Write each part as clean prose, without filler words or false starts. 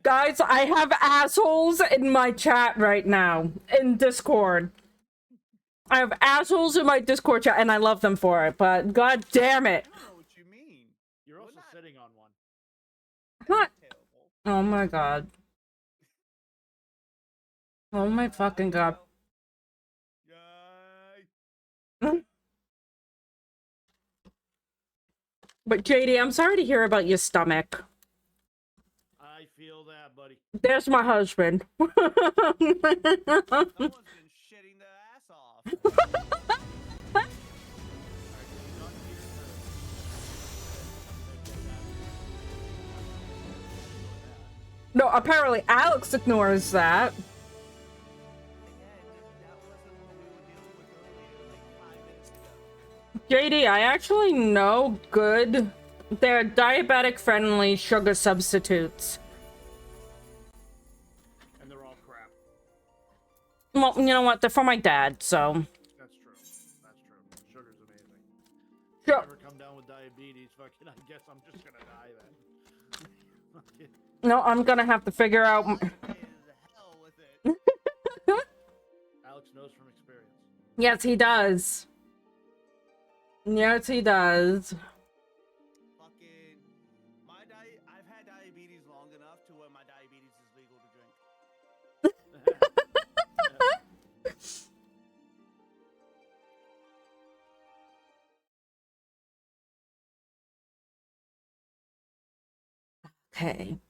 Guys, I have assholes in my chat right now. In Discord. I have assholes in my Discord chat, and I love them for it, but god damn it. I don't know what you mean. You're also sitting on one. What? Oh my god. Oh my fucking god. Yay. But JD, I'm sorry to hear about your stomach. I feel that, buddy. There's my husband. Someone's been shitting their ass off. No, apparently Alex ignores that. JD, I actually know good. They're diabetic-friendly sugar substitutes. And they're all crap. Well, you know what? They're for my dad, so. That's true. That's true. Sugar's amazing. Sure. If I ever come down with diabetes, fucking, I guess I'm just gonna die then. No, I'm gonna have to figure out. Alex knows from experience. Yes, he does. Yes, he does. Fucking, I've had diabetes long enough to where my diabetes is legal to drink. Okay.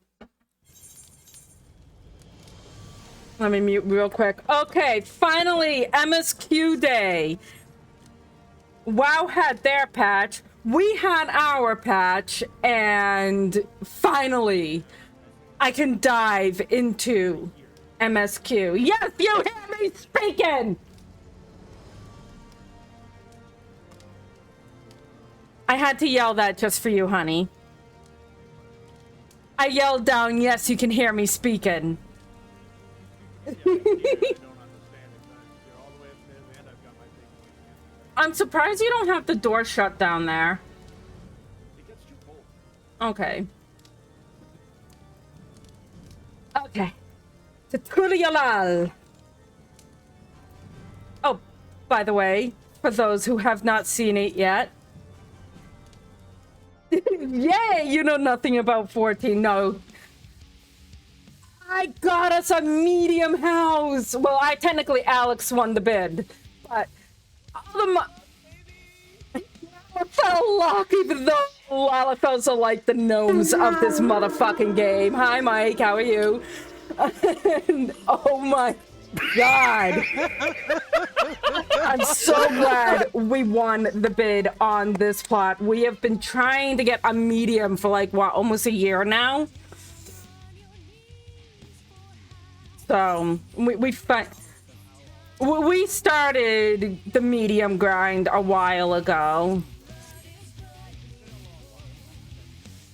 Let me mute real quick. Okay, finally, MSQ Day. WoW had their patch. We had our patch, and finally, I can dive into MSQ. Yes, you hear me speaking! I had to yell that just for you, honey. I yelled down, yes, you can hear me speaking. I'm surprised you don't have the door shut down there. It gets too cold. Okay. Okay. Tutorial. Oh, by the way, for those who have not seen it yet. Yay, you know nothing about 14. No. I got us a medium house. Well, technically Alex won the bid, but Lalafell, even though Lalafells are like the gnomes of this motherfucking game. Hi, Mike. How are you? And, oh my god. I'm so glad we won the bid on this plot. We have been trying to get a medium for like, what, almost a year now? So, we started the medium grind a while ago.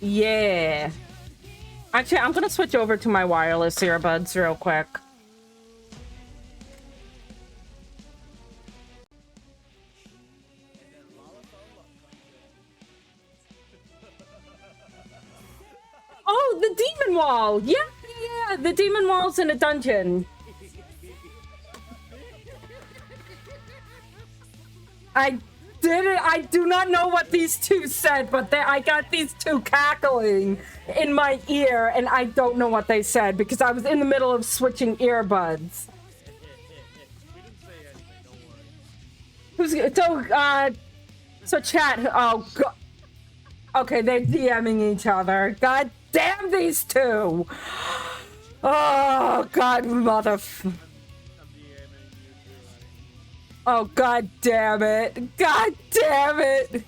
Yeah. Actually, I'm gonna switch over to my wireless earbuds real quick. Oh, the demon wall! Yeah, yeah, the demon wall's in a dungeon. I do not know what these two said, but I got these two cackling in my ear, and I don't know what they said because I was in the middle of switching earbuds. So chat, oh god. Okay, they're DMing each other. God damn these two! Oh god, oh god damn it! God damn it!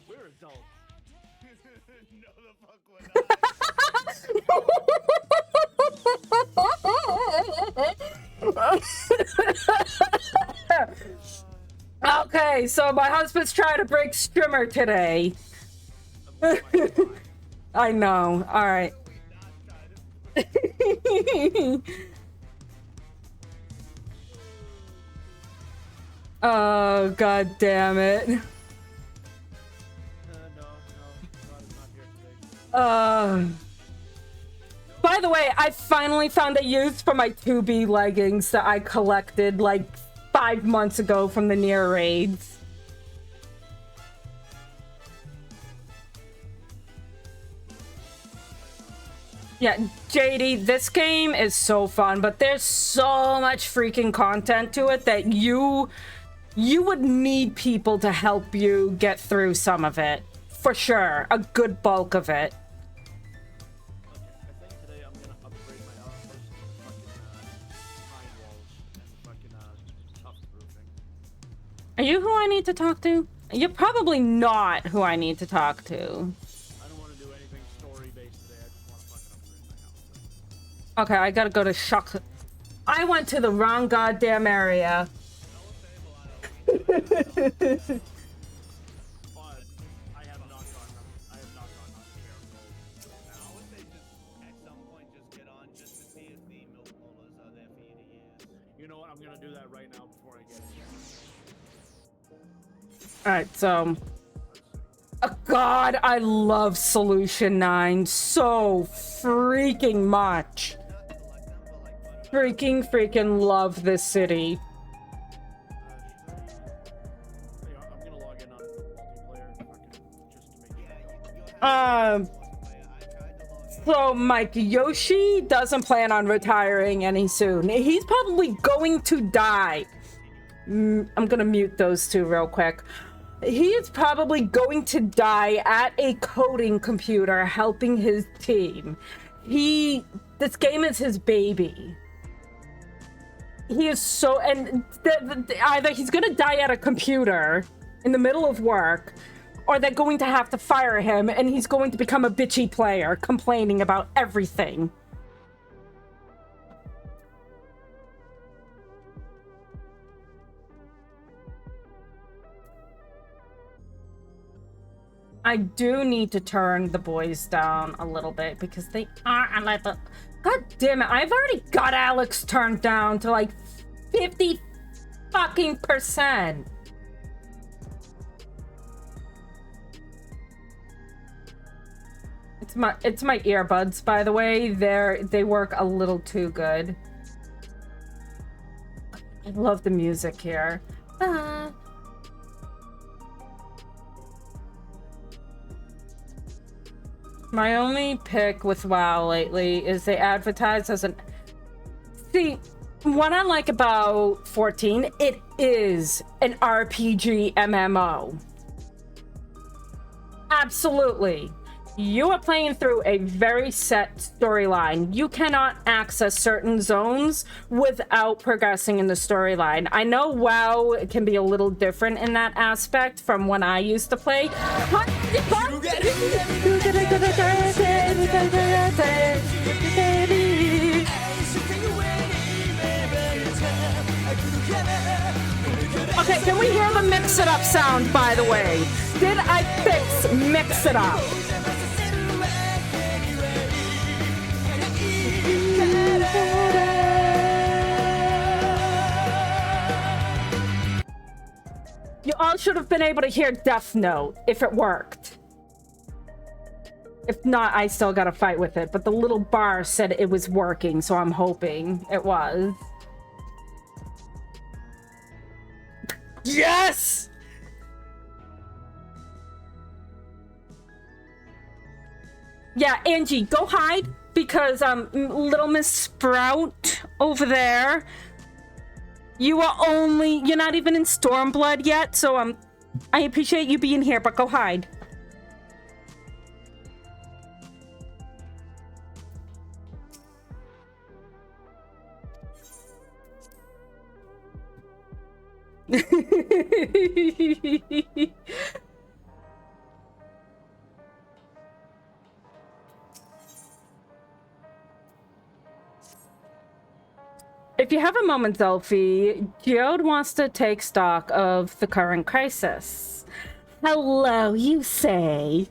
We're adults. No, the fuck we're not. Okay, so my husband's trying to break Strimmer today. I know. All right. Oh, god damn it. No, God is not here today. By the way, I finally found a use for my 2B leggings that I collected like 5 months ago from the near raids. Yeah, JD, this game is so fun, but there's so much freaking content to it that you would need people to help you get through some of it. For sure, a good bulk of it. Okay, I think today I'm gonna upgrade my outpost to fucking pine walls and fucking tough roofing. Are you who I need to talk to? You're probably not who I need to talk to. I don't want to do anything story-based today. I just want to fucking upgrade my house. Okay, I gotta go to Shuck. I went to the wrong goddamn area. No stable, I don't But I have not gone on air gold. I would say just at some point just get on just to see if the milk molars are there for you to use. You know what? I'm gonna do that right now before I get here. Alright, so... God, I love Solution 9 so freaking much. Not collect them, but like put it up. Freaking love this city. I'm gonna log in on multiplayer fucking just to make sure. I tried to log in. So Mike, Yoshi doesn't plan on retiring any soon. He's probably going to die. I'm gonna mute those two real quick. He is probably going to die at a coding computer helping his team. This game is his baby. He is so, and either he's gonna die at a computer in the middle of work, or they're going to have to fire him and he's going to become a bitchy player, complaining about everything. I do need to turn the boys down a little bit because they are a little... God damn it, I've already got Alex turned down to like 50 fucking %. It's my earbuds, by the way. They work a little too good. I love the music here. My only pick with WoW lately is they advertise as an... See, what I like about 14, it is an RPG MMO. Absolutely. You are playing through a very set storyline. You cannot access certain zones without progressing in the storyline. I know WoW can be a little different in that aspect from when I used to play. Okay, can we hear the mix it up sound, by the way? Did I fix mix it up? You all should have been able to hear Death Note if it worked. If not, I still gotta fight with it, but the little bar said it was working, so I'm hoping it was. Yes! Yeah, Angie, go hide, because little Miss Sprout over there, you're not even in Stormblood yet, so I appreciate you being here, but go hide. If you have a moment, Zelfie, Geode wants to take stock of the current crisis. Hello, you say.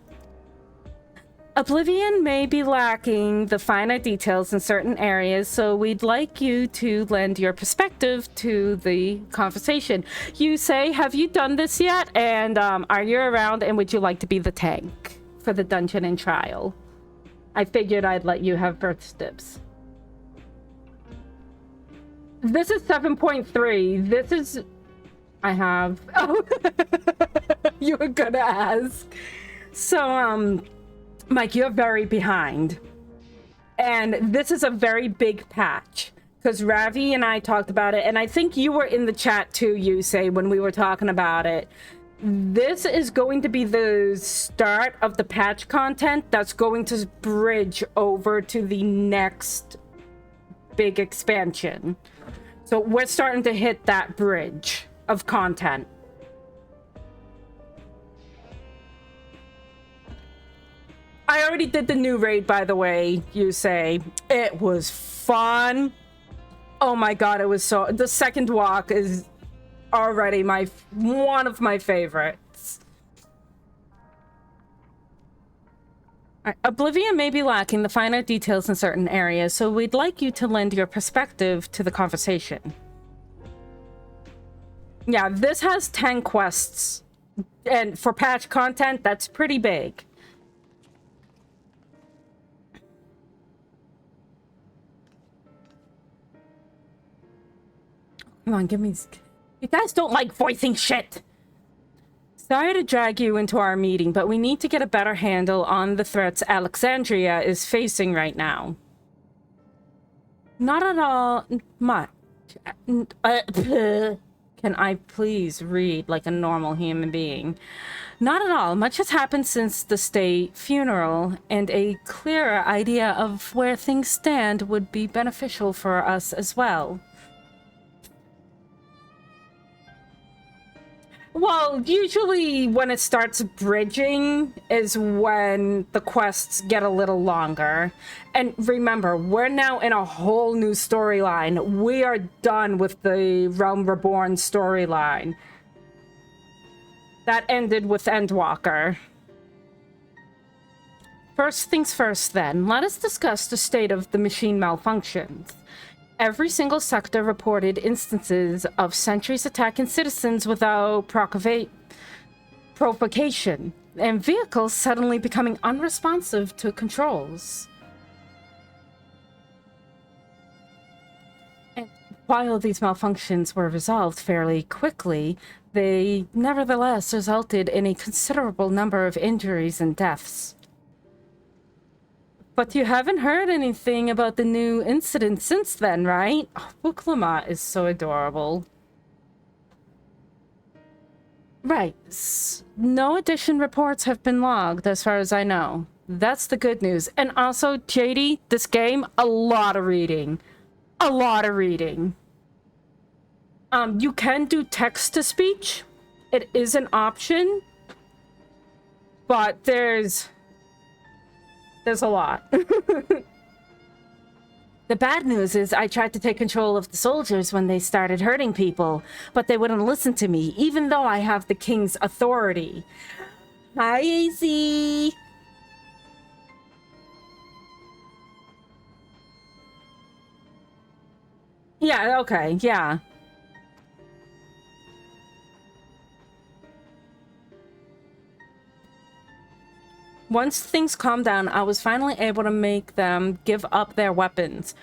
Oblivion may be lacking the finer details in certain areas, so we'd like you to lend your perspective to the conversation. You say, have you done this yet? And are you around, and would you like to be the tank for the dungeon and trial? I figured I'd let you have first dibs. This is 7.3. This is... I have... Oh, you were gonna ask. So, Mike, you're very behind. And this is a very big patch. Because Ravi and I talked about it, and I think you were in the chat too, you say, when we were talking about it. This is going to be the start of the patch content that's going to bridge over to the next big expansion. So we're starting to hit that bridge of content. I already did the new raid, by the way, you say. It was fun. Oh my god, it was so... The second walk is already one of my favorites. Oblivion may be lacking the finer details in certain areas, so we'd like you to lend your perspective to the conversation. Yeah, this has 10 quests, and for patch content, that's pretty big. Come on, give me... You guys don't like voicing shit! Sorry to drag you into our meeting, but we need to get a better handle on the threats Alexandria is facing right now. Not at all much. Can I please read like a normal human being? Not at all. Much has happened since the state funeral, and a clearer idea of where things stand would be beneficial for us as well. Well, usually when it starts bridging is when the quests get a little longer. And remember, we're now in a whole new storyline. We are done with the Realm Reborn storyline. That ended with Endwalker. First things first then, let us discuss the state of the machine malfunctions. Every single sector reported instances of sentries attacking citizens without provocation, and vehicles suddenly becoming unresponsive to controls. And while these malfunctions were resolved fairly quickly, they nevertheless resulted in a considerable number of injuries and deaths. But you haven't heard anything about the new incident since then, right? Oh, Buklama is so adorable. Right. No addition reports have been logged, as far as I know. That's the good news. And also, JD, this game, a lot of reading. A lot of reading. You can do text-to-speech. It is an option. But there's a lot. The bad news is I tried to take control of the soldiers when they started hurting people, but they wouldn't listen to me, even though I have the king's authority. Hi, AC. Yeah, okay, yeah. Once things calmed down, I was finally able to make them give up their weapons.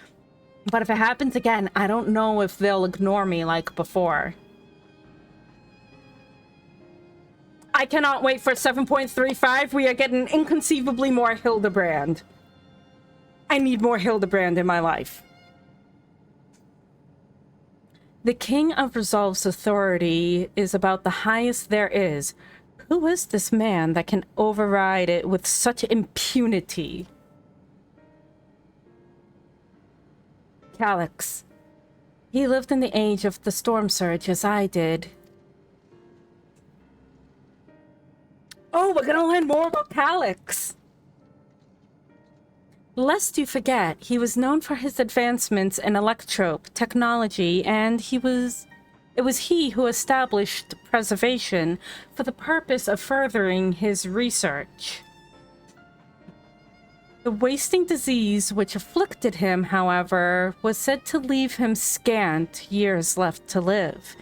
But if it happens again, I don't know if they'll ignore me like before. I cannot wait for 7.35. We are getting inconceivably more Hildebrand. I need more Hildebrand in my life. The King of Resolve's authority is about the highest there is. Who is this man that can override it with such impunity? Calyx. He lived in the age of the Storm Surge as I did. Oh, we're gonna learn more about Calyx! Lest you forget, he was known for his advancements in electrope technology, and it was he who established preservation for the purpose of furthering his research. The wasting disease which afflicted him, however, was said to leave him scant years left to live.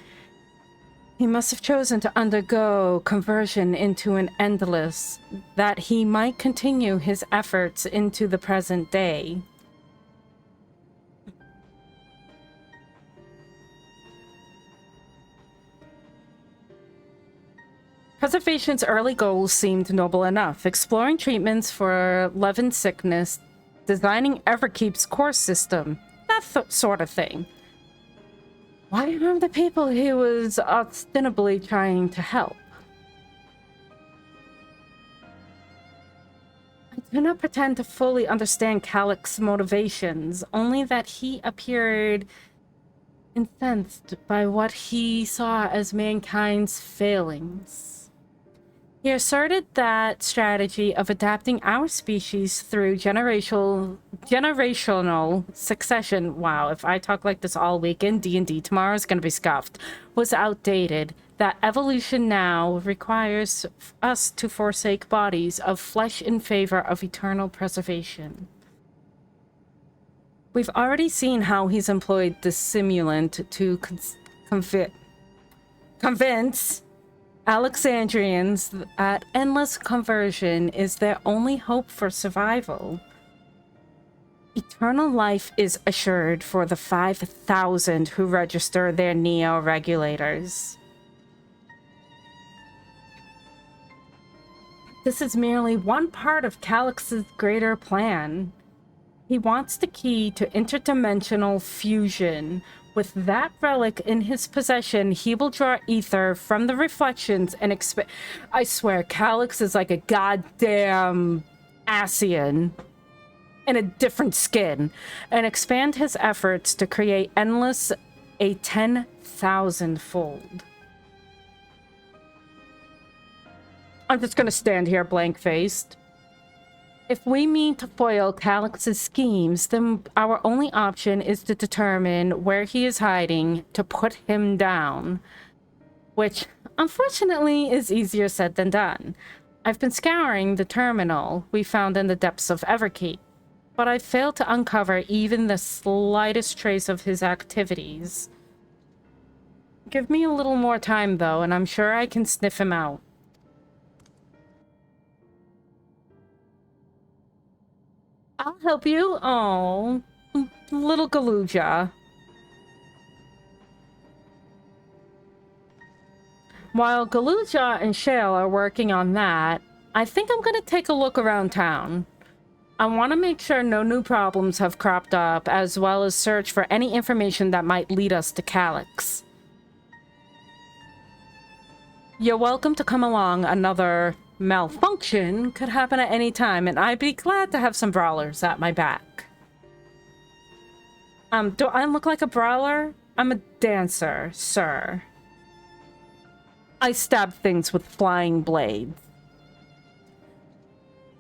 He must have chosen to undergo conversion into an endless, that he might continue his efforts into the present day. Preservation's early goals seemed noble enough, exploring treatments for leaven sickness, designing Everkeep's core system, that sort of thing. Why harm the people he was ostensibly trying to help? I do not pretend to fully understand Calyx's motivations, only that he appeared incensed by what he saw as mankind's failings. He asserted that strategy of adapting our species through generational succession, wow, if I talk like this all weekend, D&D tomorrow is going to be scuffed, was outdated, that evolution now requires us to forsake bodies of flesh in favor of eternal preservation. We've already seen how he's employed the simulant to convince Alexandrians that endless conversion is their only hope for survival. Eternal life is assured for the 5,000 who register their neo-regulators. This is merely one part of Calyx's greater plan. He wants the key to interdimensional fusion. With that relic in his possession, he will draw ether from the reflections and I swear, Calyx is like a goddamn Asian in a different skin, and expand his efforts to create endless a 10,000-fold. I'm just gonna stand here blank-faced. If we mean to foil Calyx's schemes, then our only option is to determine where he is hiding to put him down. Which, unfortunately, is easier said than done. I've been scouring the terminal we found in the depths of Everkeep, but I failed to uncover even the slightest trace of his activities. Give me a little more time, though, and I'm sure I can sniff him out. I'll help you. Oh, little Galuja. While Galuja and Shale are working on that, I think I'm going to take a look around town. I want to make sure no new problems have cropped up, as well as search for any information that might lead us to Calyx. You're welcome to come along. Another malfunction could happen at any time, and I'd be glad to have some brawlers at my back. Do I look like a brawler? I'm a dancer, sir. I stab things with flying blades.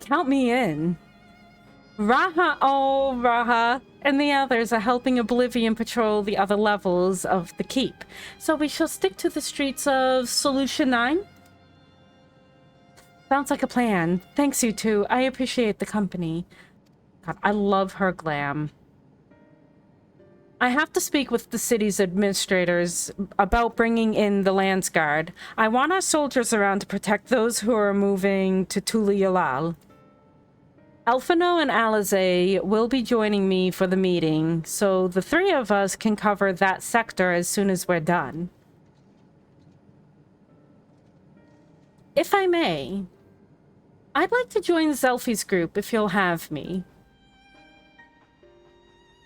Count me in. Raha, and the others are helping Oblivion patrol the other levels of the keep. So we shall stick to the streets of Solution 9? Sounds like a plan. Thanks, you two. I appreciate the company. God, I love her glam. I have to speak with the city's administrators about bringing in the Lance Guard. I want our soldiers around to protect those who are moving to Tuliyalal. Alphino and Alizé will be joining me for the meeting, so the three of us can cover that sector as soon as we're done. If I may, I'd like to join Zelfi's group if you'll have me.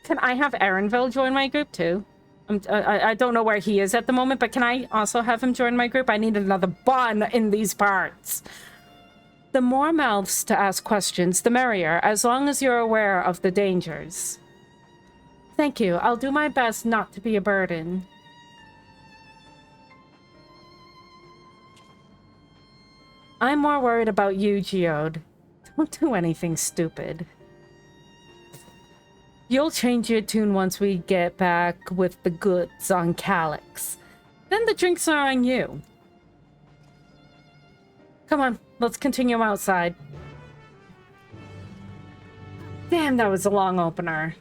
Can I have Erenville join my group too? I don't know where he is at the moment, but can I also have him join my group? I need another bun in these parts. The more mouths to ask questions, the merrier, as long as you're aware of the dangers. Thank you. I'll do my best not to be a burden. I'm more worried about you, Geode. Don't do anything stupid. You'll change your tune once we get back with the goods on Calyx. Then the drinks are on you. Come on, let's continue outside. Damn, that was a long opener.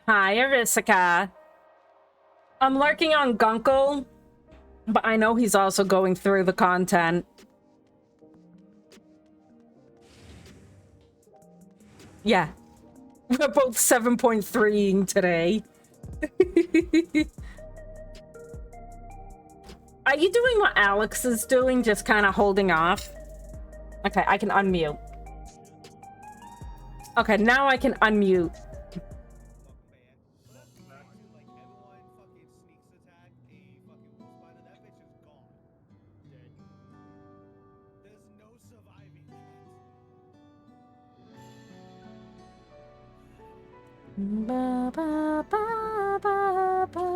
Hi, Arisika. I'm lurking on Gunkle, but I know he's also going through the content. Yeah. We're both 7.3ing today. Are you doing what Alex is doing, just kind of holding off? Okay, I can unmute. Okay, now I can unmute. Welcome back. Like everyone fucking sneaks attack a fucking wolf spider. That bitch is gone. Dead. There's no surviving that. Ba, ba, ba, ba, ba.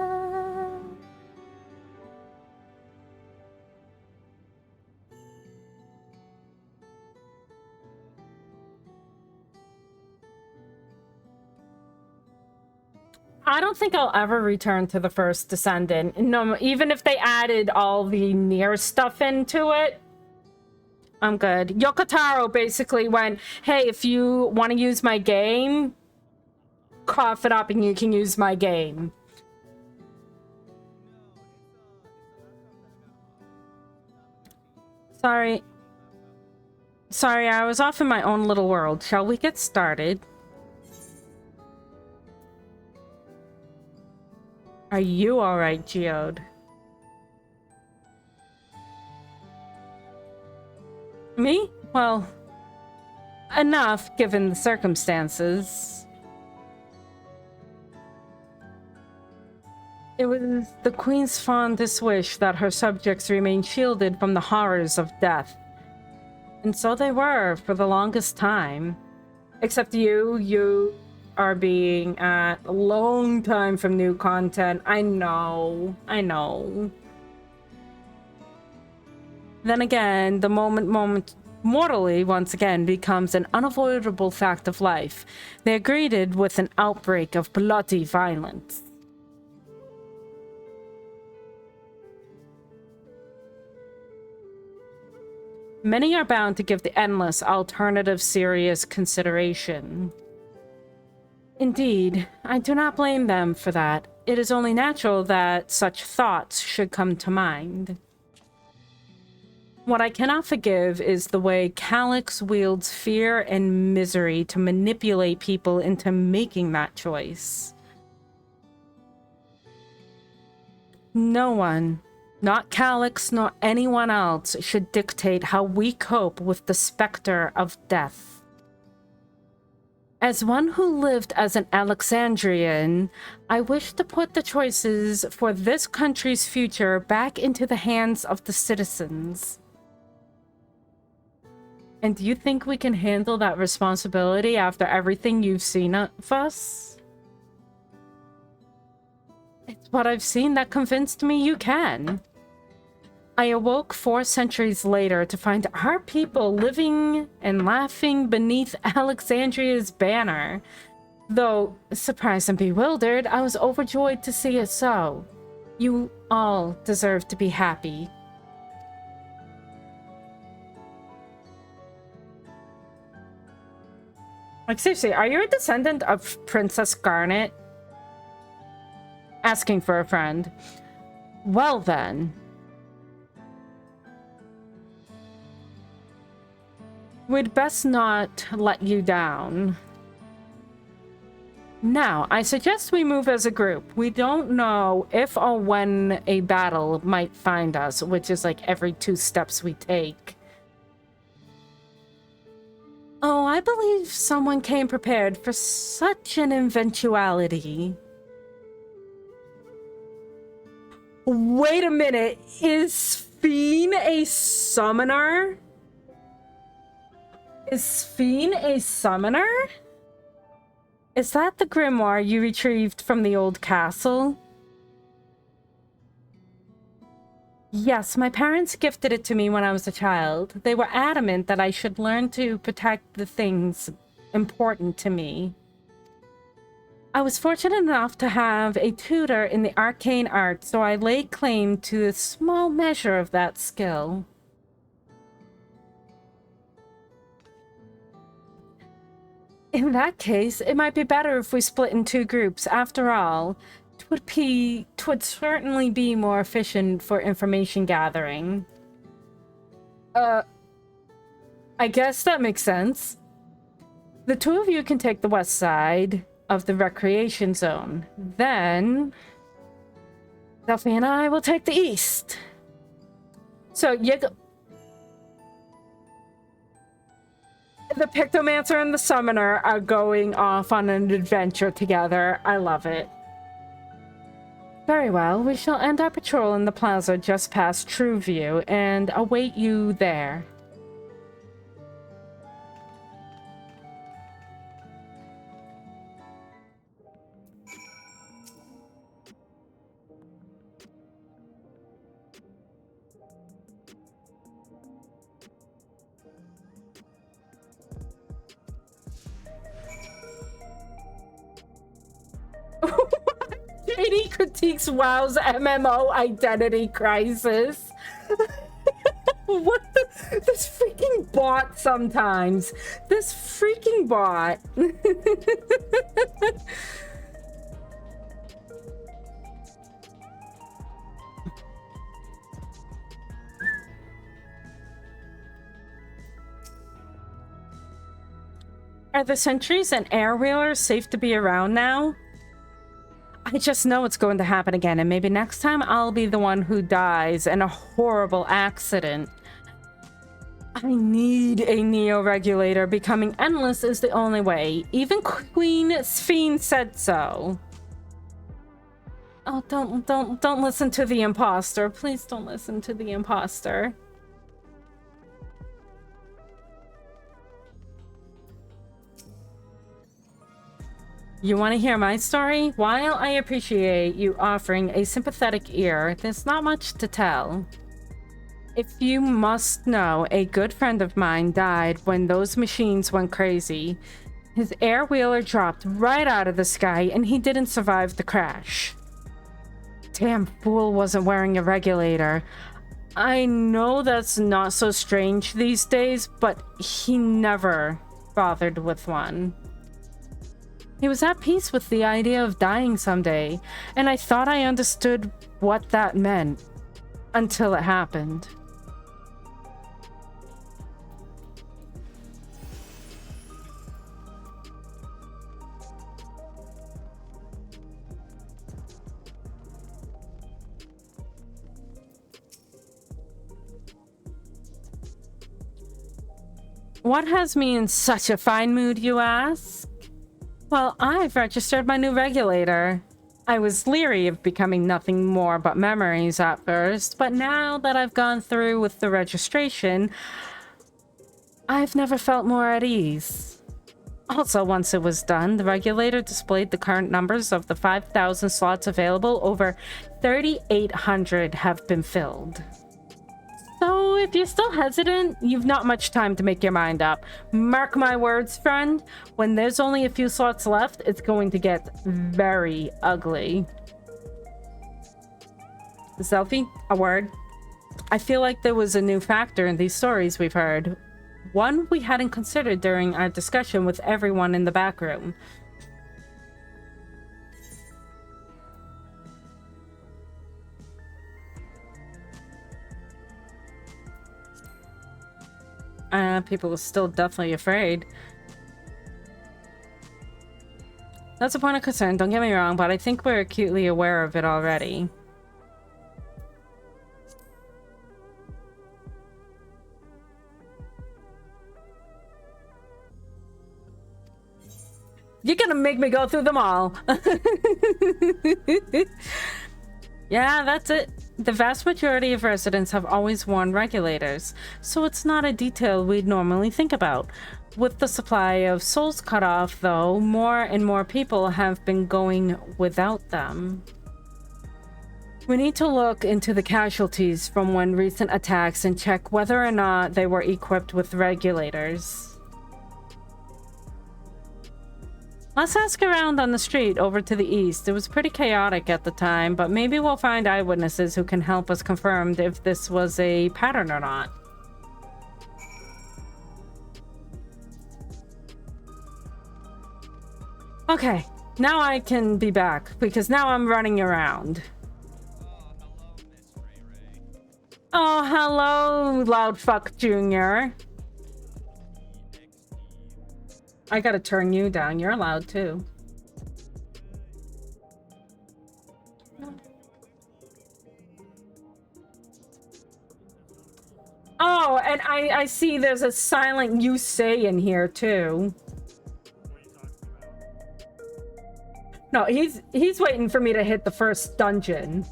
I don't think I'll ever return to the first Descendant. No, even if they added all the near stuff into it, I'm good. Yokotaro basically went, hey, if you want to use my game, cough it up and you can use my game. Sorry. Sorry, I was off in my own little world. Shall we get started? Are you alright, Geode? Me? Well, enough given the circumstances. It was the Queen's fondest wish that her subjects remain shielded from the horrors of death. And so they were for the longest time. Except you are being a long time from new content. I know. Then again, the moment mortally once again becomes an unavoidable fact of life. They are greeted with an outbreak of bloody violence. Many are bound to give the endless alternative serious consideration. Indeed, I do not blame them for that. It is only natural that such thoughts should come to mind. What I cannot forgive is the way Calyx wields fear and misery to manipulate people into making that choice. No one, not Calyx nor anyone else, should dictate how we cope with the specter of death. As one who lived as an Alexandrian, I wish to put the choices for this country's future back into the hands of the citizens. And do you think we can handle that responsibility after everything you've seen of us? It's what I've seen that convinced me you can. I awoke 4 centuries later to find our people living and laughing beneath Alexandria's banner. Though, surprised and bewildered, I was overjoyed to see it so. You all deserve to be happy. Like, seriously, are you a descendant of Princess Garnet? Asking for a friend. Well then. We'd best not let you down. Now, I suggest we move as a group. We don't know if or when a battle might find us, which is like every 2 steps we take. Oh, I believe someone came prepared for such an eventuality. Wait a minute, is Fiend a summoner? Is Fiend a summoner? Is that the grimoire you retrieved from the old castle? Yes, my parents gifted it to me when I was a child. They were adamant that I should learn to protect the things important to me. I was fortunate enough to have a tutor in the arcane art, so I laid claim to a small measure of that skill. In that case, it might be better if we split in two groups. After all, twould certainly be more efficient for information gathering. I guess that makes sense. The two of you can take the west side of the recreation zone. Then Delphi and I will take the east. So the Pictomancer and the Summoner are going off on an adventure together. I love it. Very well, we shall end our patrol in the plaza just past True View and await you there. JD critiques WoW's MMO identity crisis. What the? This freaking bot sometimes. This freaking bot. Are the sentries and air wheelers safe to be around now? I just know it's going to happen again, and maybe next time I'll be the one who dies in a horrible accident. I need a neo-regulator. Becoming endless is the only way. Even Queen Sphene said so. Oh, don't listen to the imposter. Please don't listen to the imposter. You want to hear my story? While I appreciate you offering a sympathetic ear, there's not much to tell. If you must know, a good friend of mine died when those machines went crazy. His air wheeler dropped right out of the sky and he didn't survive the crash. Damn fool wasn't wearing a regulator. I know that's not so strange these days, but he never bothered with one. He was at peace with the idea of dying someday, and I thought I understood what that meant until it happened. What has me in such a fine mood, you ask? Well, I've registered my new regulator. I was leery of becoming nothing more but memories at first, but now that I've gone through with the registration, I've never felt more at ease. Also, once it was done, the regulator displayed the current numbers of the 5,000 slots available. Over 3,800 have been filled. So if you're still hesitant, you've not much time to make your mind up. Mark my words, friend. When there's only a few slots left, it's going to get very ugly. Zelfie, a word. I feel like there was a new factor in these stories we've heard. One we hadn't considered during our discussion with everyone in the back room. People are still definitely afraid. That's a point of concern, don't get me wrong, but I think we're acutely aware of it already. You're gonna make me go through them all. Yeah, that's it. The vast majority of residents have always worn regulators, so it's not a detail we'd normally think about. With the supply of souls cut off, though, more and more people have been going without them. We need to look into the casualties from one recent attacks and check whether or not they were equipped with regulators. Let's ask around on the street over to the east. It was pretty chaotic at the time, but maybe we'll find eyewitnesses who can help us confirm if this was a pattern or not. Okay, now I can be back, because now I'm running around. Oh, hello, Miss Ray Ray. Oh, hello, Loudfuck Jr. I gotta turn you down. You're loud, too. Oh, and I see there's a silent you say in here, too. No, he's waiting for me to hit the first dungeon.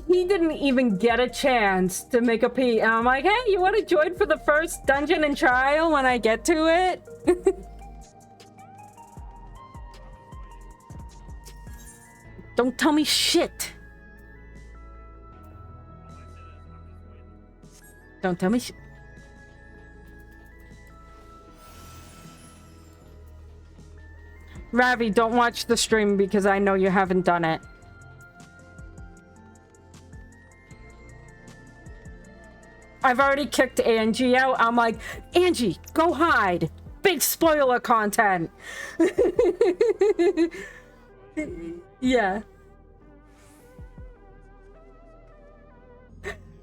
He didn't even get a chance to make a pee. And I'm like, hey, you want to join for the first dungeon and trial when I get to it? Don't tell me shit. Don't tell me shit. Ravi, don't watch the stream because I know you haven't done it. I've already kicked Angie out. I'm like, Angie, go hide. Big spoiler content. Yeah.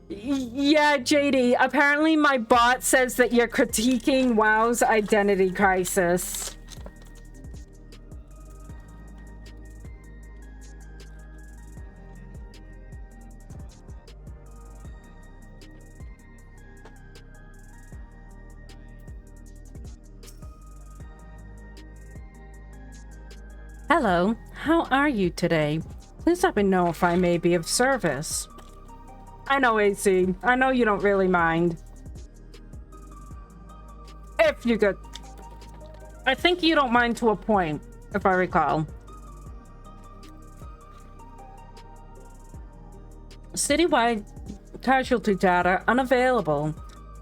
Yeah, JD. Apparently my bot says that you're critiquing WoW's identity crisis. Hello, how are you today? Please let me know if I may be of service. I know, AC. I know you don't really mind. If you could. I think you don't mind to a point, if I recall. Citywide casualty data unavailable.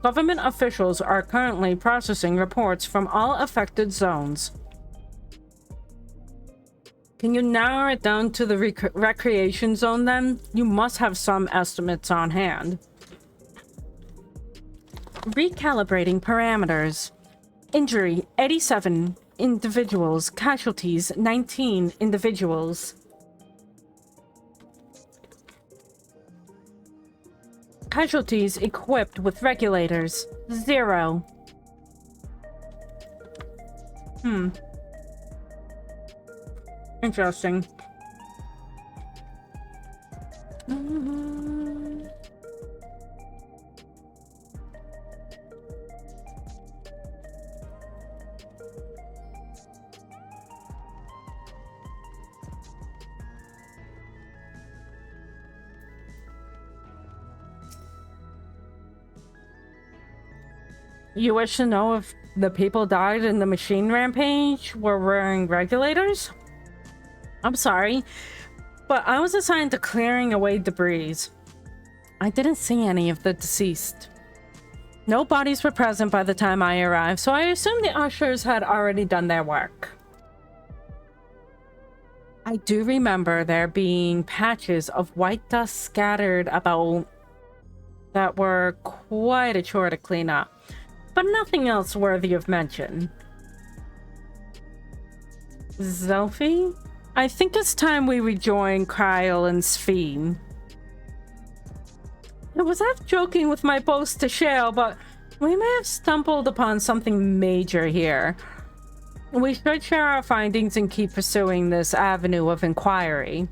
Government officials are currently processing reports from all affected zones. Can you narrow it down to the recreation zone then? You must have some estimates on hand. Recalibrating parameters. Injury, 87 individuals. Casualties, 19 individuals. Casualties equipped with regulators, 0. Interesting. You wish to know if the people died in the machine rampage were wearing regulators? I'm sorry, but I was assigned to clearing away debris. I didn't see any of the deceased. No bodies were present by the time I arrived, so I assumed the ushers had already done their work. I do remember there being patches of white dust scattered about that were quite a chore to clean up, but nothing else worthy of mention. Zelfie? I think it's time we rejoin Kyle and Sphene. I was half joking with my boast to Shale, but we may have stumbled upon something major here. We should share our findings and keep pursuing this avenue of inquiry.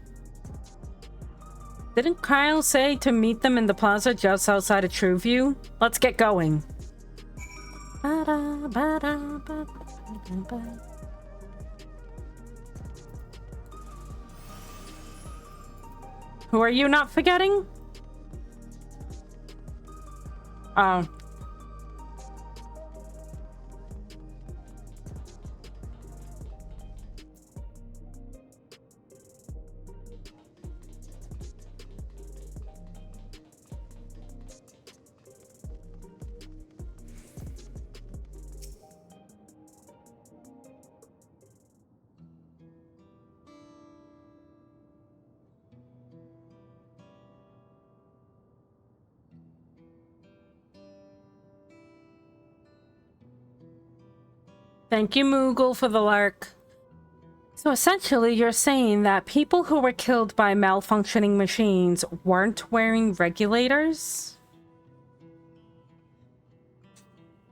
Didn't Kyle say to meet them in the plaza just outside of Trueview? Let's get going. Who are you not forgetting? Oh. Thank you, Moogle, for the lark. So essentially, you're saying that people who were killed by malfunctioning machines weren't wearing regulators?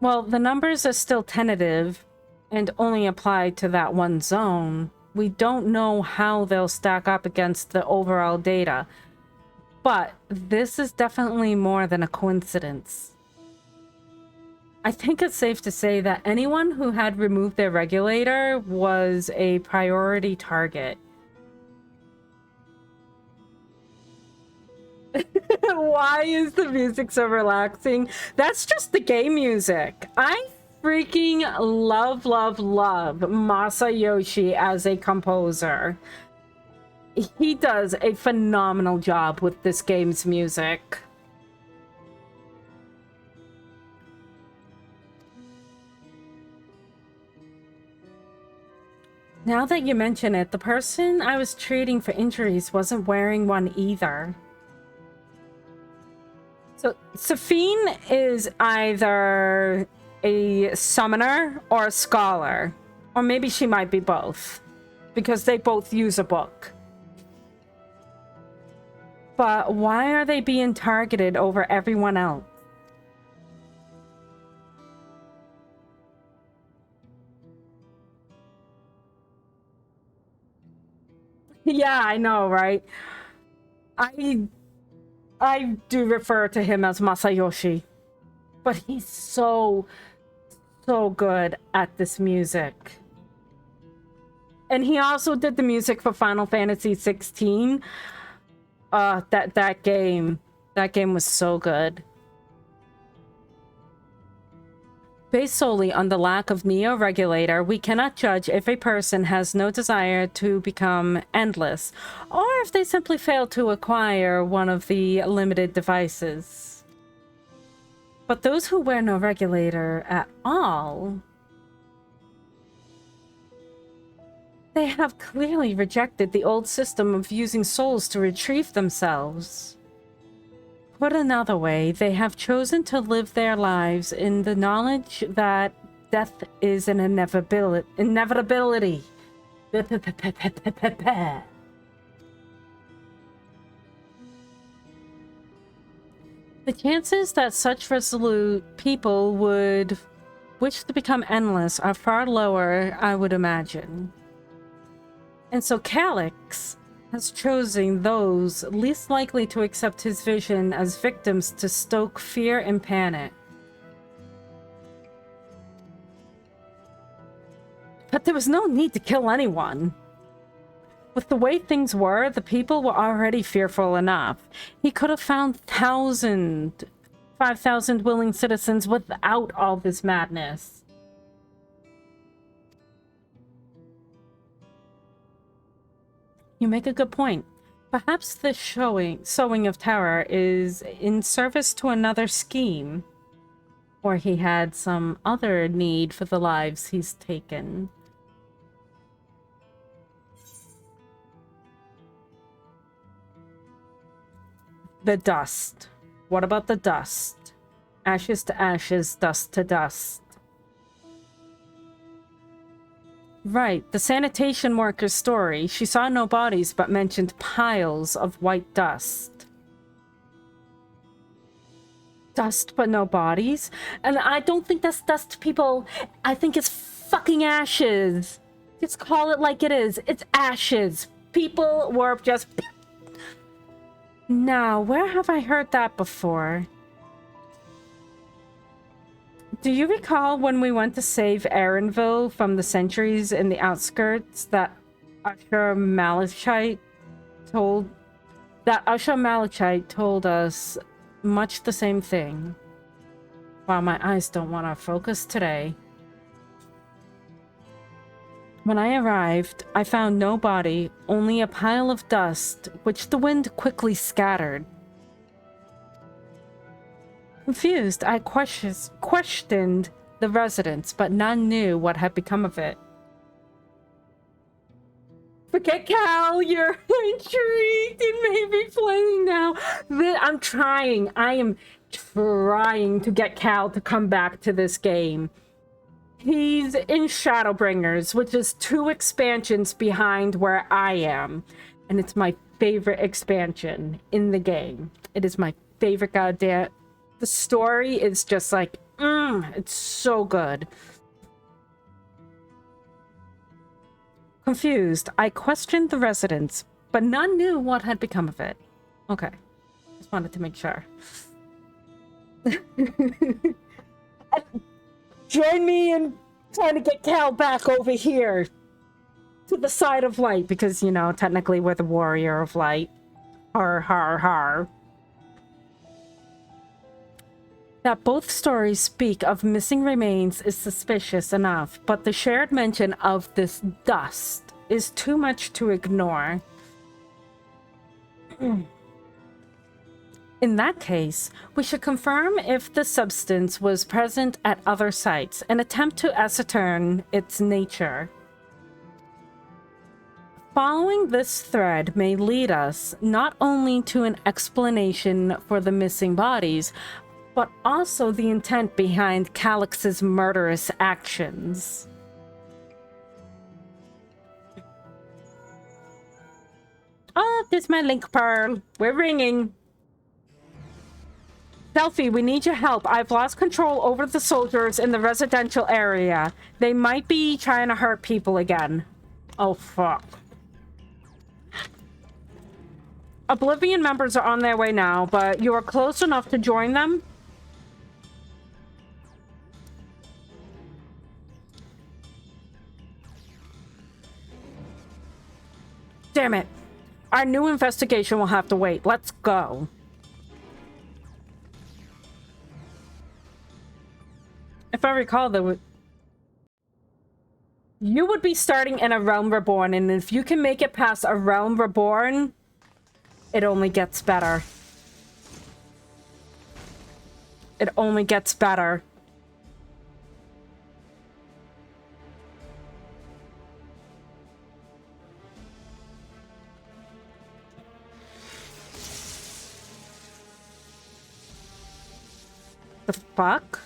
Well, the numbers are still tentative and only apply to that one zone. We don't know how they'll stack up against the overall data. But this is definitely more than a coincidence. I think it's safe to say that anyone who had removed their regulator was a priority target. Why is the music so relaxing? That's just the game music. I freaking love Masayoshi as a composer. He does a phenomenal job with this game's music. Now that you mention it, the person I was treating for injuries wasn't wearing one either. So, Safine is either a summoner or a scholar. Or maybe she might be both. Because they both use a book. But why are they being targeted over everyone else? Yeah, I know, right? I do refer to him as Masayoshi. But he's so good at this music. And he also did the music for Final Fantasy 16. That game was so good. Based solely on the lack of Neo regulator, we cannot judge if a person has no desire to become endless, or if they simply fail to acquire one of the limited devices. But those who wear no regulator at all, they have clearly rejected the old system of using souls to retrieve themselves. Put another way, they have chosen to live their lives in the knowledge that death is an inevitability. The chances that such resolute people would wish to become endless are far lower, I would imagine. And so Calyx has chosen those least likely to accept his vision as victims to stoke fear and panic. But there was no need to kill anyone. With the way things were, the people were already fearful enough. He could have found 5,000 willing citizens without all this madness. You make a good point. Perhaps this sowing of terror is in service to another scheme. Or he had some other need for the lives he's taken. The dust. What about the dust? Ashes to ashes, dust to dust. Right, the sanitation worker's story. She saw no bodies, but mentioned piles of white dust. Dust, but no bodies? And I don't think that's dust, people. I think it's fucking ashes. Just call it like it is. It's ashes. People were just... Now, where have I heard that before? Do you recall when we went to save Aaronville from the sentries in the outskirts that Usher Malachite told us much the same thing? Wow, my eyes don't want to focus today. When I arrived, I found no body, only a pile of dust, which the wind quickly scattered. Confused, I questioned the residents, but none knew what had become of it. Forget Cal, you're intrigued and maybe playing now. I am trying to get Cal to come back to this game. He's in Shadowbringers, which is 2 expansions behind where I am. And it's my favorite expansion in the game. It is my favorite goddamn... The story is just like, it's so good. Confused, I questioned the residents, but none knew what had become of it. Okay. Just wanted to make sure. Join me in trying to get Cal back over here to the side of light, because, you know, technically we're the warrior of light. Har, har, har. That both stories speak of missing remains is suspicious enough, but the shared mention of this dust is too much to ignore. In that case, we should confirm if the substance was present at other sites and attempt to ascertain its nature. Following this thread may lead us not only to an explanation for the missing bodies, but also the intent behind Calix's murderous actions. Oh, there's my link, Pearl. We're ringing. Delphi, we need your help. I've lost control over the soldiers in the residential area. They might be trying to hurt people again. Oh, fuck. Oblivion members are on their way now, but you are close enough to join them. Damn it. Our new investigation will have to wait. Let's go. If I recall, you would be starting in a Realm Reborn, and if you can make it past a Realm Reborn, it only gets better. It only gets better. The fuck?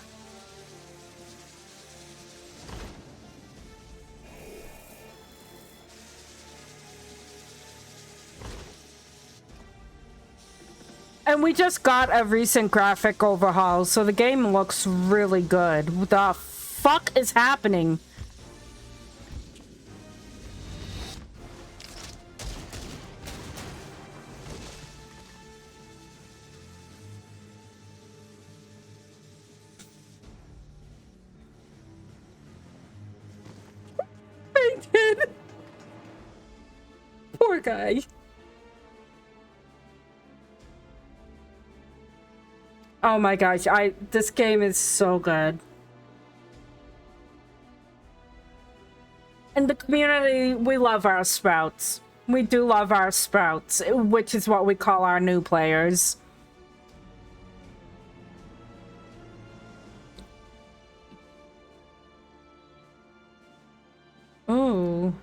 And we just got a recent graphic overhaul, so the game looks really good. What the fuck is happening? I did. Poor guy. Oh my gosh, this game is so good. In the community, we love our sprouts. We do love our sprouts, which is what we call our new players. Ooh.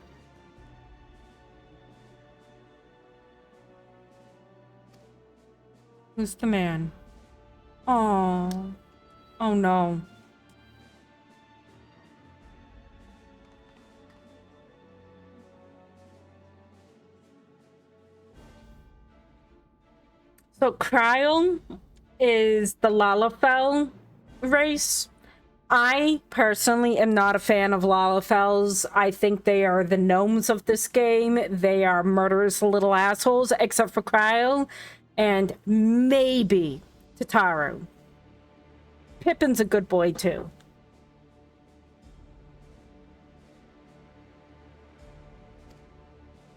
Who's the man? Oh. Oh no. So Cryo is the Lalafell race. I personally am not a fan of Lalafells. I think they are the gnomes of this game. They are murderous little assholes, except for Cryo and maybe Tataru. Pippin's a good boy too.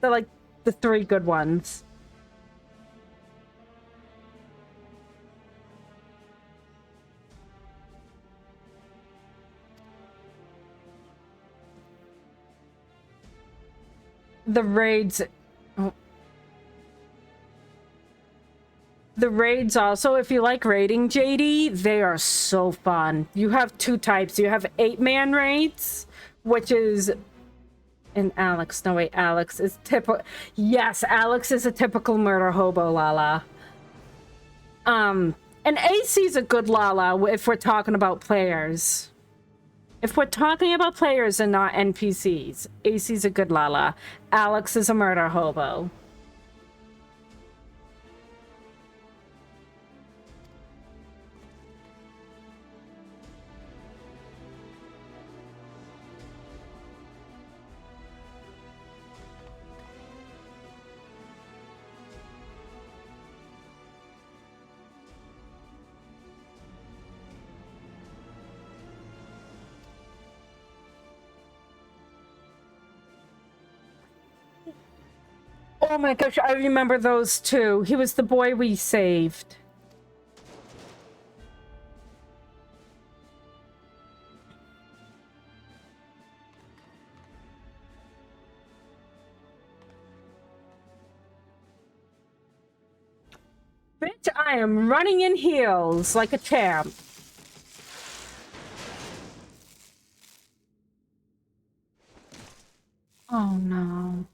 They're like the 3 good ones. The raids... Oh. The raids also, if you like raiding, JD, they are so fun. You have 2 types. You have 8-man raids, which is... And Alex. No, wait. Alex is typical... Yes, Alex is a typical murder hobo, Lala. And AC is a good Lala if we're talking about players. If we're talking about players and not NPCs, AC's a good Lala. Alex is a murder hobo. Oh my gosh, I remember those two. He was the boy we saved. Bitch, I am running in heels like a champ. Oh no.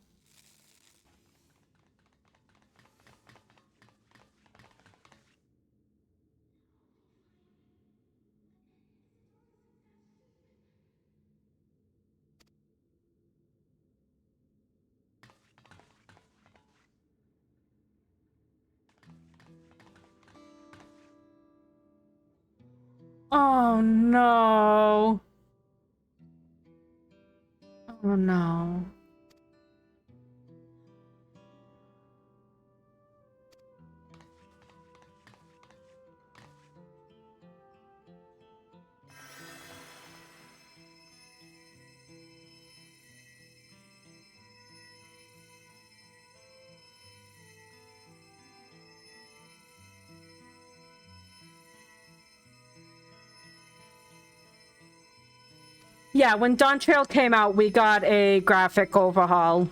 Oh no. Oh no. Yeah, when Dawn Trail came out, we got a graphic overhaul.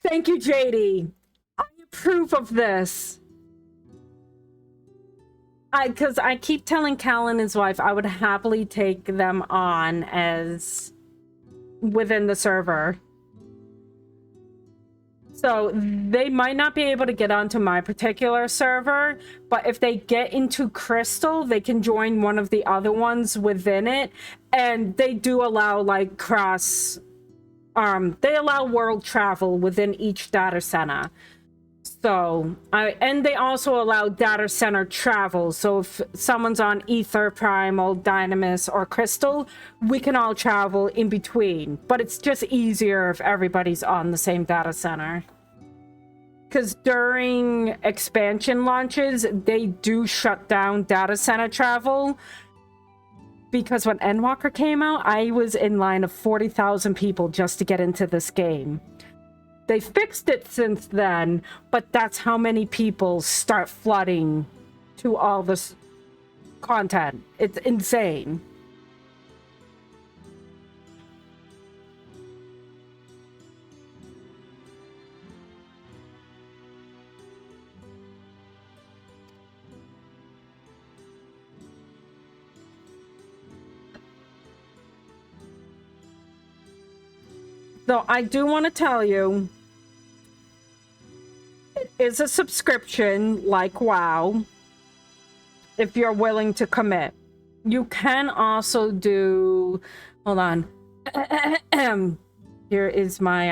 Thank you, JD. I approve of this. Because I keep telling Cal and his wife I would happily take them on as within the server. So they might not be able to get onto my particular server, but if they get into Crystal, they can join one of the other ones within it. And they do allow like they allow world travel within each data center. So, and they also allow data center travel. So if someone's on Ether, Primal, Dynamis, or Crystal, we can all travel in between. But it's just easier if everybody's on the same data center. Because during expansion launches, they do shut down data center travel. Because when Endwalker came out, I was in line of 40,000 people just to get into this game. They fixed it since then, but that's how many people start flooding to all this content. It's insane. Though I do want to tell you, it is a subscription like WoW, if you're willing to commit. You can also do, hold on. Here's my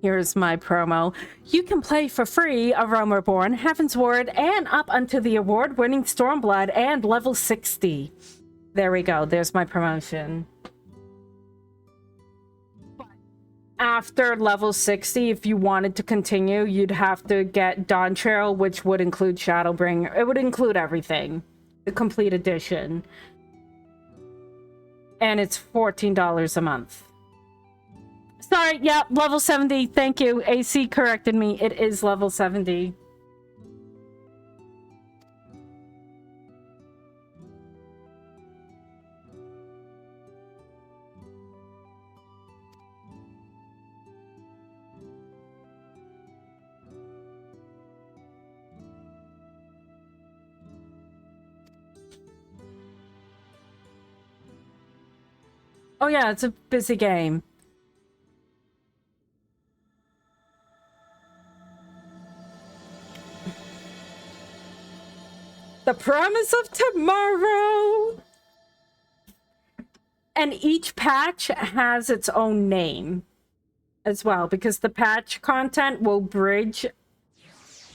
promo. You can play for free A Realm Reborn, Heaven's Word, and up unto the award-winning Stormblood and level 60. There we go. There's my promotion. After level 60, if you wanted to continue, you'd have to get Dawn Trail, which would include Shadowbringer. It would include everything. The complete edition. And it's $14 a month. sorry. Yeah, level 70. Thank you. AC corrected me. It is level 70. Oh yeah, it's a busy game. The promise of tomorrow! And each patch has its own name as well, because the patch content will bridge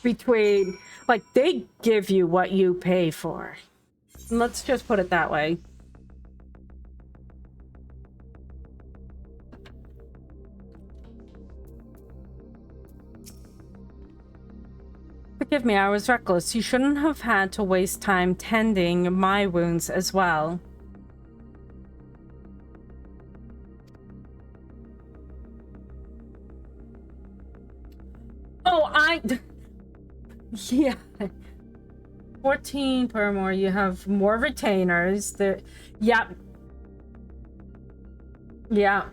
between, like, they give you what you pay for. Let's just put it that way. Forgive me, I was reckless. You shouldn't have had to waste time tending my wounds as well. Oh, yeah. 14 per more. You have more retainers. Yeah. Yeah.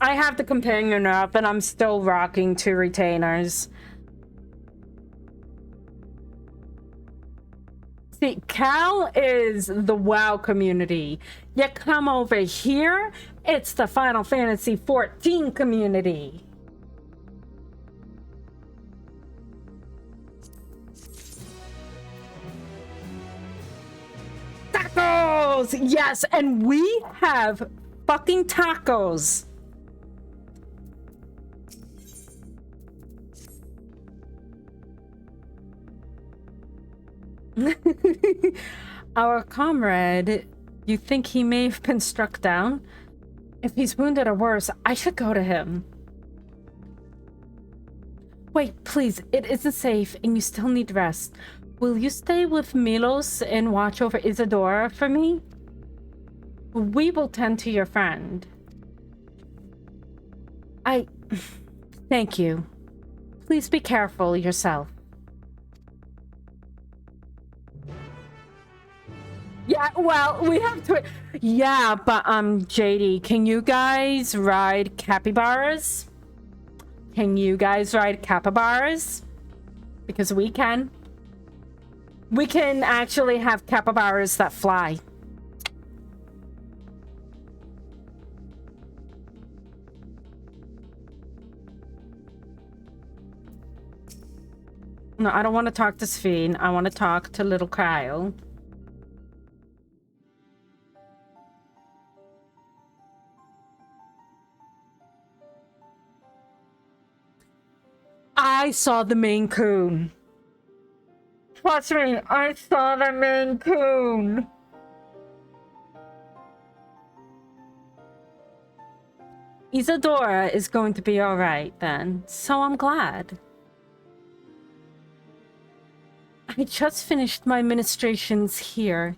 I have the companion up and I'm still rocking 2 retainers. See, Cal is the WoW community. You come over here, it's the Final Fantasy XIV community. Tacos! Yes, and we have fucking tacos. Our comrade, you think he may have been struck down? If he's wounded or worse, I should go to him. Wait, please, it isn't safe and you still need rest. Will you stay with Milos and watch over Isadora for me? We will tend to your friend. Thank you. Please be careful yourself. Yeah, well, we have to... Yeah, but, JD, can you guys ride capybaras? Can you guys ride capybaras? Because we can. We can actually have capybaras that fly. No, I don't want to talk to Sphene. I want to talk to little Kyle. I saw the Maine Coon. Trust me, I saw the Maine Coon. Isadora is going to be alright then, so I'm glad. I just finished my ministrations here.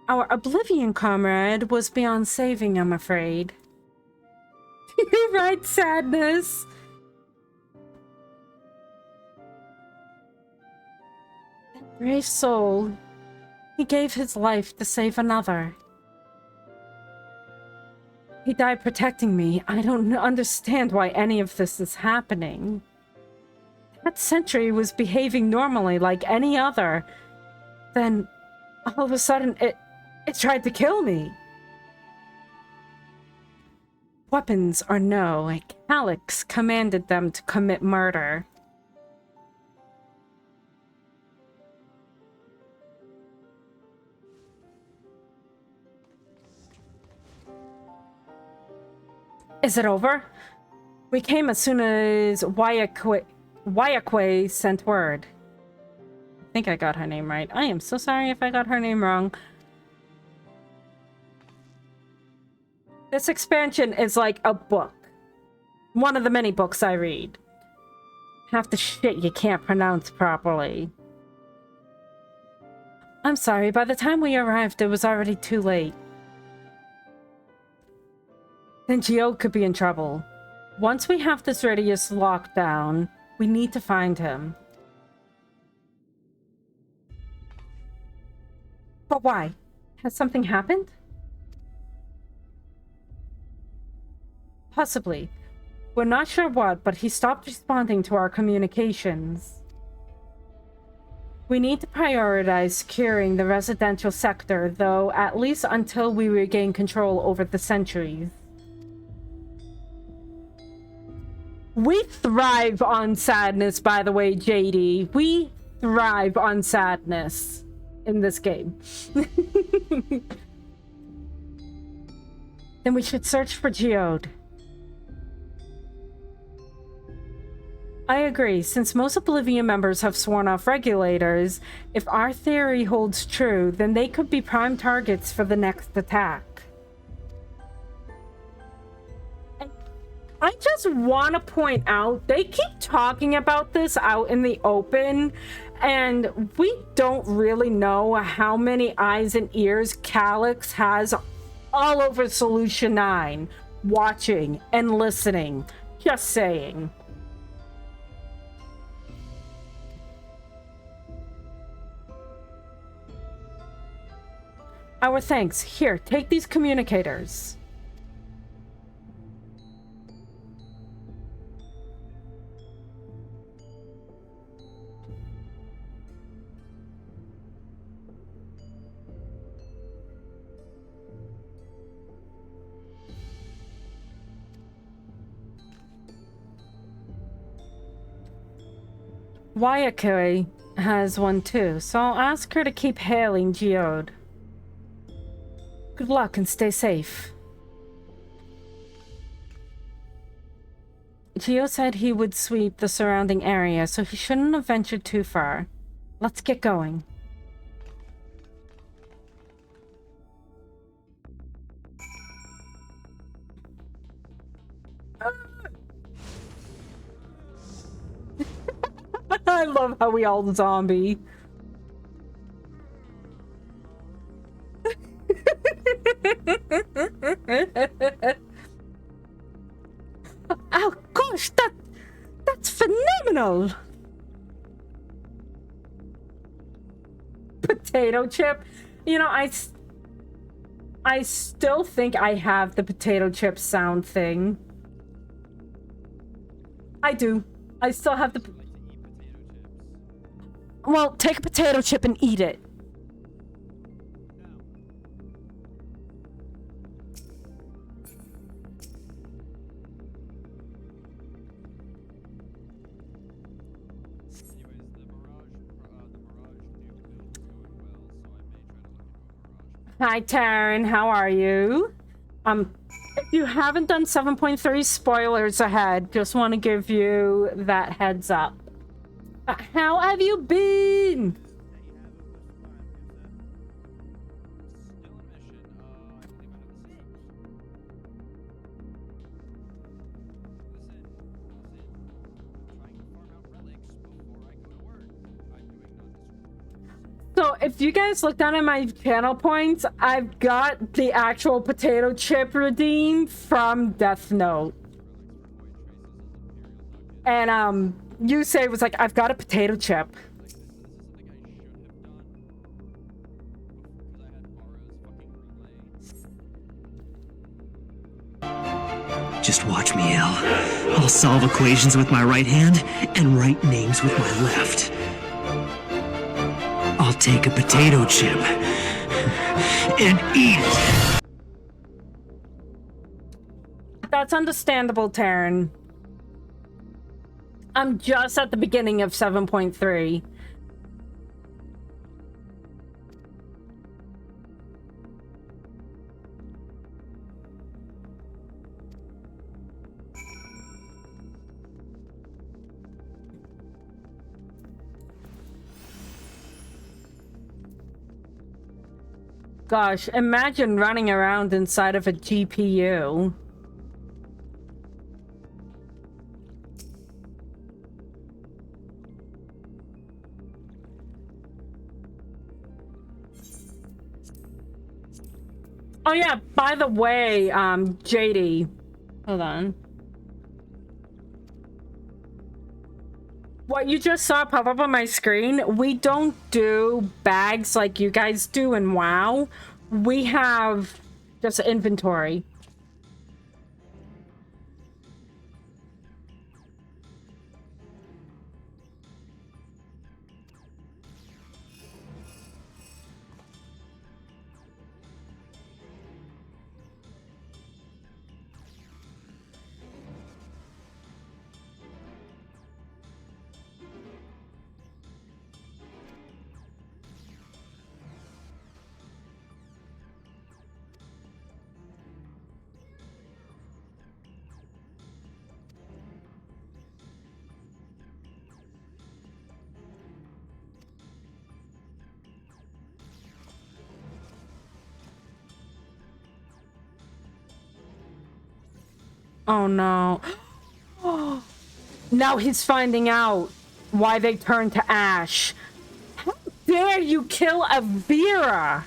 Our Oblivion comrade was beyond saving, I'm afraid. You're right, Sadness. Brave soul. He gave his life to save another. He died protecting me. I don't understand why any of this is happening. That sentry was behaving normally like any other. Then, all of a sudden, it tried to kill me. Weapons or no, Calyx commanded them to commit murder. Is it over? We came as soon as Wayakwe sent word. I think I got her name right. I am so sorry if I got her name wrong. This expansion is like a book. One of the many books I read. Half the shit you can't pronounce properly. I'm sorry, by the time we arrived, it was already too late. Then Geode could be in trouble. Once we have this radius locked down, we need to find him. But why? Has something happened? Possibly. We're not sure what, but he stopped responding to our communications. We need to prioritize securing the residential sector, though, at least until we regain control over the sentries. We thrive on sadness, by the way, JD. We thrive on sadness in this game. Then we should search for Geode. I agree. Since most Oblivion members have sworn off regulators, if our theory holds true, then they could be prime targets for the next attack. I just want to point out, they keep talking about this out in the open, and we don't really know how many eyes and ears Calyx has all over Solution 9, watching and listening. Just saying. Our thanks. Here, take these communicators. Wayakui has one too, so I'll ask her to keep hailing Geode. Good luck and stay safe. Geo said he would sweep the surrounding area, so he shouldn't have ventured too far. Let's get going. I love how we all zombie. Oh gosh, that's phenomenal. Potato chip. You know, I still think I have the potato chip sound thing. I do. I still have the. I like to eat potato chips. Well, take a potato chip and eat it. Hi, Taryn. How are you? If you haven't done 7.3 spoilers ahead, just want to give you that heads up. How have you been? So if you guys look down at my channel points, I've got the actual potato chip redeemed from Death Note. And Yusei was like, I've got a potato chip. Just watch me, El. I'll solve equations with my right hand and write names with my left. I'll take a potato chip and eat it. That's understandable, Taryn. I'm just at the beginning of 7.3. Gosh, imagine running around inside of a GPU. Oh yeah, by the way, JD. Hold on. What you just saw pop up on my screen, we don't do bags like you guys do in WoW. We have just inventory. Oh no. Now he's finding out why they turned to ash. How dare you kill a Vera?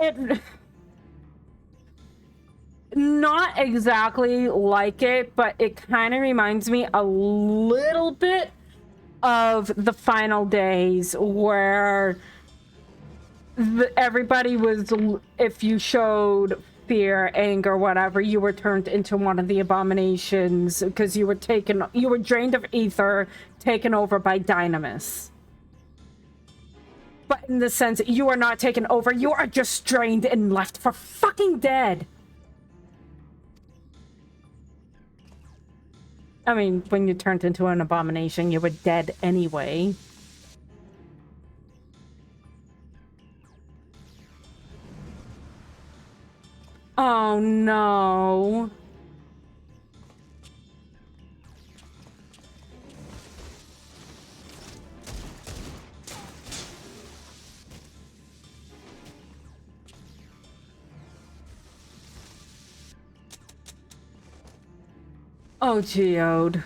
It not exactly like it, but it kind of reminds me a little bit of the final days where everybody was, if you showed fear, anger, whatever, you were turned into one of the abominations because you were drained of ether, taken over by Dynamis. But in the sense, you are not taken over, you are just drained and left for fucking dead. I mean, when you turned into an abomination, you were dead anyway. Oh no. Oh, Geode.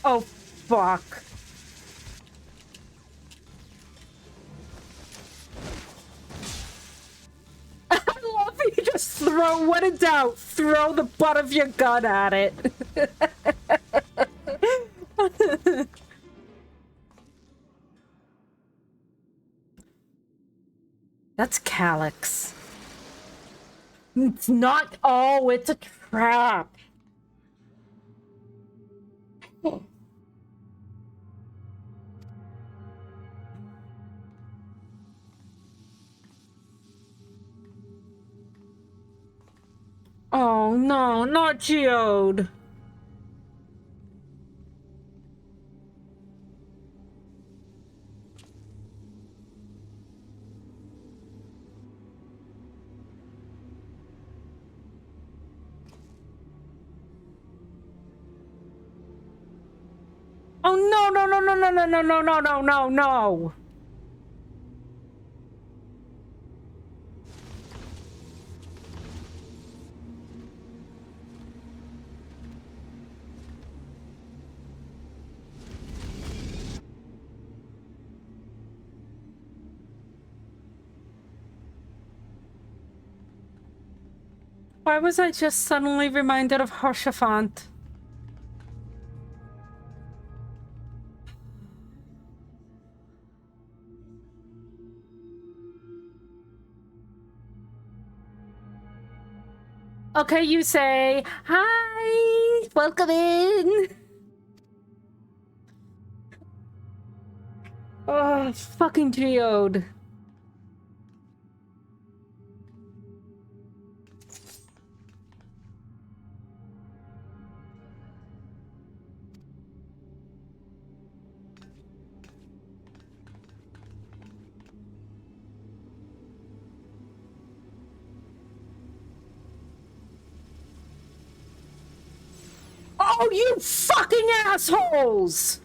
Oh, fuck. I love you just throw, what a doubt, throw the butt of your gun at it. That's Calyx. It's not, oh, it's a trap. Oh no, not Geode. Oh no, no, no, no, no, no, no, no, no, no, no, no. Why was I just suddenly reminded of Harshafant? Okay, you say, hi, welcome in. Oh, fucking Geode. Oh, you fucking assholes!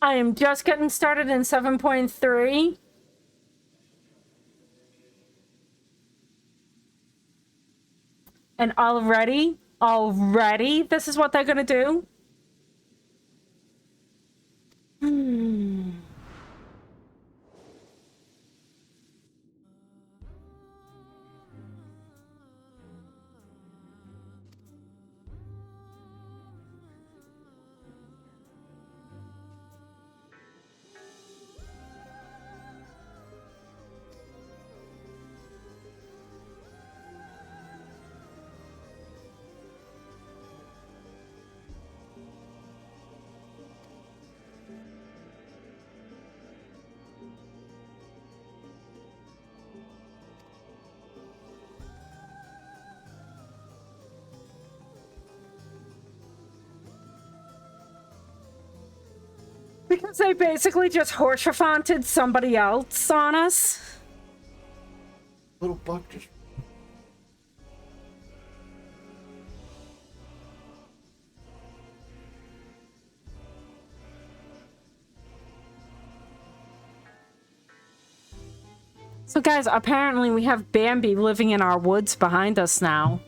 I am just getting started in 7.3. And already, this is what they're gonna do? Because they basically just horsefanted somebody else on us. Little buck just. So guys, apparently we have Bambi living in our woods behind us now.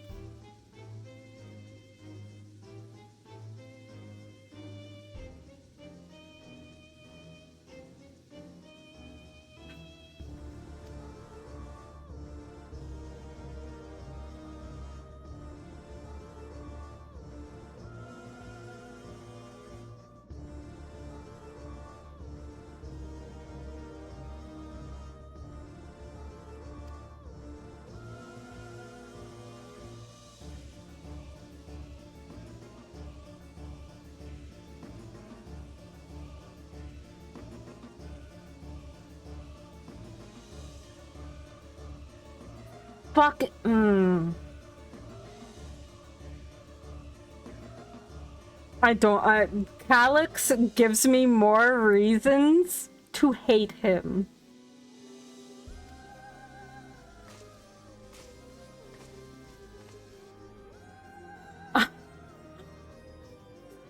Fuck. Calyx gives me more reasons to hate him.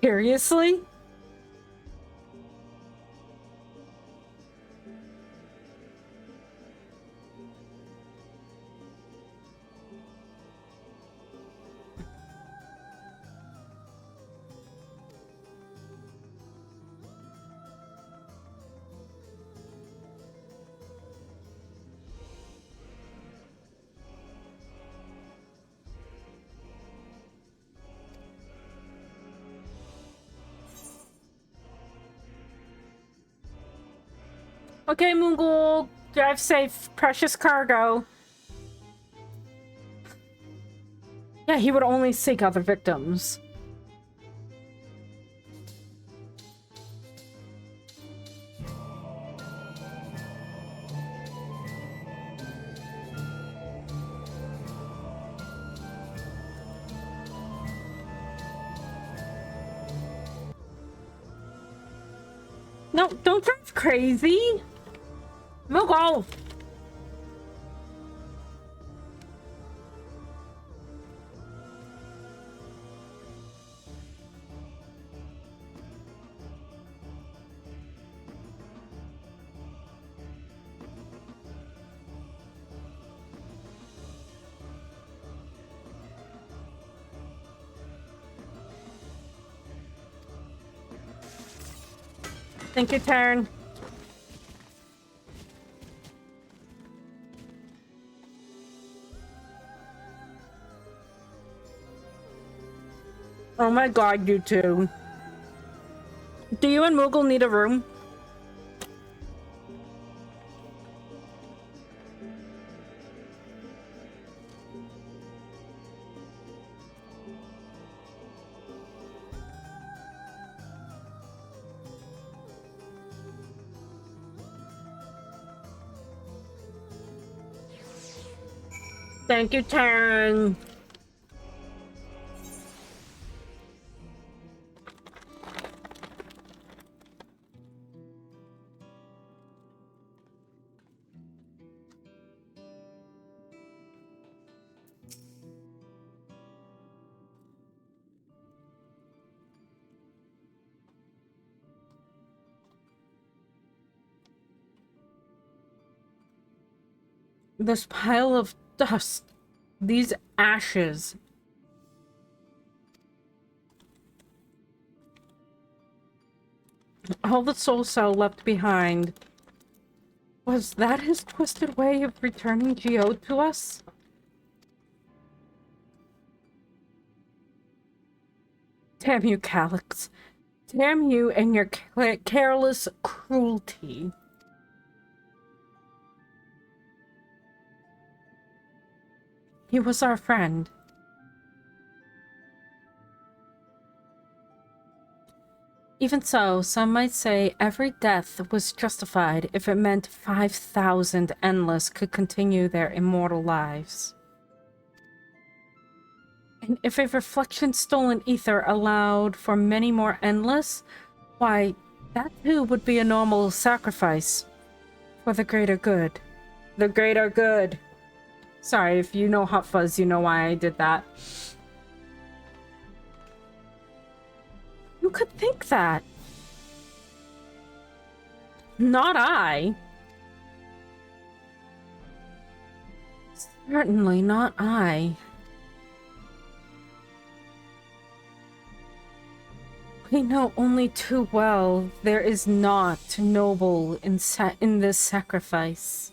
Seriously? Okay, Moogle, drive safe, precious cargo. Yeah, he would only seek other victims. No, don't drive crazy. Moogle. Think your turn. Oh my god, you two. Do you and Moogle need a room? Thank you, Taryn. This pile of dust, these ashes. All the soul cell left behind. Was that his twisted way of returning Geode to us? Damn you, Calyx. Damn you and your careless cruelty. He was our friend. Even so, some might say every death was justified if it meant 5,000 Endless could continue their immortal lives. And if a reflection-stolen ether allowed for many more Endless, why, that too would be a normal sacrifice for the greater good. The greater good. Sorry, if you know Hot Fuzz, you know why I did that. You could think that. Not I. Certainly not I. We know only too well there is naught noble in this sacrifice.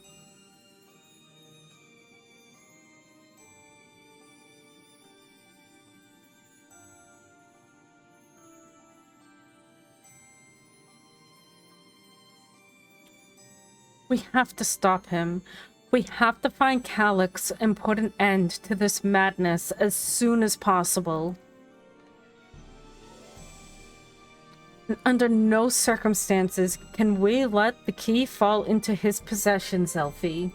We have to stop him. We have to find Calyx and put an end to this madness as soon as possible. Under no circumstances can we let the key fall into his possession, Zelfie.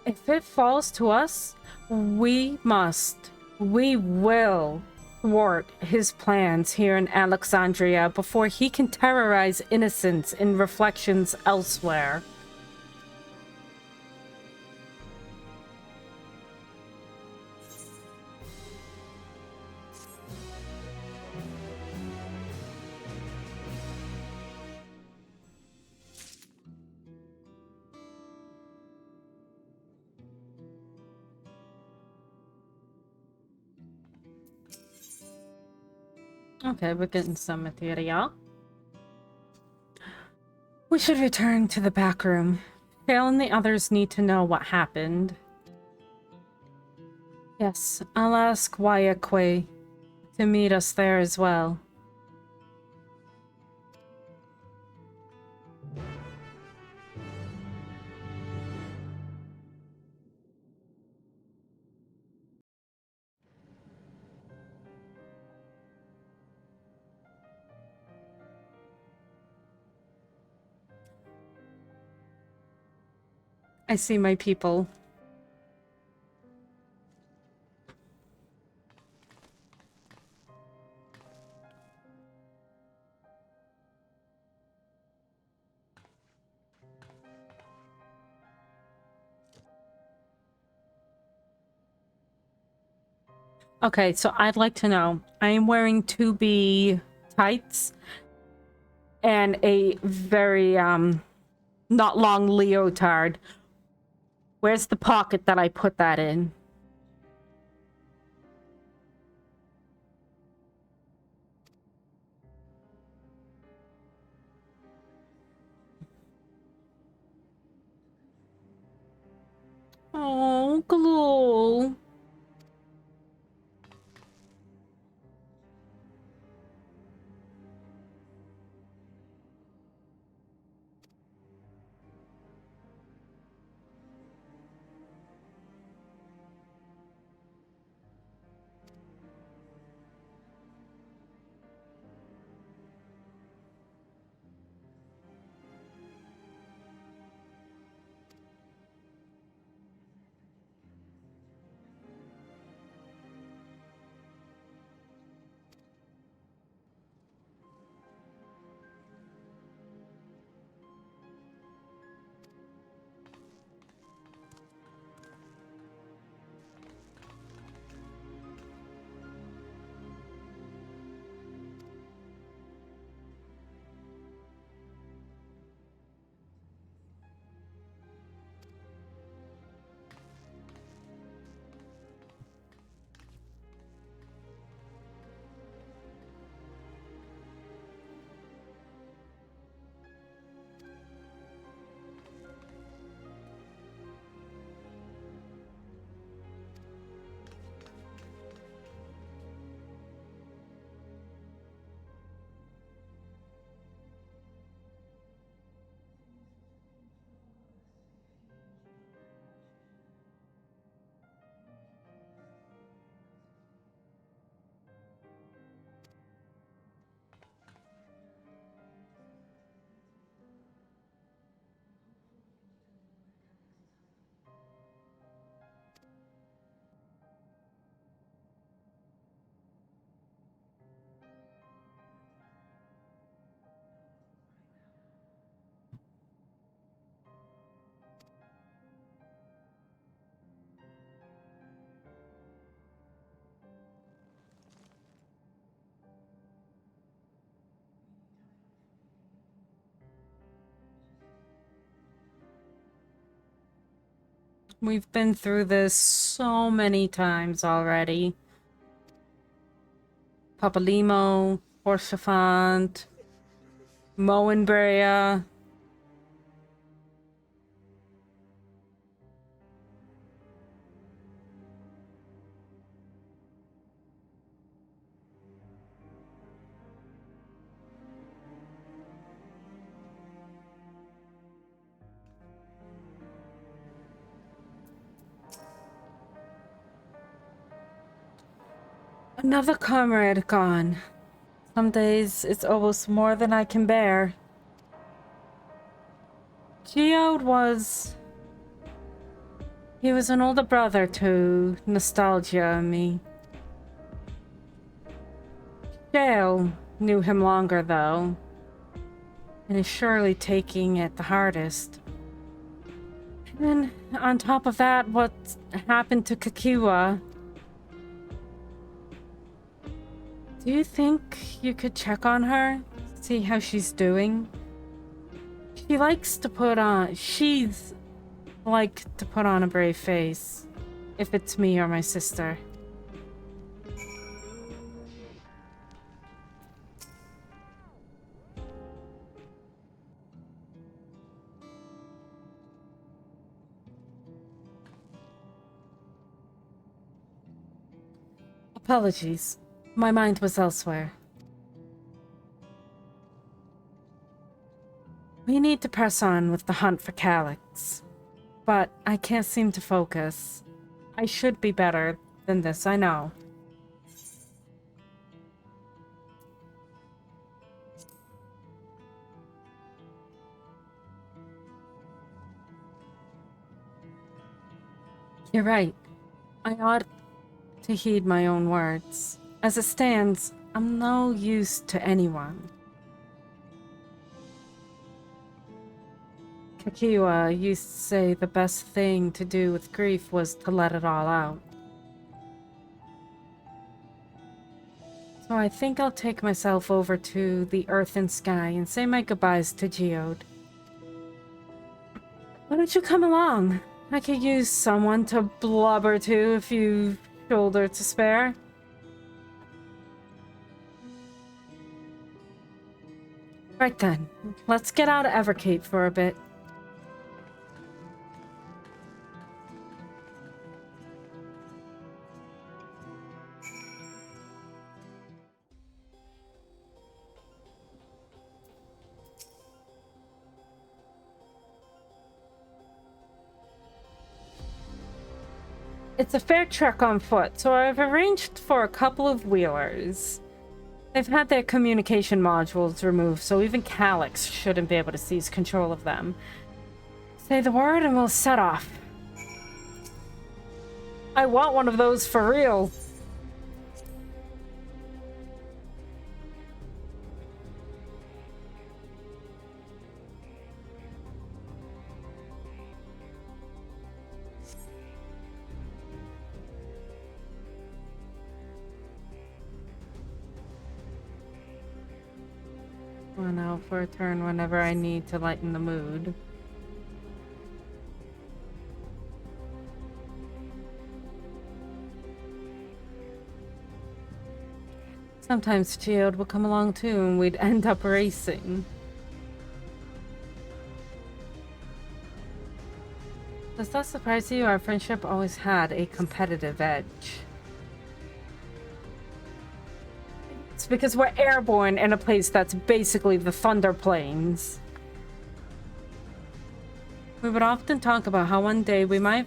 If it falls to us, we will thwart his plans here in Alexandria before he can terrorize innocents in reflections elsewhere. Okay, we're getting some material. We should return to the back room. Vale and the others need to know what happened. Yes, I'll ask Wayakwe to meet us there as well. I see my people. Okay, so I'd like to know. I am wearing 2B tights and a very, not long leotard. Where's the pocket that I put that in? Oh, glue. We've been through this so many times already. Papalimo, Horsefant, Moenbrea. Another comrade gone. Some days it's almost more than I can bear. Geode was... He was an older brother to Nostalgia and me. Shale knew him longer, though, and is surely taking it the hardest. And then, on top of that, what happened to Kakiwa... Do you think you could check on her? See how she's doing? She's like to put on a brave face. If it's me or my sister. Apologies. My mind was elsewhere. We need to press on with the hunt for Calyx. But I can't seem to focus. I should be better than this, I know. You're right. I ought to heed my own words. As it stands, I'm no use to anyone. Kakiwa used to say the best thing to do with grief was to let it all out. So I think I'll take myself over to the Earth and Sky and say my goodbyes to Geode. Why don't you come along? I could use someone to blubber to if you've shoulder to spare. Right then, let's get out of Evercape for a bit. It's a fair trek on foot, so I've arranged for a couple of wheelers. They've had their communication modules removed, so even Calyx shouldn't be able to seize control of them. Say the word and we'll set off. I want one of those for real. One out for a turn whenever I need to lighten the mood. Sometimes Geode would come along too and we'd end up racing. Does that surprise you? Our friendship always had a competitive edge. It's because we're airborne in a place that's basically the Thunder Plains. We would often talk about how one day we might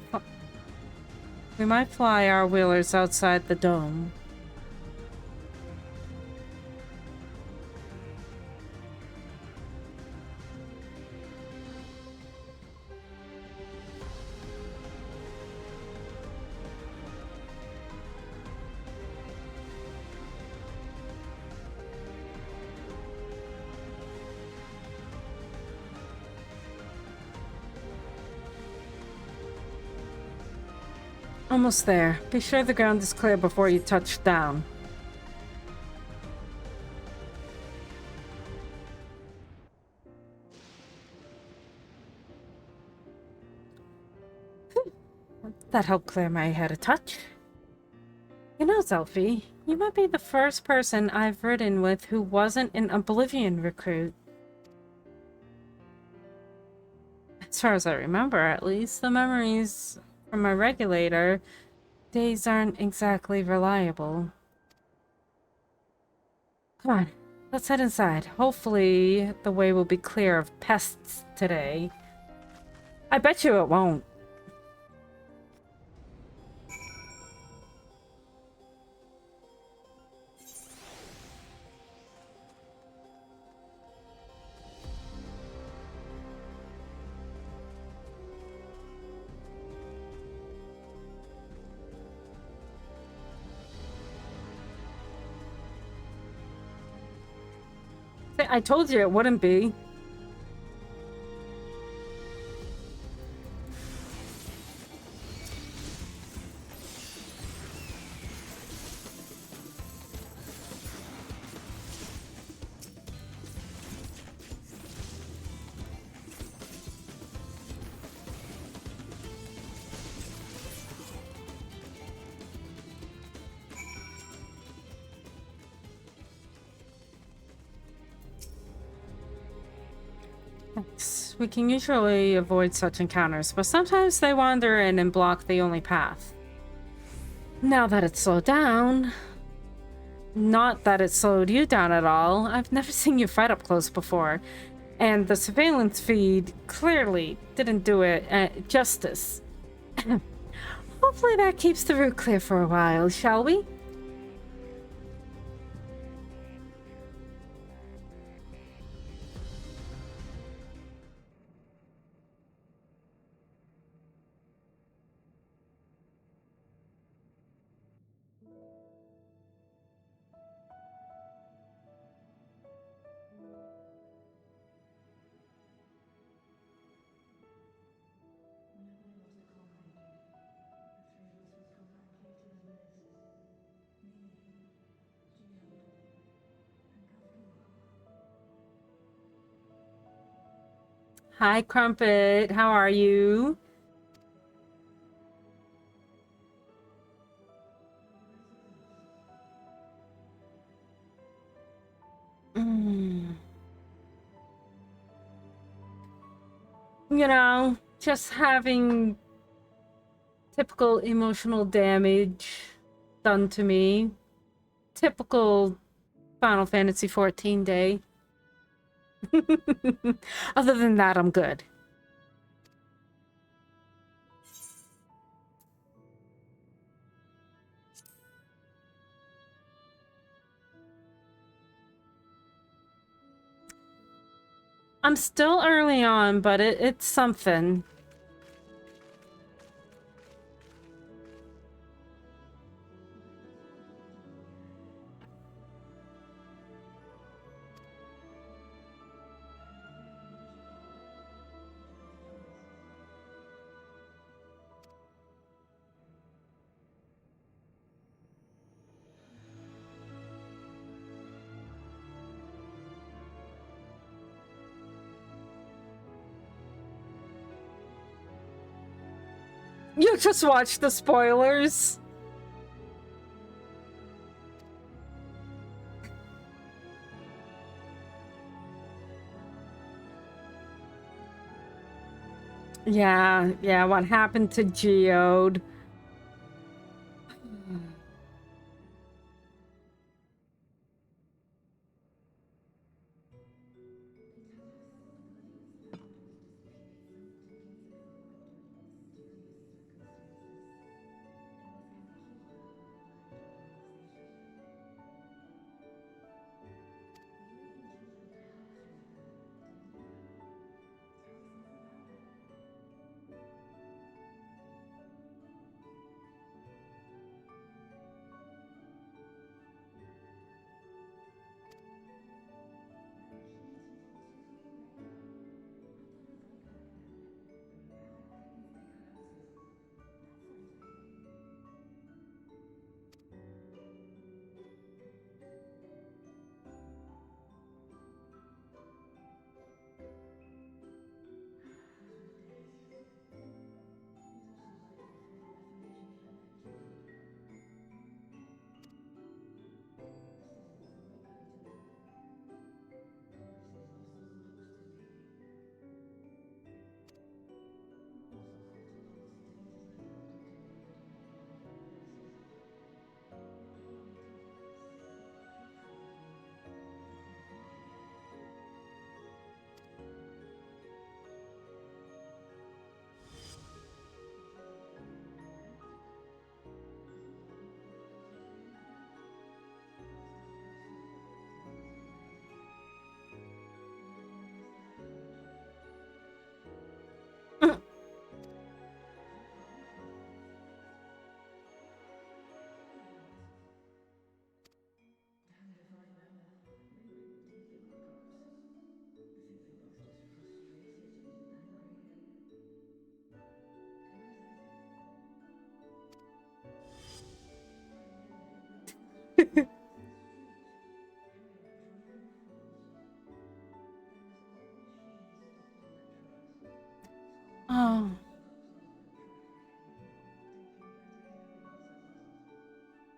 fly our wheelers outside the dome. Almost there. Be sure the ground is clear before you touch down. That helped clear my head a touch. You know, Zelfie, you might be the first person I've ridden with who wasn't an Oblivion recruit. As far as I remember, at least, the memories from my regulator days aren't exactly reliable. Come on, let's head inside. Hopefully, the way will be clear of pests today. I bet you it won't. I told you it wouldn't be. Thanks. We can usually avoid such encounters, but sometimes they wander in and block the only path. Now that it's slowed down... Not that it slowed you down at all. I've never seen you fight up close before. And the surveillance feed clearly didn't do it justice. Hopefully that keeps the route clear for a while, shall we? Hi, Crumpet. How are you? You know, just having typical emotional damage done to me. Typical Final Fantasy XIV day. Other than that, I'm good. I'm still early on, but it's something. You just watch the spoilers. Yeah, what happened to Geode?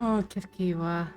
Oh, Kikiwa.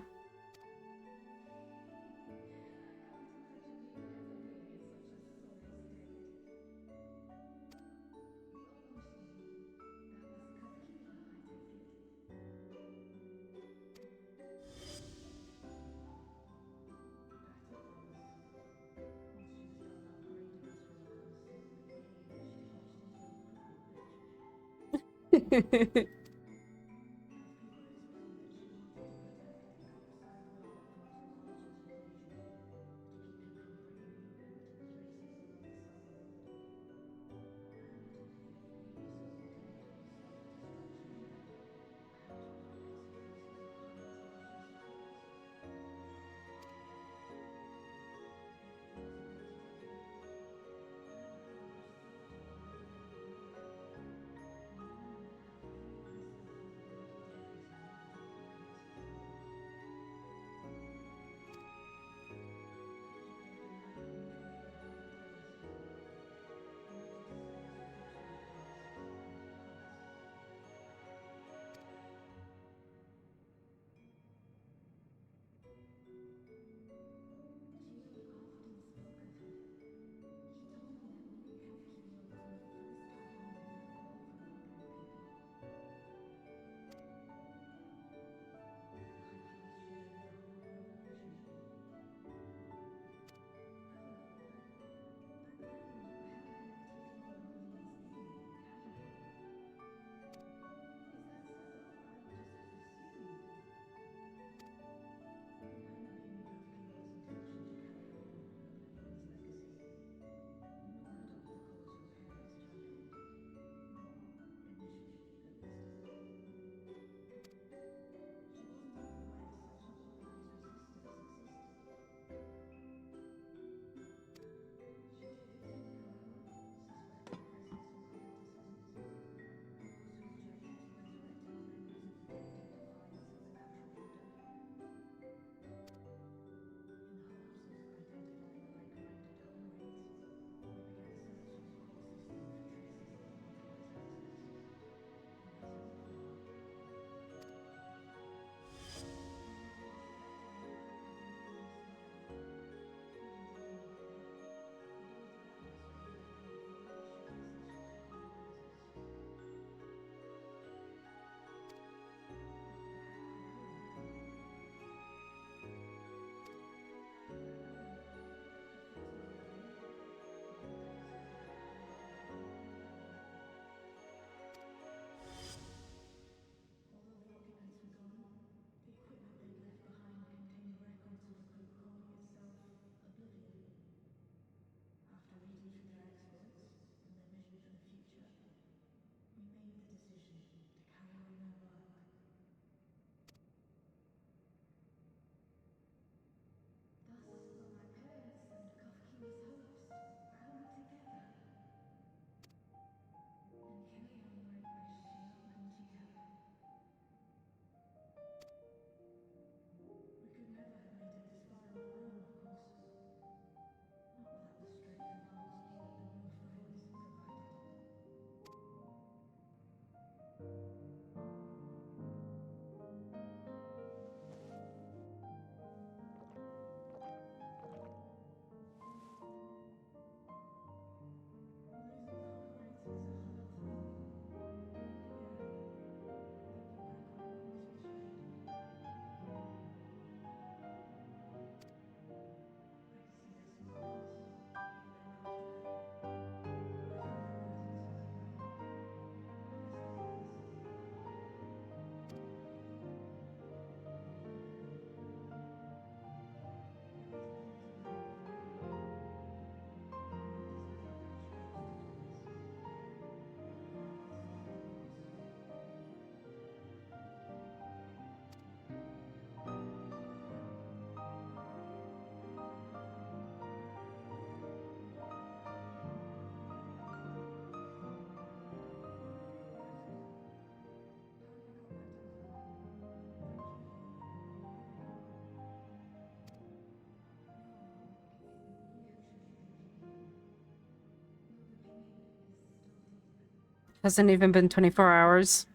Hasn't even been 24 hours.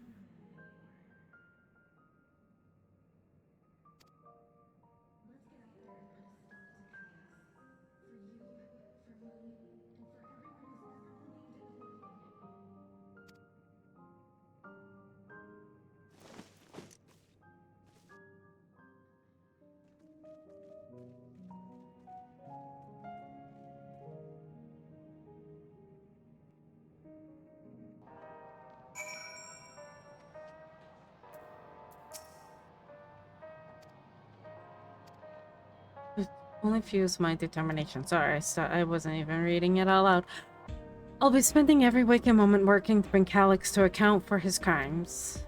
Only fuse my determination. Sorry, I wasn't even reading it out loud. I'll be spending every waking moment working to bring Calyx to account for his crimes.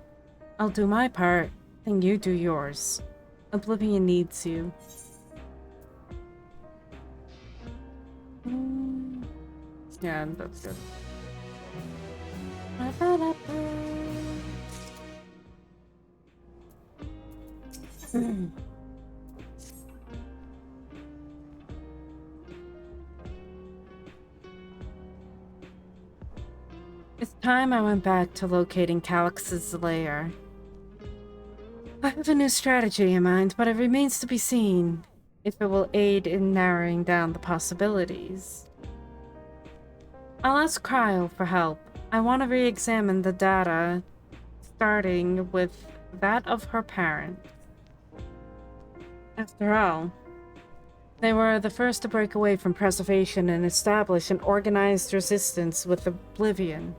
I'll do my part, then you do yours. Oblivion needs you. Yeah, that's good. It's time I went back to locating Calyx's lair. I have a new strategy in mind, but it remains to be seen if it will aid in narrowing down the possibilities. I'll ask Cryo for help. I want to re-examine the data, starting with that of her parent. After all, they were the first to break away from preservation and establish an organized resistance with Oblivion.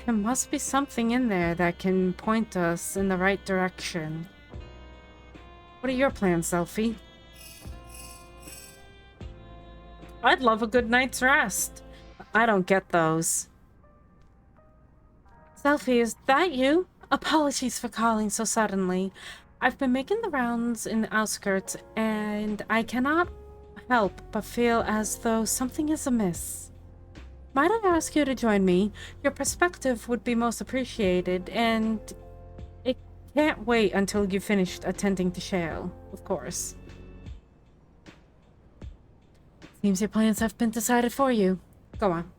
There must be something in there that can point us in the right direction. What are your plans, Selphie? I'd love a good night's rest. I don't get those. Selphie, is that you? Apologies for calling so suddenly. I've been making the rounds in the outskirts, and I cannot help but feel as though something is amiss. Might I ask you to join me? Your perspective would be most appreciated, and it can't wait until you've finished attending to Shale, of course. Seems your plans have been decided for you. Go on.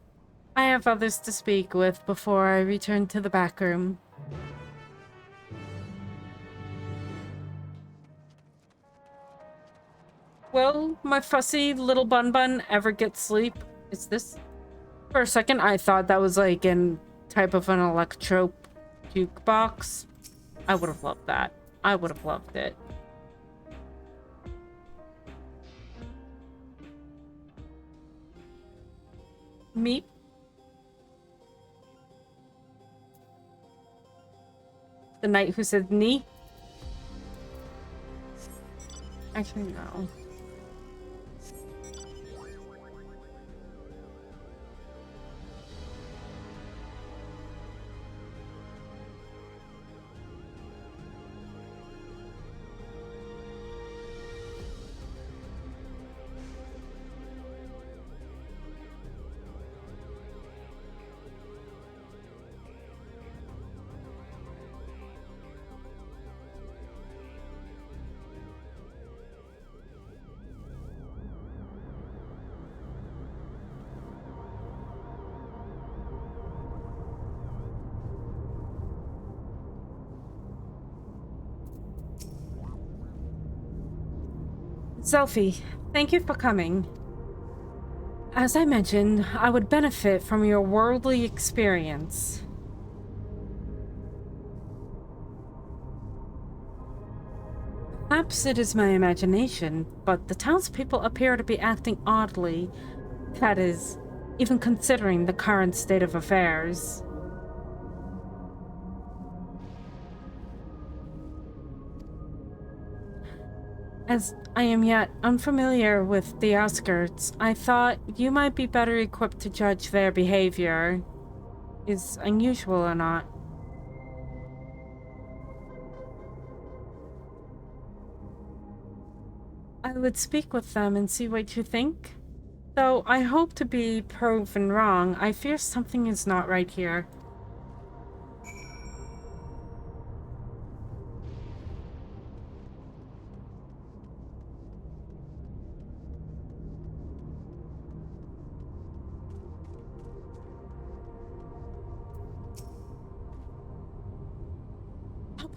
I have others to speak with before I return to the back room. Will my fussy little bun ever get sleep? Is this... For a second, I thought that was like an type of an electro jukebox. I would have loved that. I would have loved it. Meep. The knight who said knee? Actually, no. Selphie, thank you for coming. As I mentioned, I would benefit from your worldly experience. Perhaps it is my imagination, but the townspeople appear to be acting oddly. That is, even considering the current state of affairs. As I am yet unfamiliar with the outskirts, I thought you might be better equipped to judge their behavior is unusual or not. I would speak with them and see what you think. Though I hope to be proven wrong, I fear something is not right here.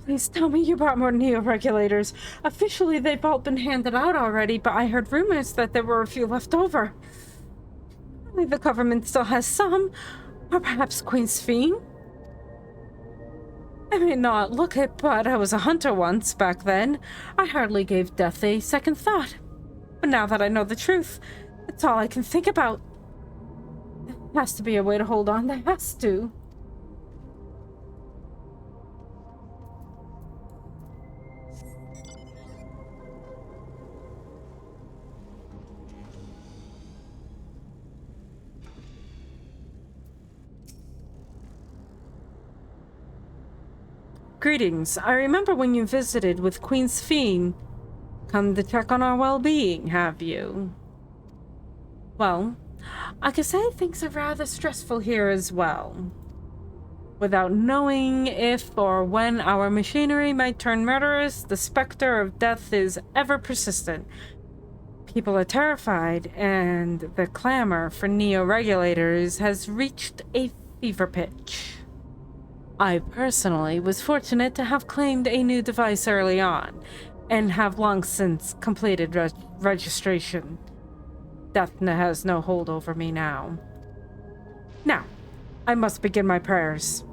Please tell me you brought more neo-regulators. Officially, they've all been handed out already, but I heard rumors that there were a few left over. Only the government still has some, or perhaps Queen's Fiend? I may not look it, but I was a hunter once, back then. I hardly gave death a second thought. But now that I know the truth, it's all I can think about. There has to be a way to hold on, there has to. Greetings. I remember when you visited with Queen Sphene. Come to check on our well-being, have you? Well, I can say things are rather stressful here as well. Without knowing if or when our machinery might turn murderous, the specter of death is ever persistent. People are terrified, and the clamor for neo-regulators has reached a fever pitch. I personally was fortunate to have claimed a new device early on, and have long since completed registration. Death has no hold over me now. Now, I must begin my prayers.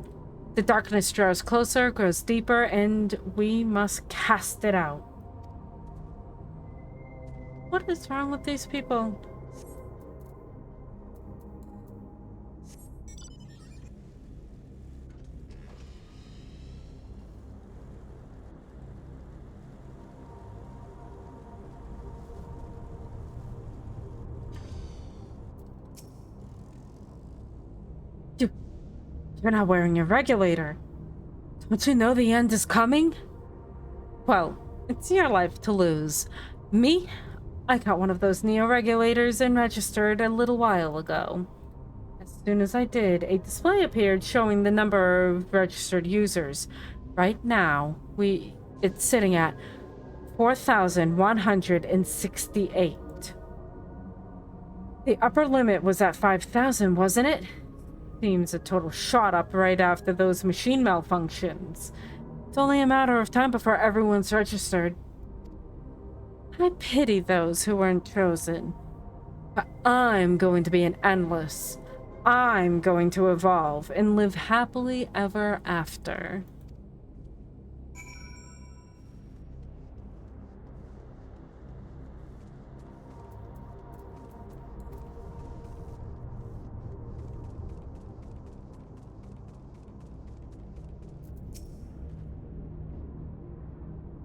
The darkness draws closer, grows deeper, and we must cast it out. What is wrong with these people? You're not wearing your regulator. Don't you know the end is coming? Well, it's your life to lose. Me? I got one of those neo-regulators and registered a little while ago. As soon as I did, a display appeared showing the number of registered users. Right now, it's sitting at 4,168. The upper limit was at 5,000, wasn't it? Seems a total shot up right after those machine malfunctions. It's only a matter of time before everyone's registered. I pity those who weren't chosen. But I'm going to be an endless. I'm going to evolve and live happily ever after.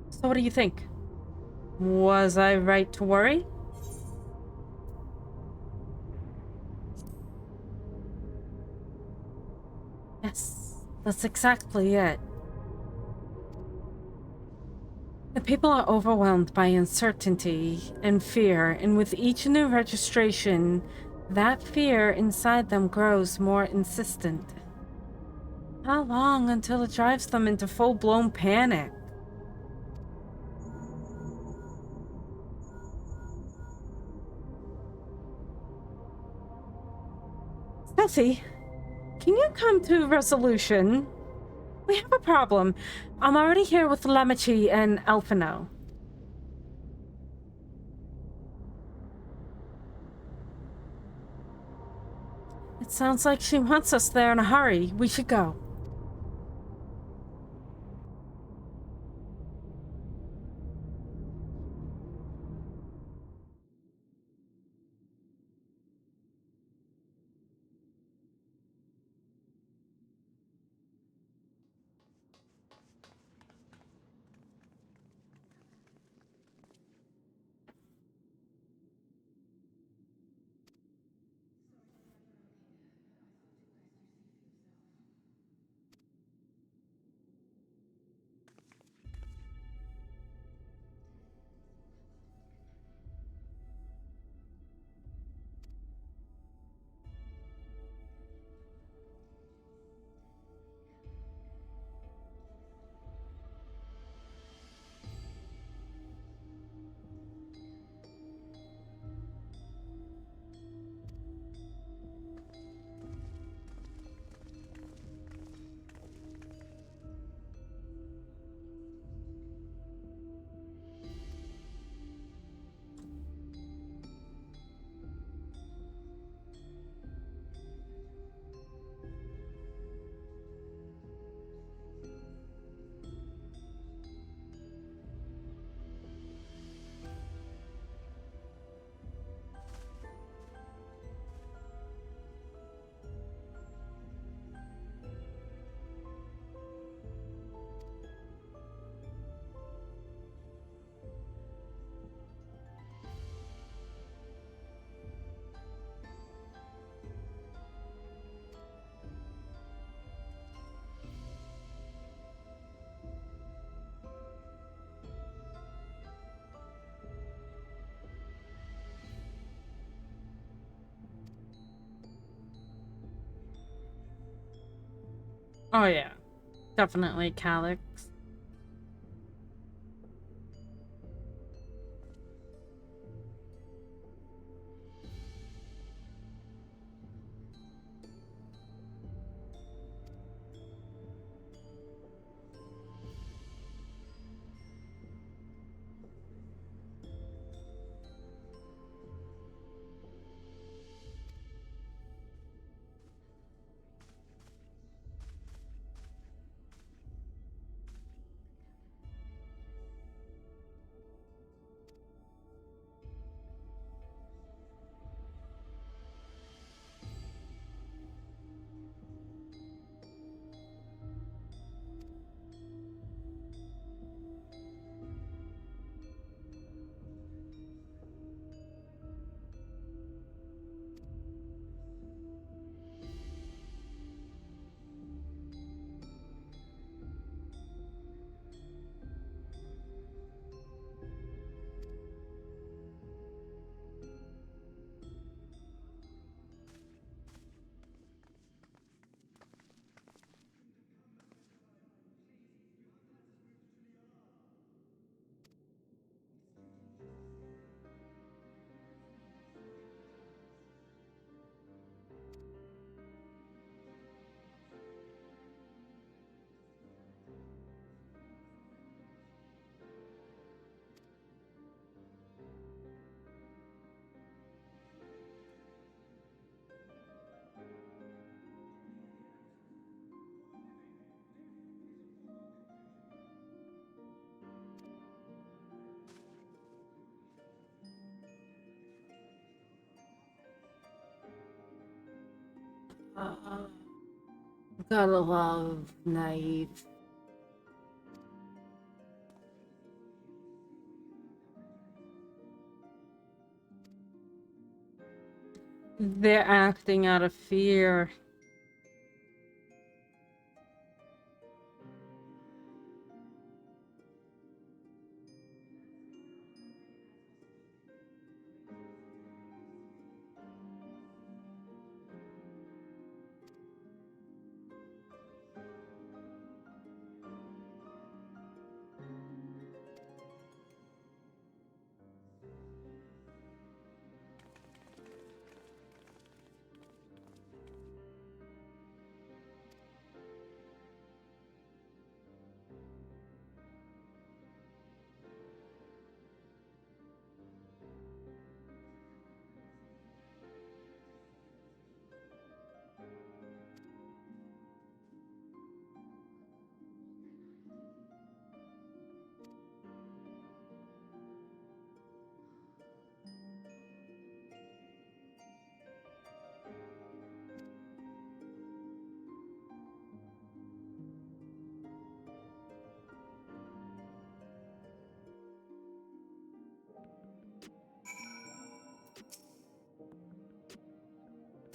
So what do you think? Was I right to worry? Yes, that's exactly it. The people are overwhelmed by uncertainty and fear, and with each new registration, that fear inside them grows more insistent. How long until it drives them into full-blown panic? Stealthy, can you come to resolution? We have a problem. I'm already here with Lamachi and Alphino. It sounds like she wants us there in a hurry. We should go. Oh yeah, definitely Calyx. Gotta love naive. They're acting out of fear.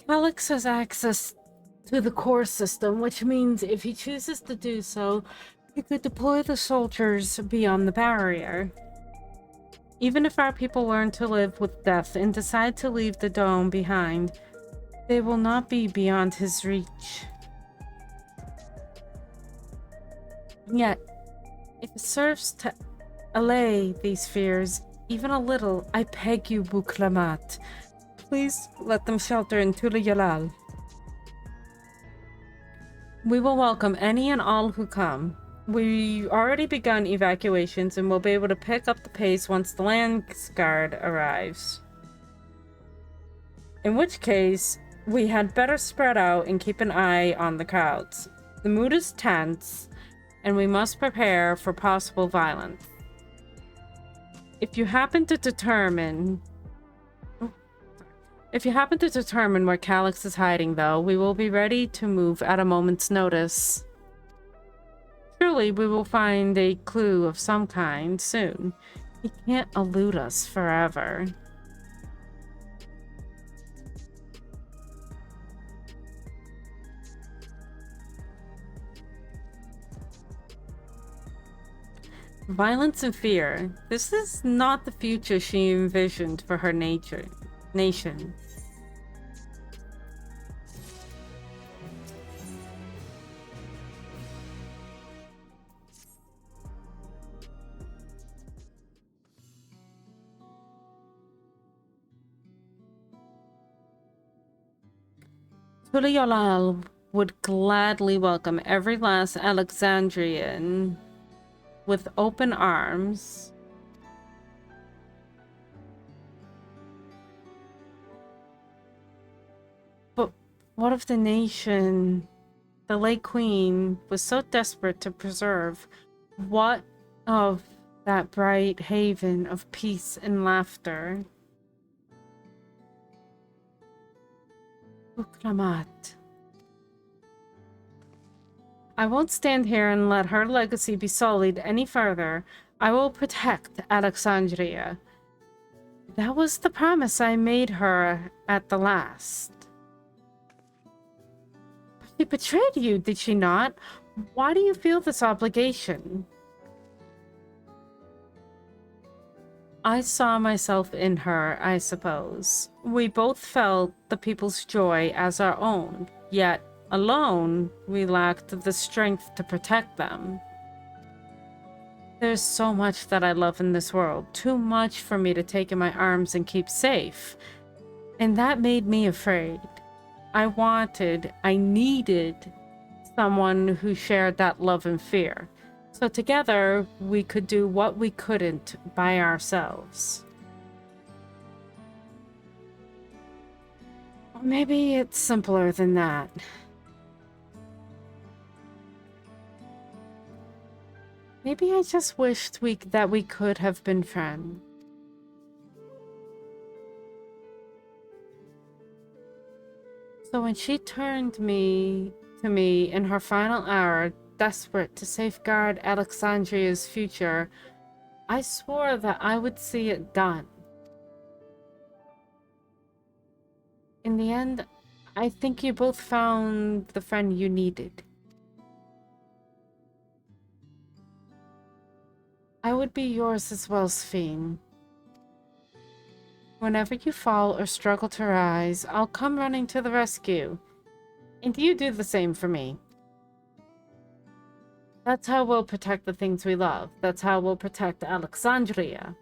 Alex has access to the core system, which means if he chooses to do so, he could deploy the soldiers beyond the barrier. Even if our people learn to live with death and decide to leave the dome behind, they will not be beyond his reach. Yet, if it serves to allay these fears, even a little, I beg you, Buklamat, please let them shelter in Tula Yalal. We will welcome any and all who come. We already begun evacuations and will be able to pick up the pace once the Land Guard arrives. In which case, we had better spread out and keep an eye on the crowds. The mood is tense, and we must prepare for possible violence. If you happen to determine where Calyx is hiding, though, we will be ready to move at a moment's notice. Surely we will find a clue of some kind soon. He can't elude us forever. Violence and fear. This is not the future she envisioned for her nation. Tuliolal would gladly welcome every last Alexandrian with open arms. But what if the nation, the late queen, was so desperate to preserve? What of that bright haven of peace and laughter? Ukramat. I won't stand here and let her legacy be sullied any further. I will protect Alexandria. That was the promise I made her at the last. She betrayed you, did she not? Why do you feel this obligation? I saw myself in her, I suppose. We both felt the people's joy as our own, yet alone, we lacked the strength to protect them. There's so much that I love in this world, too much for me to take in my arms and keep safe. And that made me afraid. I needed someone who shared that love and fear. So together, we could do what we couldn't by ourselves. Or maybe it's simpler than that. Maybe I just wished that we could have been friends. So when she turned to me in her final hour, desperate to safeguard Alexandria's future, I swore that I would see it done. In the end, I think you both found the friend you needed. I would be yours as well, Sphene. Whenever you fall or struggle to rise, I'll come running to the rescue. And you do the same for me. That's how we'll protect the things we love. That's how we'll protect Alexandria.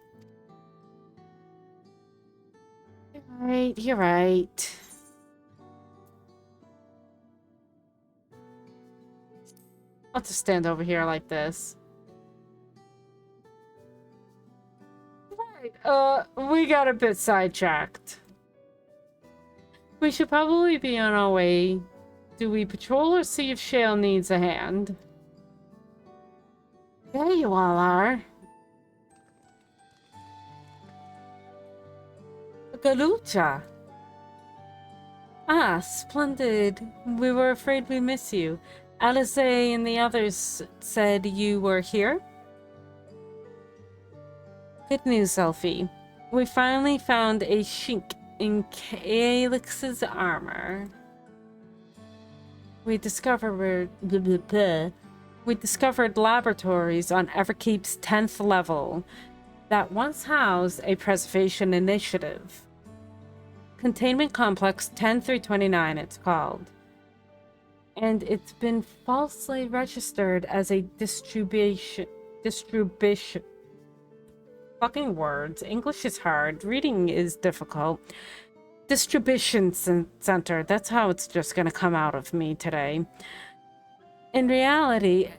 You're right. I'll just stand over here like this. We got a bit sidetracked. We should probably be on our way. Do we patrol or see if Shale needs a hand? There you all are. Galucha. Ah, splendid. We were afraid we miss you. Alice and the others said you were here? Good news, Elfie. We finally found a chink in Calyx's armor. We discovered laboratories on Everkeep's 10th level that once housed a preservation initiative. Containment Complex 10-329, it's called. And it's been falsely registered as a distribution. Fucking words. English is hard. Reading is difficult. Distribution center. That's how it's just gonna come out of me today. In reality,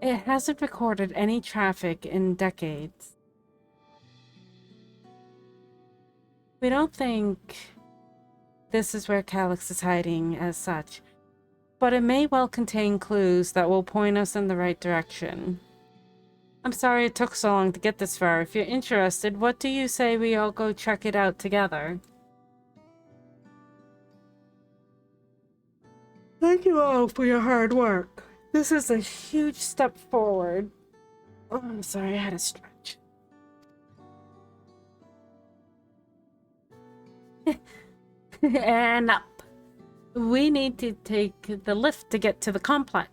it hasn't recorded any traffic in decades. We don't think this is where Calyx is hiding as such, but it may well contain clues that will point us in the right direction. I'm sorry it took so long to get this far. If you're interested, what do you say we all go check it out together? Thank you all for your hard work. This is a huge step forward. Oh, I'm sorry, I had to stretch. And up. We need to take the lift to get to the complex.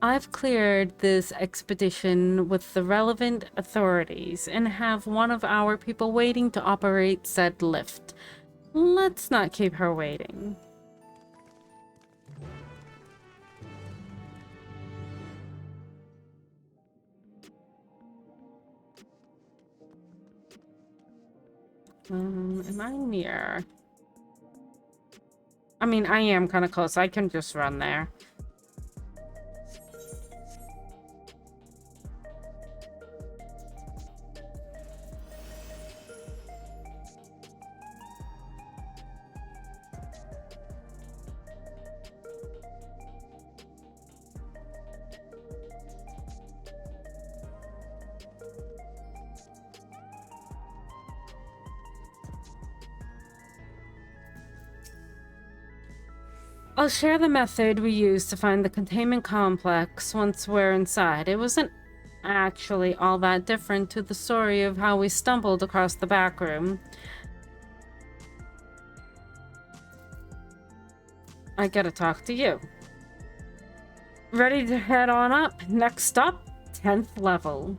I've cleared this expedition with the relevant authorities and have one of our people waiting to operate said lift. Let's not keep her waiting. Am I near? I mean, I am kind of close. I can just run there. I'll share the method we used to find the containment complex once we're inside. It wasn't actually all that different to the story of how we stumbled across the back room. I gotta talk to you. Ready to head on up? Next stop, 10th level.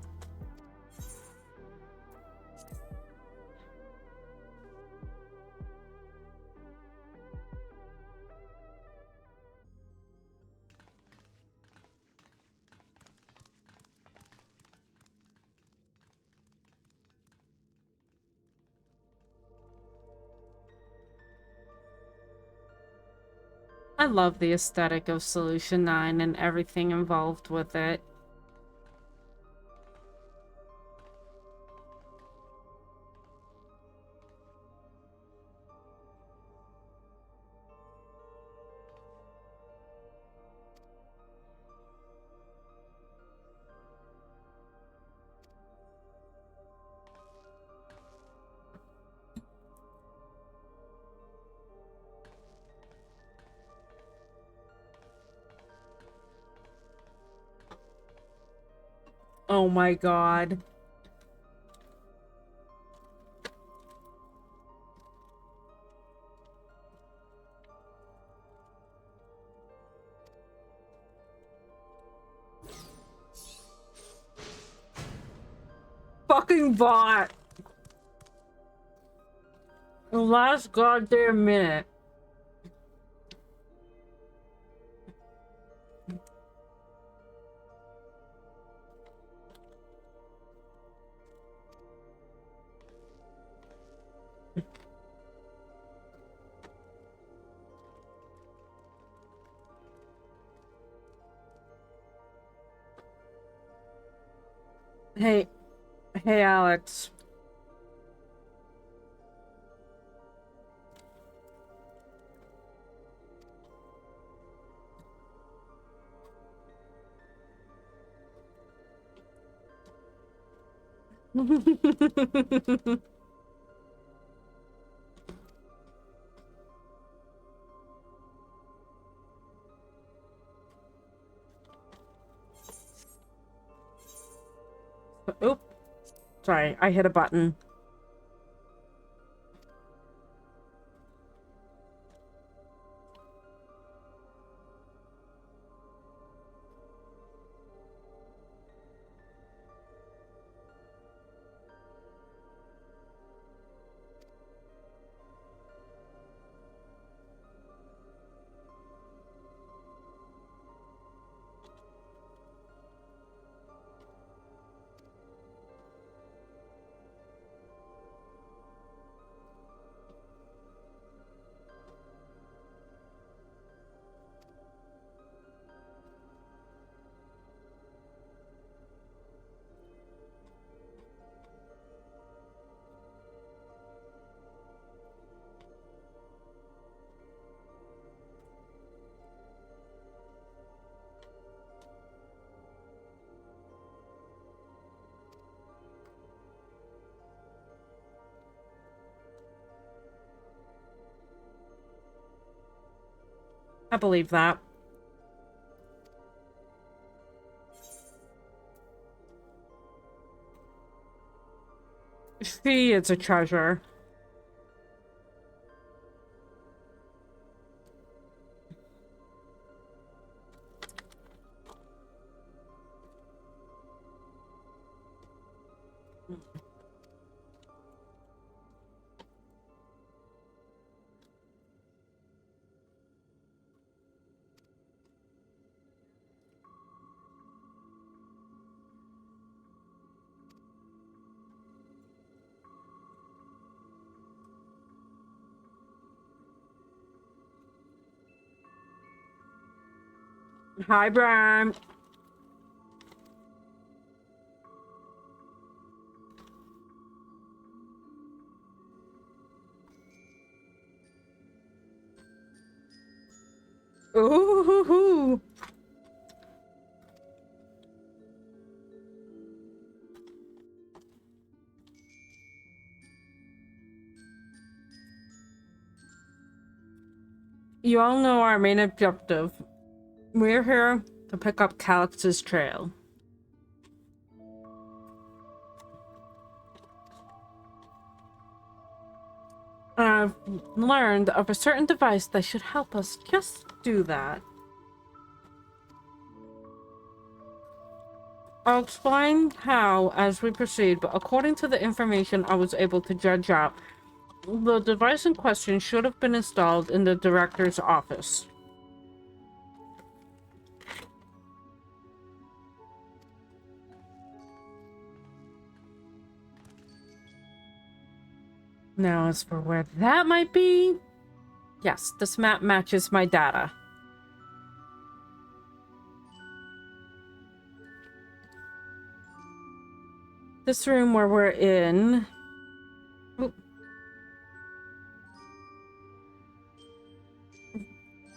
I love the aesthetic of Solution 9 and everything involved with it. Oh my god. Fucking bot. The last goddamn minute. Hey, hey, Alex. Oop. Sorry, I hit a button. I believe that. She is a treasure. Hi, Brian. Ooh. You all know our main objective. We're here to pick up Calix's trail. I've learned of a certain device that should help us just do that. I'll explain how as we proceed, but according to the information I was able to judge out, the device in question should have been installed in the director's office. Now, as for where that might be, yes, this map matches my data. This room where we're in... Oop.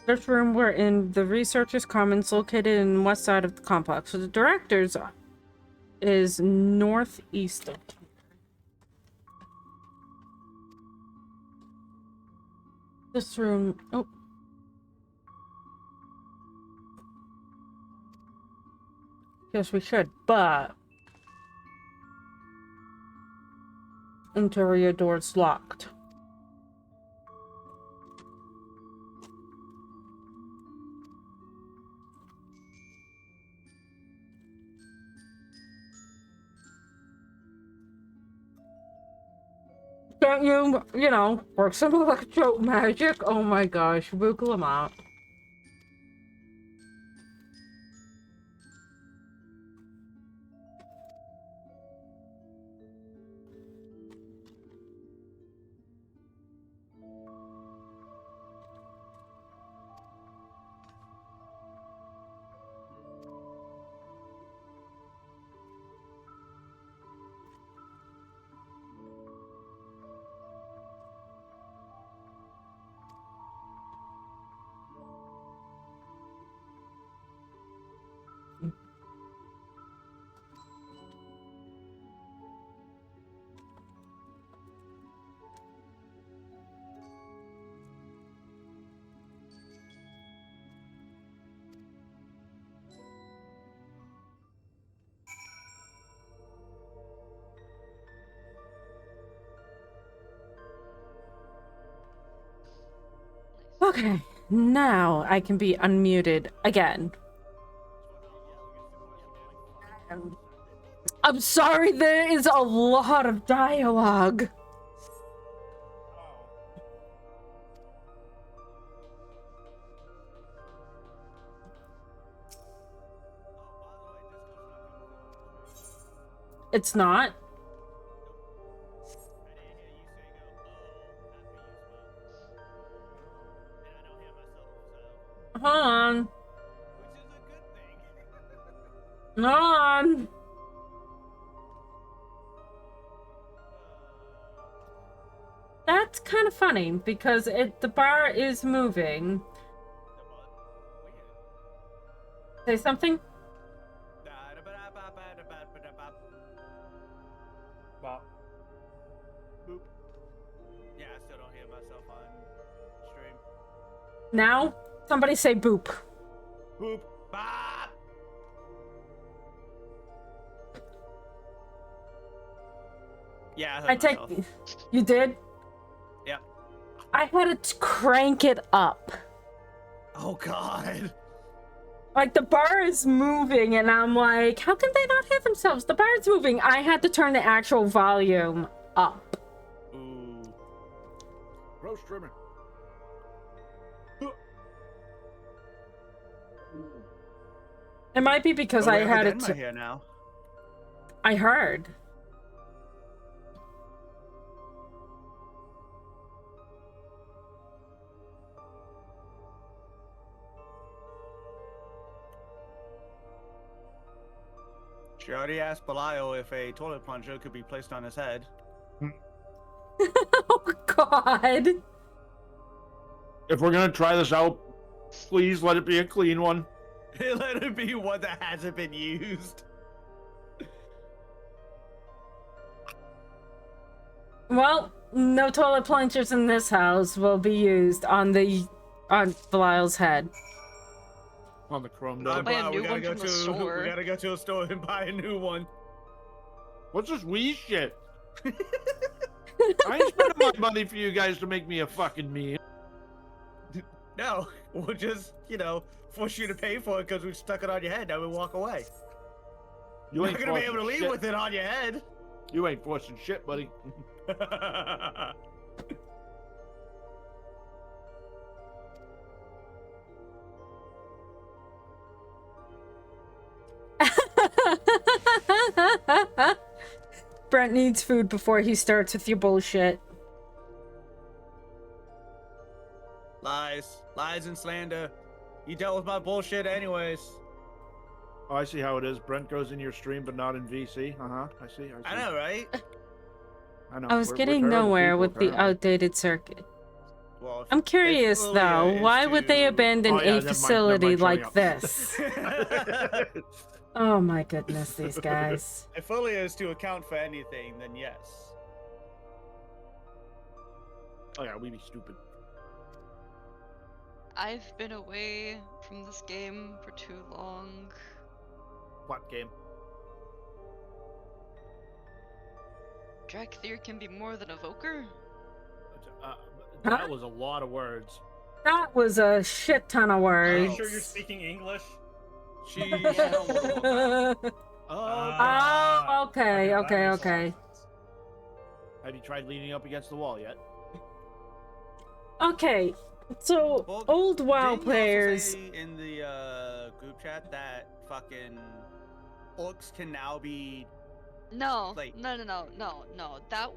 This room we're in, the Researchers' Commons, located in the west side of the complex. So the director's is northeast of here. This room... Oh. Yes, we should, but... Interior door's locked. Can't you know, work some electro magic? Oh my gosh, wiggle them out. Okay, now I can be unmuted again. I'm sorry, there is a lot of dialogue. It's not. Hold on. Hold on. That's kind of funny because the bar is moving. Say something? Bop. Boop. Yeah, I still don't hear myself on stream. Now, somebody say boop. Boop. Bop. Yeah, I heard myself. You did? Yeah. I had to crank it up. Oh god. Like, the bar is moving, and I'm like, how can they not hear themselves? The bar is moving. I had to turn the actual volume up. Ooh. Pro streaming. It might be because I had it. Here now. I heard. She already asked Belial if a toilet plunger could be placed on his head. Oh God. If we're gonna try this out, please let it be a clean one. Let it be one that hasn't been used. Well, no toilet plungers in this house will be used on Belial's head. On the chrome Buy dome. Buy a new one from the store. We gotta go to a store and buy a new one. What's this wee shit? I ain't spending my money for you guys to make me a fucking meal. No, we'll just, force you to pay for it because we stuck it on your head. Now we walk away. You You're not gonna be able to leave shit. with it on your head. You ain't forcing shit, buddy. Brent needs food before he starts with your bullshit. Lies and slander. You dealt with my bullshit anyways. Oh, I see how it is. Brent goes in your stream, but not in VC. I see. I know, right? I know. I was We're getting terrible nowhere people, with the apparently. outdated circuit. Well, I'm curious if though, Lilia why is would they to- abandon Oh, yeah, a never mind facility showing like up. this? Oh my goodness, these guys. If Lilia is to account for anything, then yes. Oh yeah, we be stupid. I've been away from this game for too long. What game? Drakthir can be more than Evoker? That was a lot of words. That was a shit ton of Are you words. sure you're speaking English? She. Oh, okay, that okay, makes okay. sense. Have you tried leaning up against the wall yet? Okay, so Well, old WoW Didn't you also players. say in the group chat that fucking orcs can now be. No, Like- no. That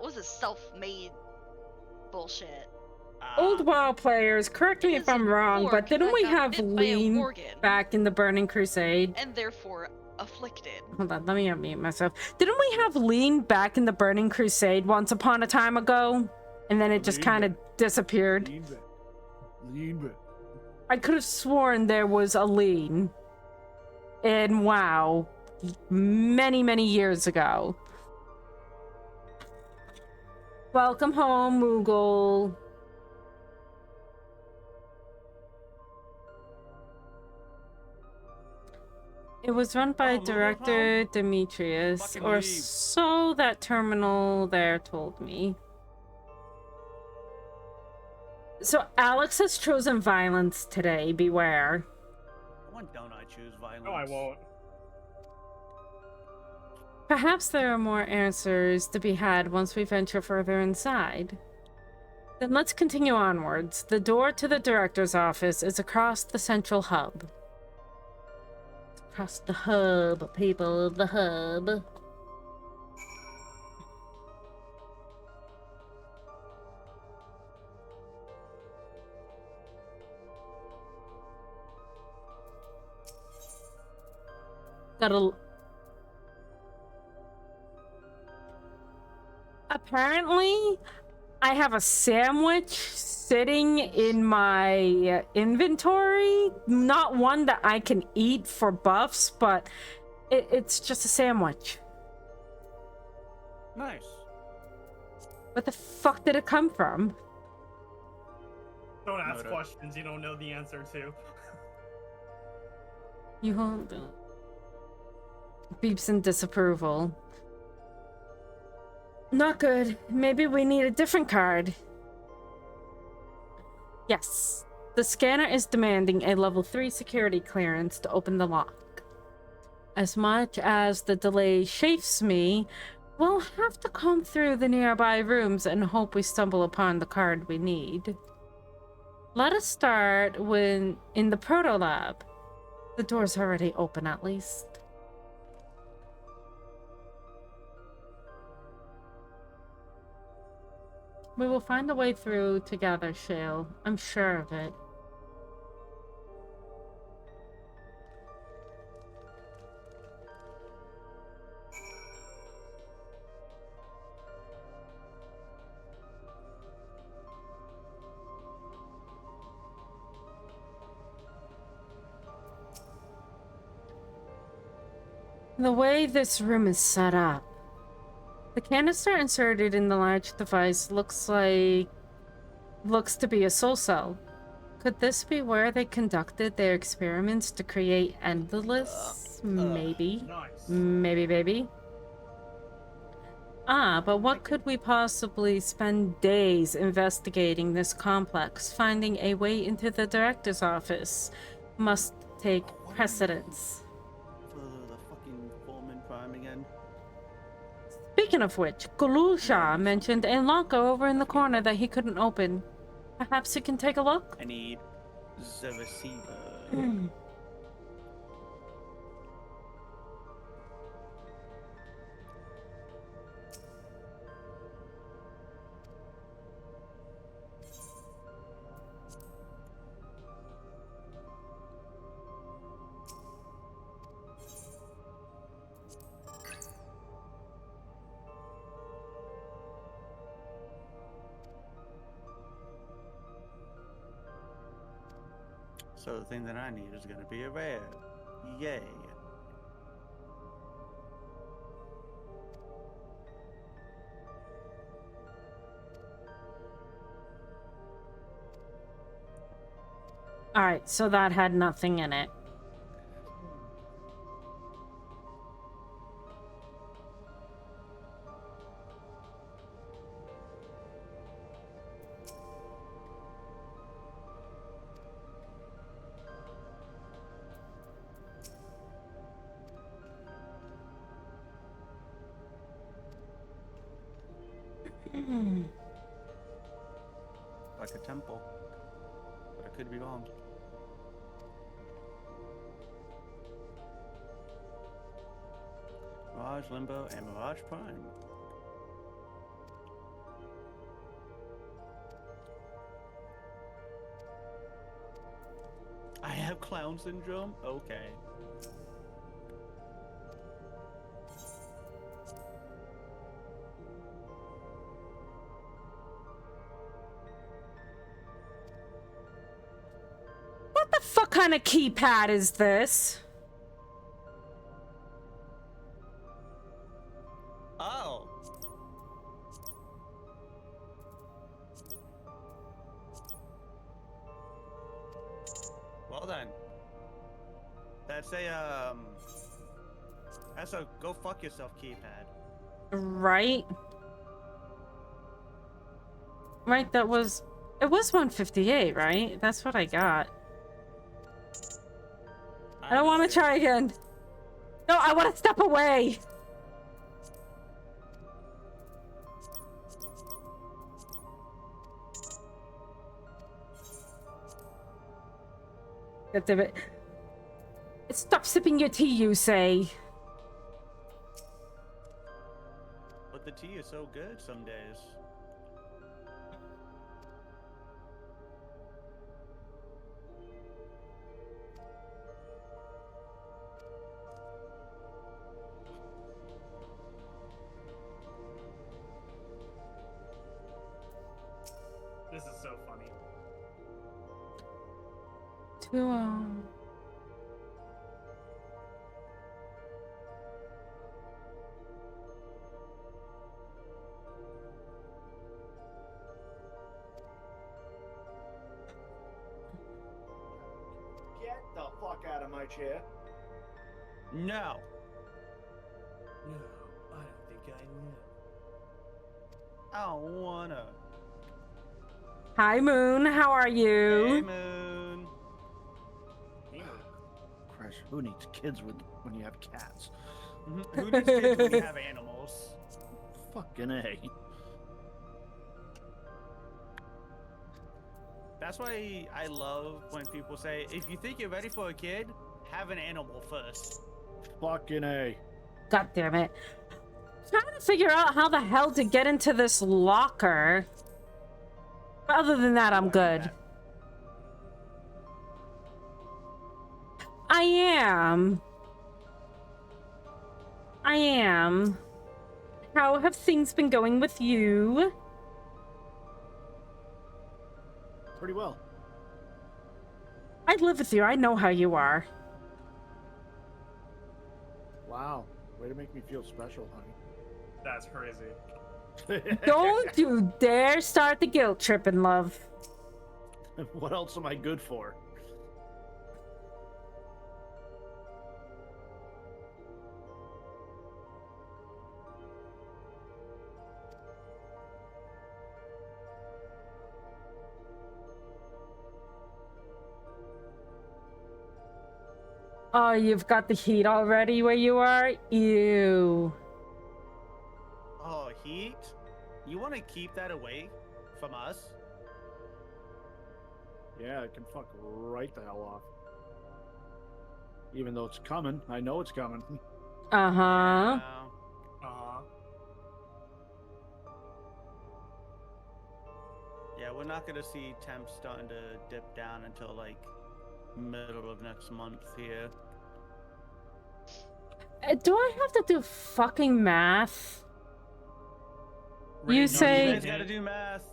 was a self-made bullshit. Old WoW players, correct me if Because I'm wrong, orc but didn't that we got have bit by a Lean worgen back in the Burning Crusade? and therefore afflicted. Hold on, let me unmute myself. Didn't we have Lean back in the Burning Crusade once upon a time ago? And then it just Lean kind of disappeared. Lean back. Lean back. I could have sworn there was a Lean in WoW many, many years ago. Welcome home, Moogle. It was run by Oh, Moogle's director Demetrius, Fucking or leave. so that terminal there told me. So Alex has chosen violence today, beware. When don't I choose violence? No, I won't. Perhaps there are more answers to be had once we venture further inside. Then let's continue onwards. The door to the director's office is across the central hub. Across the hub, people, the hub. Gotta... Apparently, I have a sandwich sitting in my inventory. Not one that I can eat for buffs, but it's just a sandwich. Nice. What the fuck did it come from? Don't ask Noted. questions you don't know the answer to. You hold on. Beeps in disapproval. Not good. Maybe we need a different card. Yes. The scanner is demanding a level 3 security clearance to open the lock. As much as the delay chafes me, we'll have to comb through the nearby rooms and hope we stumble upon the card we need. Let us start in the proto lab. The door's already open at least. We will find a way through together, Shale. I'm sure of it. The way this room is set up. The canister inserted in the large device looks to be a soul cell. Could this be where they conducted their experiments to create Endless? Maybe. Nice. Maybe, baby. Ah, but what could we possibly spend days investigating this complex? Finding a way into the director's office must take precedence. For the fucking Foreman prime again. Speaking of which, Galusha mentioned a locker over in the corner that he couldn't open. Perhaps you can take a look? I need the receiver. So the thing that I need is gonna be a rare. Yay. Alright, so that had nothing in it. Like a temple. But I could be wrong. Mirage Limbo and Mirage Prime. I have clown syndrome? Okay. What the fuck kind of keypad is this? Oh. Well done. That's a go fuck yourself keypad. Right? Right, it was 158, right? That's what I got. I don't want to try again. No, I want to step away. God damn it. Stop sipping your tea, you say. But the tea is so good some days. This is so funny. Get the fuck out of my chair. No. No, I don't think I know. I don't wanna. Hi, Moon. How are Hey, you? Moon. Christ, who needs kids when you have cats? Who needs kids when you have animals? Fucking A. That's why I love when people say, if you think you're ready for a kid, have an animal first. Fucking A. God damn it. Trying to figure out how the hell to get into this locker. But other than that, I'm good. I am. How have things been going with you? Pretty well. I live with you. I know how you are. Wow. Way to make me feel special, honey. That's crazy. Don't you dare start the guilt tripping, love. What else am I good for? Oh, you've got the heat already where you are? Ew. Oh, heat? You want to keep that away from us? Yeah, it can fuck right the hell off. Even though it's coming, I know it's coming. Uh-huh. Uh-huh. Yeah, we're not gonna see temps starting to dip down until like middle of next month here. Do I have to do fucking math? Ray, You no, say- You didn't. guys gotta do math.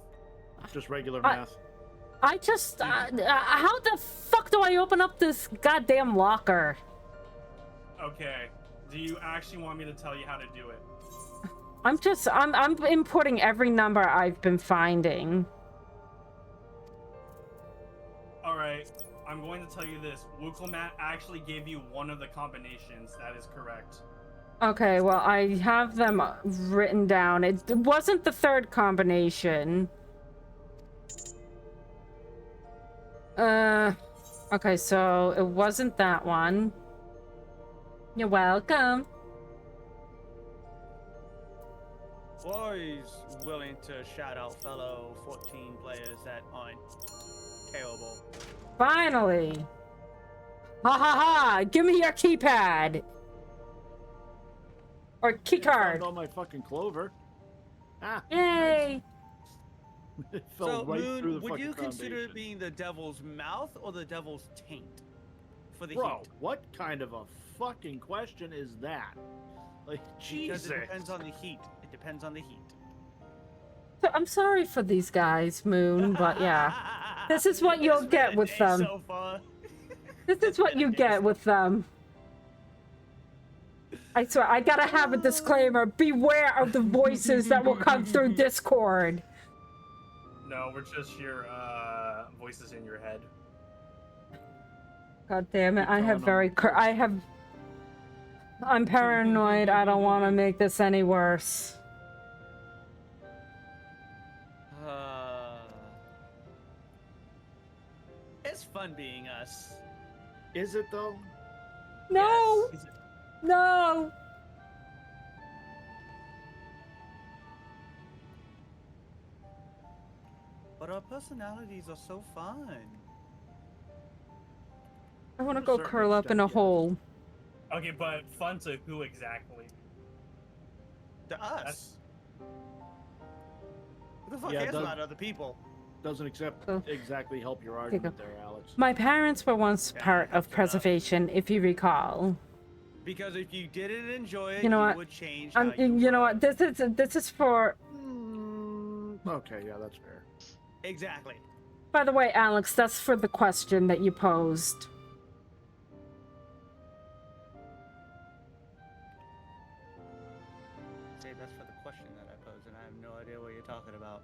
Just regular I- math. I just, how the fuck do I open up this goddamn locker? Okay. Do you actually want me to tell you how to do it? I'm inputting every number I've been finding. Alright. I'm going to tell you this. Wookelmat actually gave you one of the combinations. That is correct. Okay, well, I have them written down. It wasn't the third combination. Okay, so it wasn't that one. You're welcome. Always willing to shout out fellow 14 players that aren't terrible. Finally. Ha ha ha! Give me your keypad. Or key I found card. all my fucking clover. Ah, Yay! it fell So, right through Moon, the would fucking you consider foundation. it being the devil's mouth or the devil's taint for the Bro, heat? what kind of a fucking question is that? Like, Because Jesus. it depends on the heat. It depends on the heat. So I'm sorry for these guys, Moon, but yeah. This is what you'll It's been get a with day them. So far. This is what you get with them. I swear, I gotta have a disclaimer. Beware of the voices that will come through Discord. No, we're just your voices in your head. God damn it, Keep I have telling them. I'm paranoid. I don't want to make this any worse. It's fun being us. Is it though? No! Yes. No! But our personalities are so fun. I want to To a go certain curl up in a extent, yes. hole. Okay, but fun to who exactly? To us. That's- Who the fuck Yeah, it cares does- about other people? Doesn't accept So- exactly help your go. argument there, Alex. My parents were once Yeah, part of that's enough. preservation, if you recall. Because if you didn't enjoy it, You know you what? would change how You know were. what? This is for. Okay, yeah, that's fair. Exactly. By the way, Alex, that's for the question that you posed. Say that's for the question that I posed, and I have no idea what you're talking about.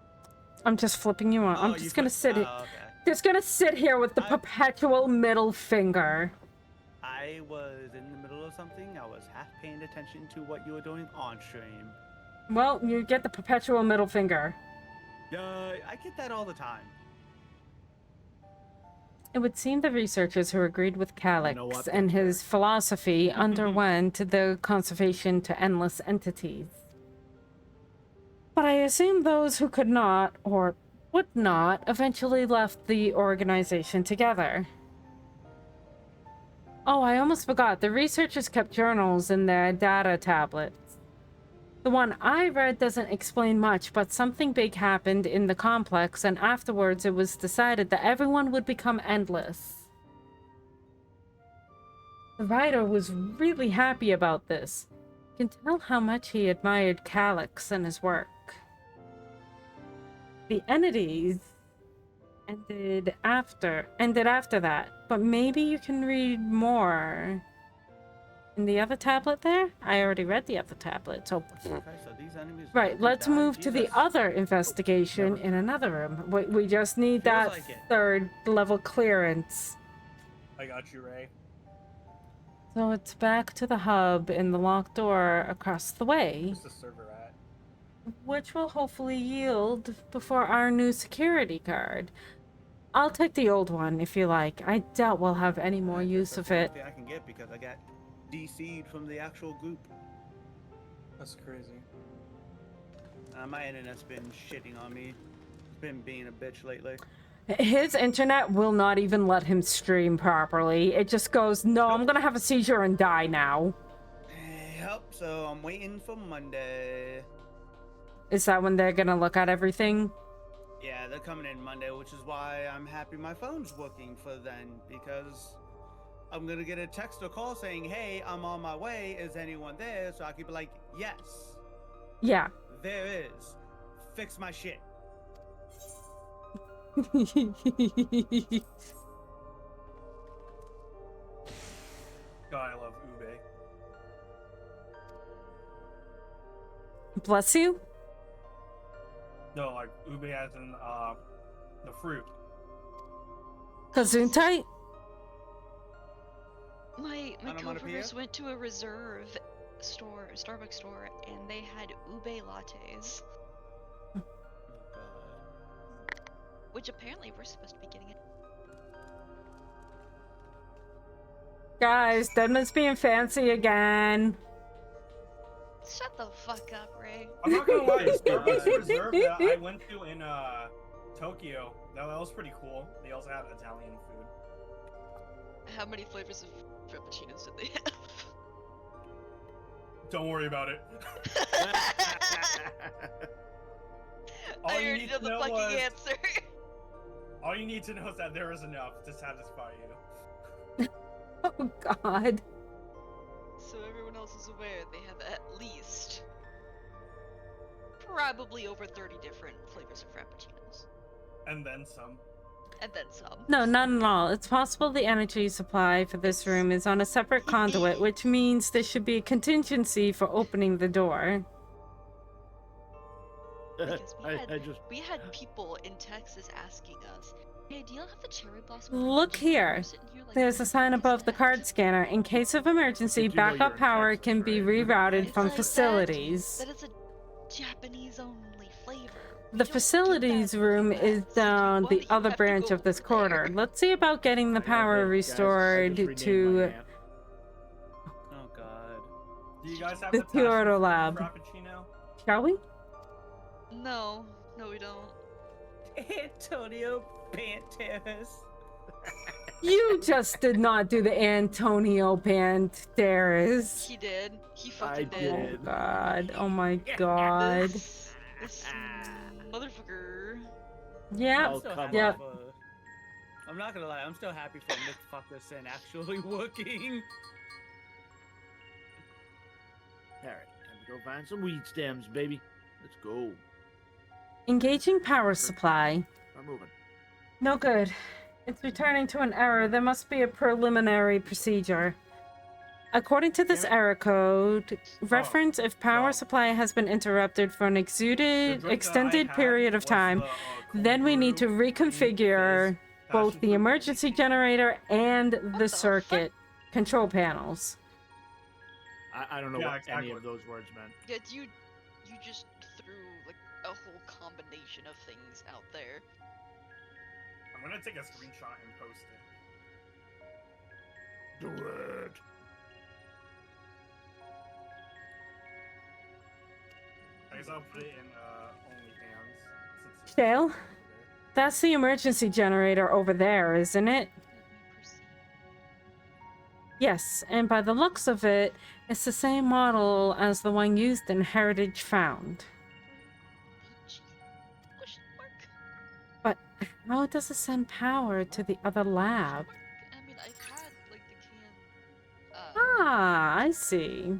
I'm just flipping you on. Oh, I'm you just gonna sit oh, here. okay. Just gonna sit here with the I- perpetual middle finger. I was in the middle of something. I was half paying attention to what you were doing on stream. Well, you get the perpetual middle finger. I get that all the time. It would seem the researchers who agreed with Calix know what? and That's his philosophy underwent the conservation to endless entities. But I assume those who could not, or would not, eventually left the organization together. Oh, I almost forgot. The researchers kept journals in their data tablets. The one I read doesn't explain much, but something big happened in the complex, and afterwards it was decided that everyone would become endless. The writer was really happy about this. You can tell how much he admired Calix and his work. The entities ended after that, but maybe you can read more In the other tablet there? I already read the other tablet, so... Okay, so these enemies Right, don't let's die? move to the Jesus. other investigation in another room. We just need Feels that like it. third level clearance. I got you, Ray. So it's back to the hub in the locked door across the way, Where's the server at? which will hopefully yield before our new security card. I'll take the old one if you like. I doubt we'll have any more I guess use that's of the only it. thing I can get because I got DC'd from the actual group. That's crazy. My internet's been shitting on me. It's been being a bitch lately. His internet will not even let him stream properly. It just goes, no, I'm gonna have a seizure and die now. Yep, so I'm waiting for Monday. Is that when they're gonna look at everything? Yeah, they're coming in Monday, which is why I'm happy my phone's working for then, because I'm gonna get a text or call saying, hey, I'm on my way, is anyone there? So I could be like, yes, Yeah. there is. Fix my shit. God, I love Ube. Bless you? No, like Ube as in the fruit. Gesundheit? My Onomatopoeia? coworkers went to a reserve store, Starbucks store, and they had ube lattes, Oh, God. which apparently we're supposed to be getting it. Guys, Deadman's being fancy again. Shut the fuck up, Ray. I'm not gonna lie, Starbucks Reserve that I went to in Tokyo, that was pretty cool. They also have Italian food. How many flavors of frappuccinos did they have? Don't worry about it. I All you already need know to the know fucking was- answer. All you need to know is that there is enough to satisfy you. Oh, God. So everyone else is aware they have at least probably over 30 different flavors of frappuccinos. And then some. And then some. No, not at all. It's possible the energy supply for this room is on a separate conduit, which means there should be a contingency for opening the door. Because just we had people in Texas asking us, hey, do you have the cherry blossom? Look frappuccino?" here. We're sitting here like, There's a sign "What is above the that?" card scanner. In case of emergency, You do know you're backup in power Texas, can be right? rerouted It's from like facilities. That is a Japanese-only flavor. We The don't get facilities that in the room US. is If you down want the it, you other have to branch go of this over corridor. there. Let's see about getting the power restored to Oh, God. Do you guys have The the passion Kyoto fruit lab. Frappuccino? Shall we? No, we don't. Antonio Banderas. You just did not do the Antonio Banderas. He did. He I fucking Oh did. did. God. Oh my God. This motherfucker. Yeah. Oh, come Yeah. I'm not gonna lie, I'm still happy for Nick Fuckerson actually working. Alright, time to go find some weed stems, baby. Let's go. Engaging power supply. Start moving. No good. It's returning to an error. There must be a preliminary procedure. According to this Damn it. error code, reference if power no. supply has been interrupted for an The extended drink that I had period of was time, the, cold then we need to brew green reconfigure fizz both passion the fruit emergency whiskey. generator and the the fuck? circuit control panels. I don't know Yeah, what exactly. any of those words meant. Yeah, you just threw like a whole combination of things out there. I'm gonna take a screenshot and post it. Do it. I guess I'll put it in OnlyFans. since it's Shale? over there. That's the emergency generator over there, isn't it? Let me proceed. Yes, and by the looks of it, it's the same model as the one used in Heritage Found. Peach. Question mark? But how does it send power to the other lab? Question mark? I mean, I've had like the can. Ah, I see.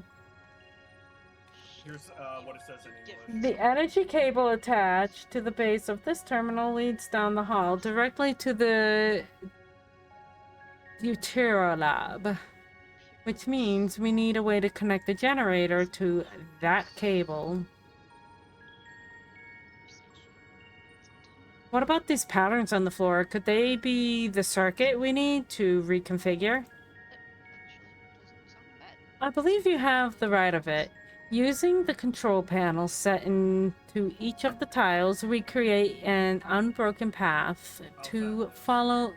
Here's what it says in Give English. The energy cable attached to the base of this terminal leads down the hall directly to the Utero lab. Which means we need a way to connect the generator to that cable. What about these patterns on the floor? Could they be the circuit we need to reconfigure? I believe you have the right of it. Using the control panel set into each of the tiles, we create an unbroken path to follow.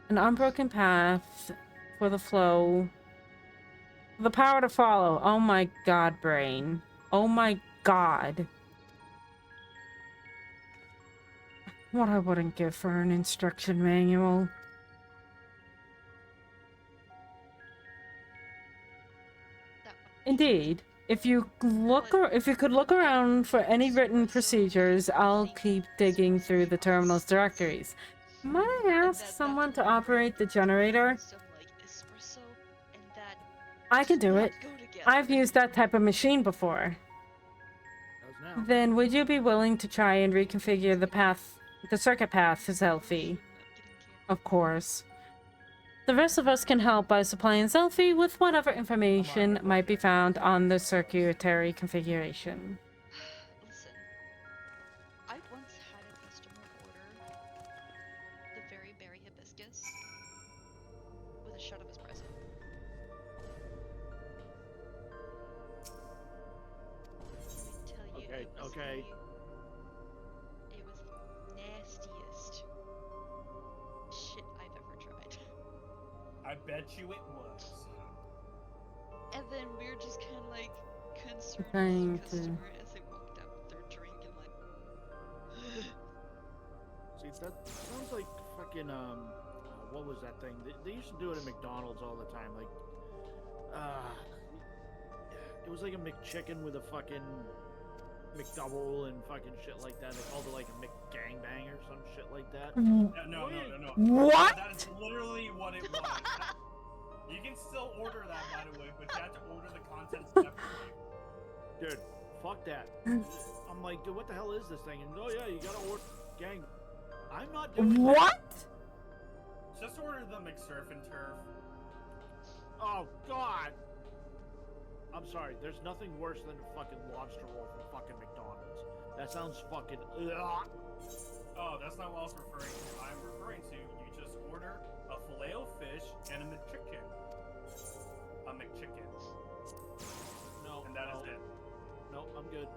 An unbroken path for the flow. The power to follow. Oh my god, brain. Oh my god. What I wouldn't give for an instruction manual. Indeed. If you could look around for any written procedures, I'll keep digging through the terminal's directories. Might I ask someone to operate the generator? I can do it. I've used that type of machine before. Then would you be willing to try and reconfigure the circuit path, Zelfie? Of course. The rest of us can help by supplying Zelfie with whatever information might be found on the circuitry configuration. Listen, I once had a customer order the very berry hibiscus with a shot of espresso. I tell you, Okay. It was nastiest shit I've ever tried. I bet you it was. And then we were just kind of like concerned Trying with the to- customer as they walked out with their drink and like. See, that sounds like fucking what was that thing? They used to do it at McDonald's all the time. Like, it was like a McChicken with a fucking McDouble and fucking shit like that. They called it like a McGangbang or some shit like that. No. What? That's literally what it was. You can still order that, by the way, but you have to order the contents separately. Dude, fuck that. I'm like, dude, what the hell is this thing? And oh yeah, you gotta order gang. I'm not doing that. What? Just order the McSurf and Turf. Oh god. I'm sorry, there's nothing worse than a fucking lobster roll from fucking McDonald's. That sounds fucking Oh, that's not what I was referring to. I'm referring to you just order a Filet-O-Fish and a McChicken. A McChicken. No. And that is it. No, I'm good.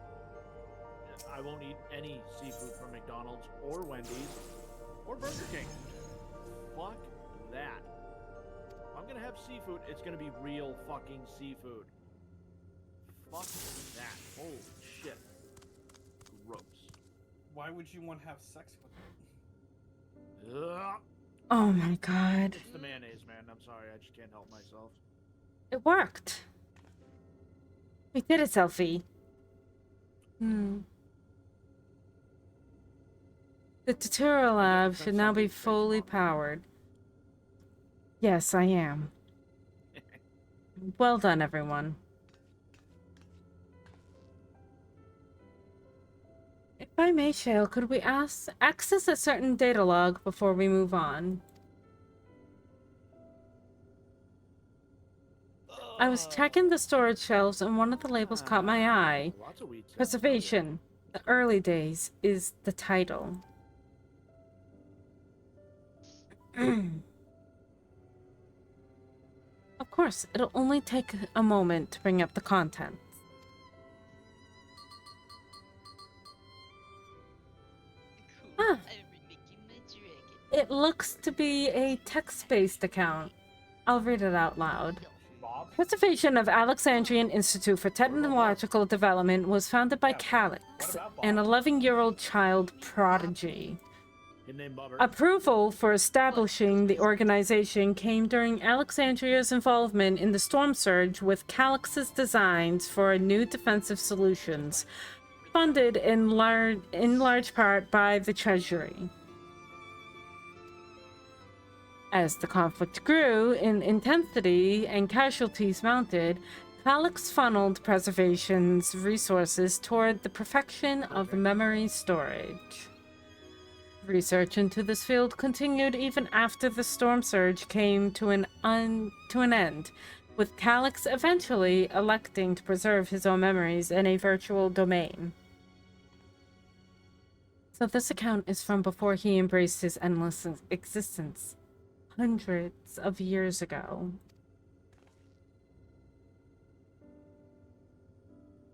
I won't eat any seafood from McDonald's or Wendy's or Burger King. Fuck that. If I'm gonna have seafood, it's gonna be real fucking seafood. Fuck that. Holy shit. Gross. Why would you want to have sex with them? Ugh. Oh my god. It's the mayonnaise, man. I'm sorry. I just can't help myself. It worked. We did it, Selfie. The tutorial lab should now be fully powered. Yes, I am. Well done, everyone. If I may, Shale, could we access a certain data log before we move on? I was checking the storage shelves and one of the labels caught my eye. Lots of weed. Preservation. The early days is the title. Of course, it'll only take a moment to bring up the contents. Cool. Ah. I'm remaking my dragon. It looks to be a text-based account. I'll read it out loud. Bob? Preservation of Alexandrian Institute for Technological Development was founded by Calix, an 11-year-old child prodigy. His name Bubber. Approval for establishing the organization came during Alexandria's involvement in the storm surge with Calix's designs for new defensive solutions, funded in large part by the Treasury. As the conflict grew in intensity and casualties mounted, Calix funneled Preservation's resources toward the perfection of memory storage. Research into this field continued even after the storm surge came to an end, with Calix eventually electing to preserve his own memories in a virtual domain. So this account is from before he embraced his endless existence, hundreds of years ago.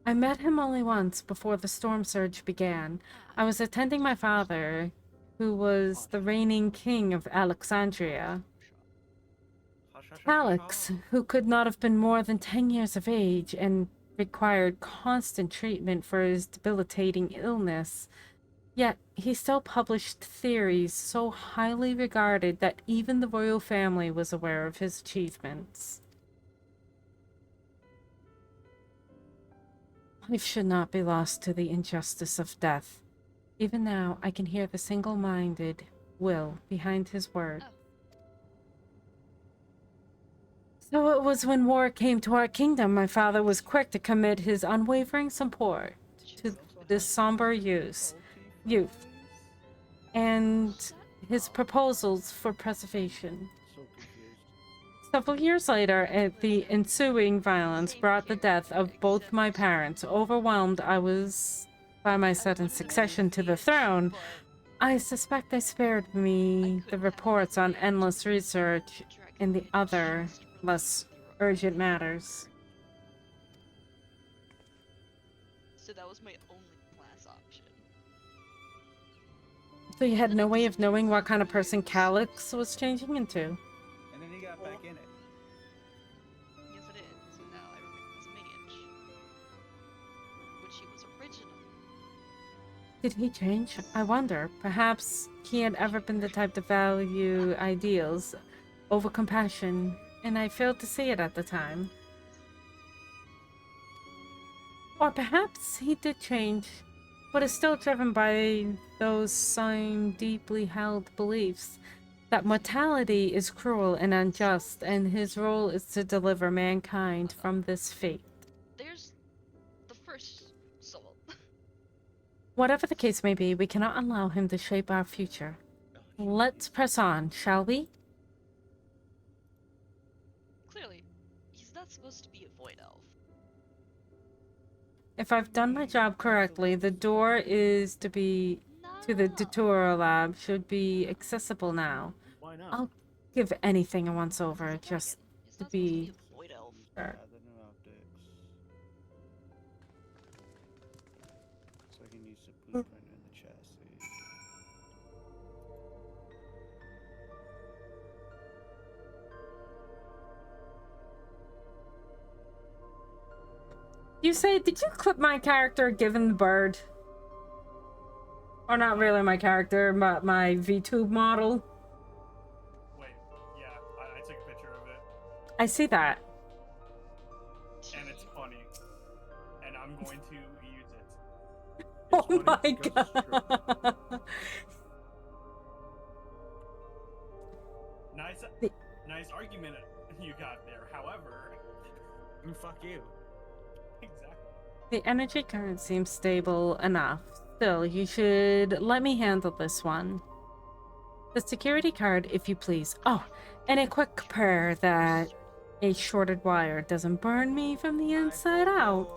I met him only once before the storm surge began. I was attending my father, who was the reigning king of Alexandria. Calix, who could not have been more than 10 years of age and required constant treatment for his debilitating illness. Yet, he still published theories so highly regarded that even the royal family was aware of his achievements. Life should not be lost to the injustice of death. Even now, I can hear the single-minded will behind his words. So it was when war came to our kingdom, my father was quick to commit his unwavering support to this somber youth, and his proposals for preservation. So confused. Several years later, the ensuing violence brought the death of both my parents. Overwhelmed I was by my sudden succession to the throne. I suspect they spared me the reports on endless research in the other, less urgent matters. So that was my only class option. So you had no way of knowing what kind of person Calix was changing into? And then he got back in it. Yes, it is. So now I remain his mage, which he was originally. Did he change? I wonder. Perhaps he had ever been the type to value ideals over compassion, and I failed to see it at the time. Or perhaps he did change, but is still driven by those same deeply held beliefs that mortality is cruel and unjust, and his role is to deliver mankind from this fate. There's the first soul. Whatever the case may be, we cannot allow him to shape our future. Let's press on, shall we? Clearly, he's not supposed to be a void elf. If I've done my job correctly, the door is to the tutorial lab should be accessible now. Why not? I'll give anything a once over just He's to not supposed be a void elf. sure. Yeah, the new optics. So I can use the blueprint in the chassis. You say, did you clip my character given the bird? Or not really my character, but my VTube model? Wait, yeah, I took a picture of it, I see that. and it's funny, and I'm going to use it. Oh funny my because it's true. god. Nice argument you got there. However, Fuck you. exactly. The energy current seems stable enough. Still, you should let me handle this one. The security card, if you please. Oh, and a quick prayer that a shorted wire doesn't burn me from the inside out.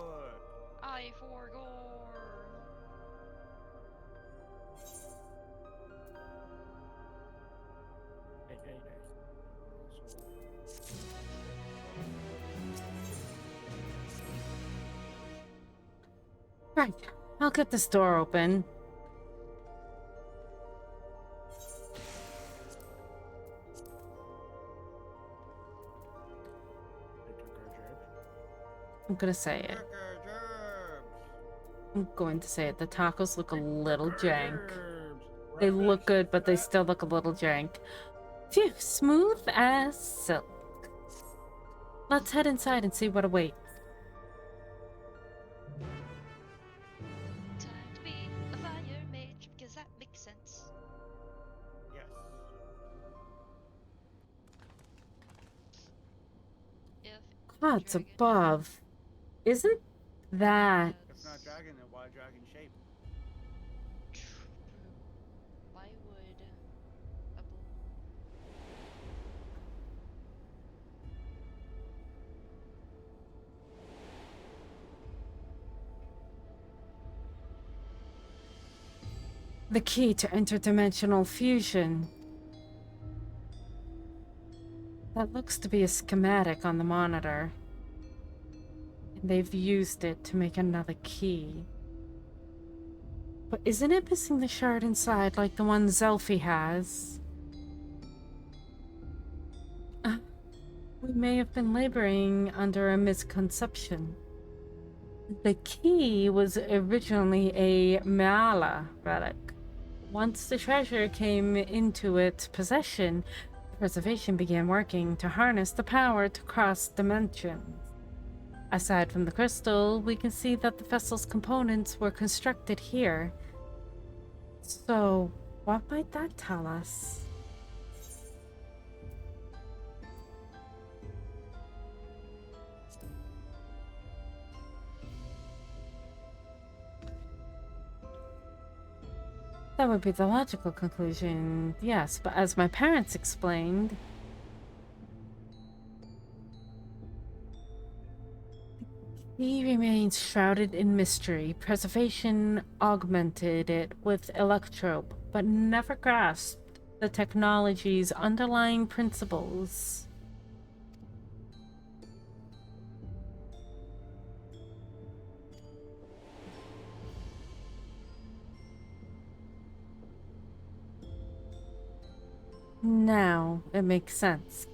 I forgot. Hey. Right, I'll get this door open. I'm gonna say it. I'm going to say it. The tacos look a little jank. They look good, but they still look a little jank. Phew, smooth as silk. Let's head inside and see what awaits. Time to be a fire mage because that makes sense. Yes. If Clouds dragon- above. Isn't that... If not dragon, then why dragon shape? Why would a bl- The key to interdimensional fusion. That looks to be a schematic on the monitor. And they've used it to make another key. But isn't it missing the shard inside like the one Zelfie has? We may have been laboring under a misconception. The key was originally a Meala relic. Once the treasure came into its possession, Preservation began working to harness the power to cross dimensions. Aside from the crystal, we can see that the vessel's components were constructed here. So, what might that tell us? That would be the logical conclusion, yes, but as my parents explained, he remains shrouded in mystery. Preservation augmented it with electrope, but never grasped the technology's underlying principles. Now it makes sense.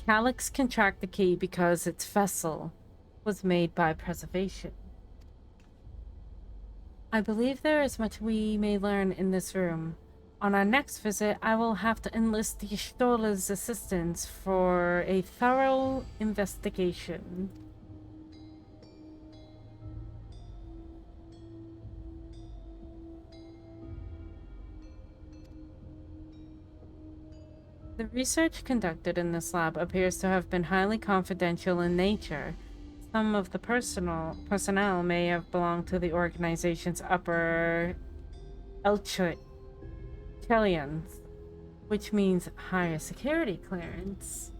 Calyx can track the key because its vessel was made by Preservation. I believe there is much we may learn in this room. On our next visit, I will have to enlist the Shtola's assistance for a thorough investigation. The research conducted in this lab appears to have been highly confidential in nature. Some of the personnel may have belonged to the organization's upper echelons, which means higher security clearance.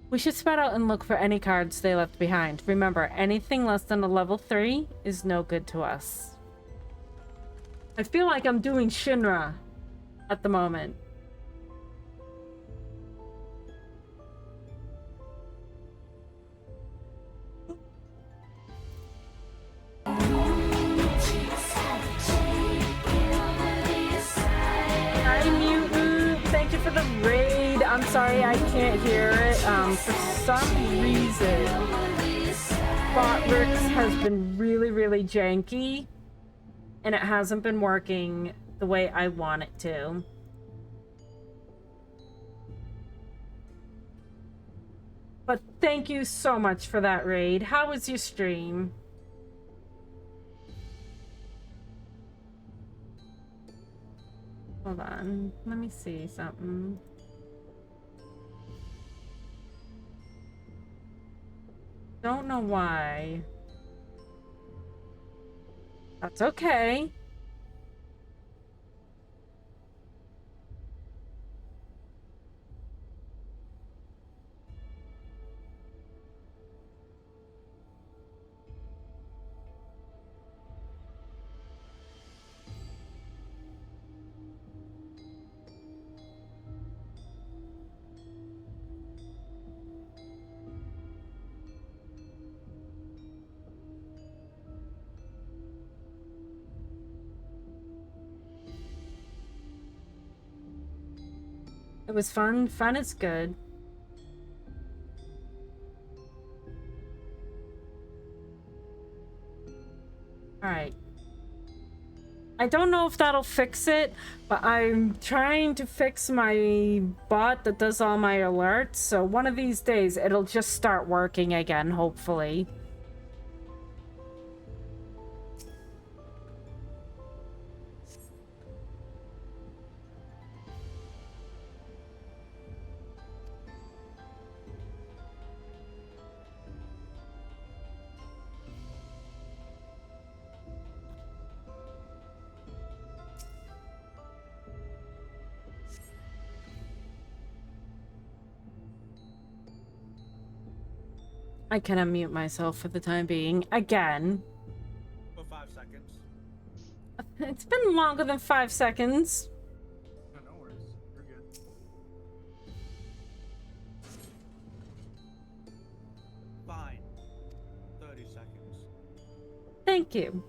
We should spread out and look for any cards they left behind. Remember, anything less than a level 3 is no good to us. I feel like I'm doing Shinra at the moment. Hi, Mutant. Thank you for the raid. I'm sorry I can't hear it. For some reason, Botrix has been really janky, and it hasn't been working the way I want it to. But thank you so much for that raid. How was your stream? Hold on, let me see something. Don't know why. That's okay. It was fun. Fun is good. Alright. I don't know if that'll fix it, but I'm trying to fix my bot that does all my alerts, so one of these days it'll just start working again, hopefully. I can unmute myself for the time being. Again. For 5 seconds. It's been longer than 5 seconds. No, no worries. You're good. Fine. 30 seconds. Thank you.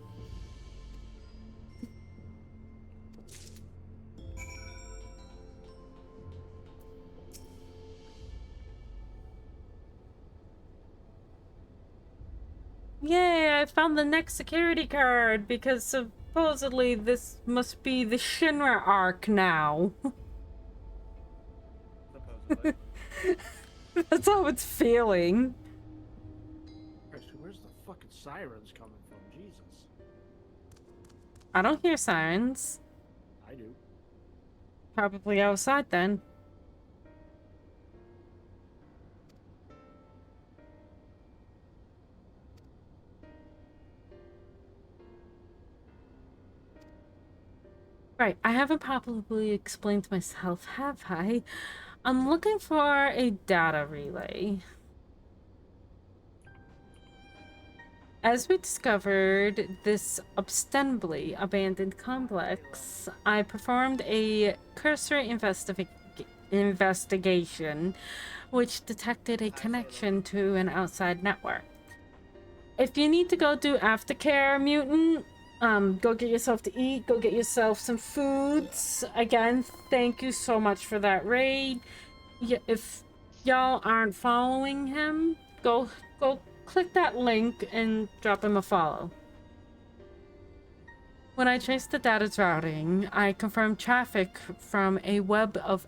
Yay, I found the next security card because supposedly this must be the Shinra arc now. Supposedly. That's how it's feeling. Christ, where's the fucking sirens coming from? Jesus. I don't hear sirens. I do. Probably outside then. Right, I haven't properly explained myself, have I? I'm looking for a data relay. As we discovered this ostensibly abandoned complex, I performed a cursory investigation which detected a connection to an outside network. If you need to go do aftercare, mutant, go get yourself to eat, go get yourself some foods. Again, thank you so much for that raid. If y'all aren't following him, go click that link and drop him a follow. When I traced the data's routing, I confirmed traffic from a web of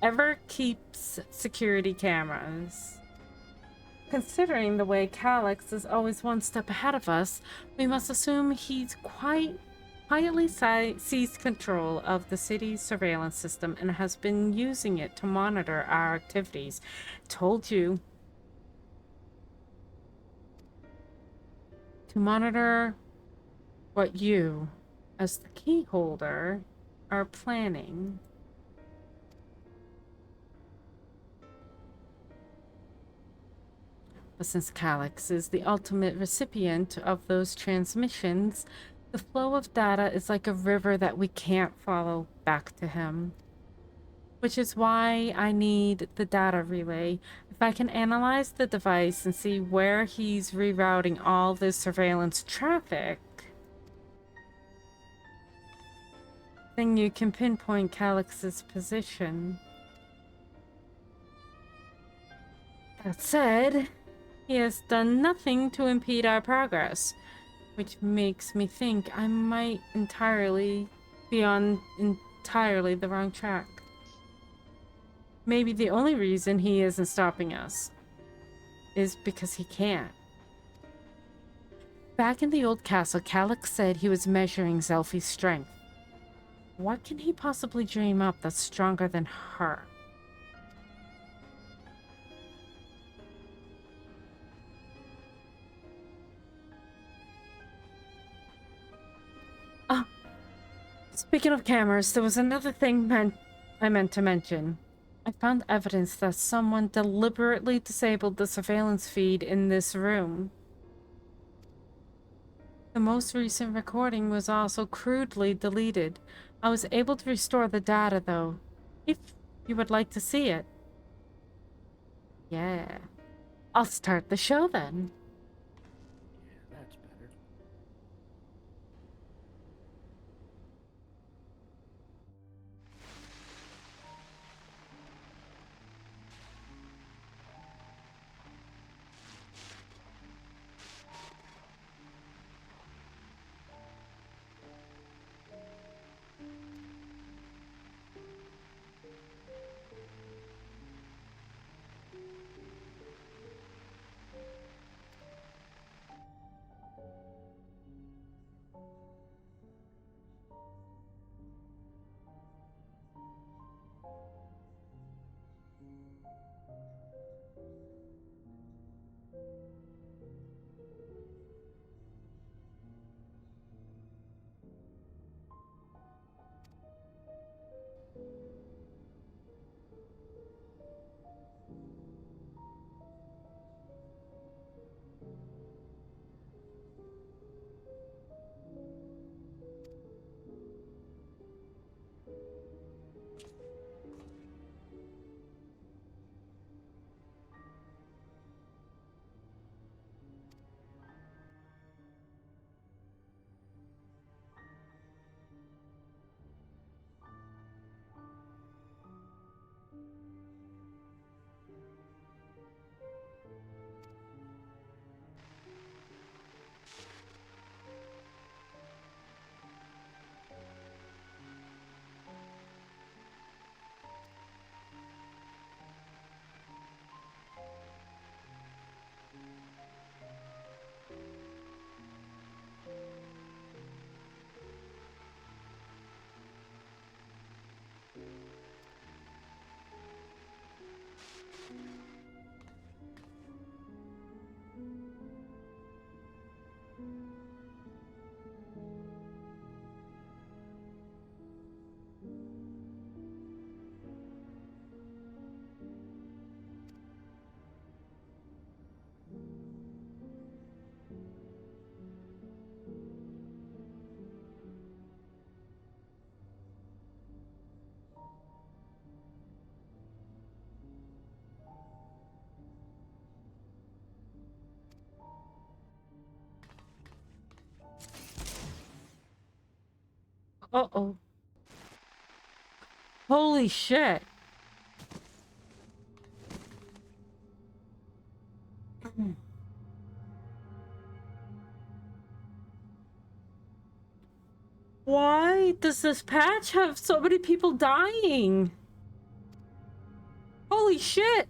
Everkeep's security cameras. Considering the way Calyx is always one step ahead of us, we must assume he's quietly seized control of the city's surveillance system and has been using it to monitor our activities. Told you. To monitor what you, as the key holder, are planning. But since Calyx is the ultimate recipient of those transmissions, the flow of data is like a river that we can't follow back to him. Which is why I need the data relay. If I can analyze the device and see where he's rerouting all this surveillance traffic, then you can pinpoint Calyx's position. That said, he has done nothing to impede our progress, which makes me think I might be on entirely the wrong track. Maybe the only reason he isn't stopping us is because he can't. Back in the old castle, Calyx said he was measuring Zelfi's strength. What can he possibly dream up that's stronger than her? Oh, speaking of cameras, there was another thing I meant to mention. I found evidence that someone deliberately disabled the surveillance feed in this room. The most recent recording was also crudely deleted. I was able to restore the data, though, if you would like to see it. Yeah. I'll start the show then. Yeah, that's better. Uh-oh. Holy shit. Why does this patch have so many people dying? Holy shit.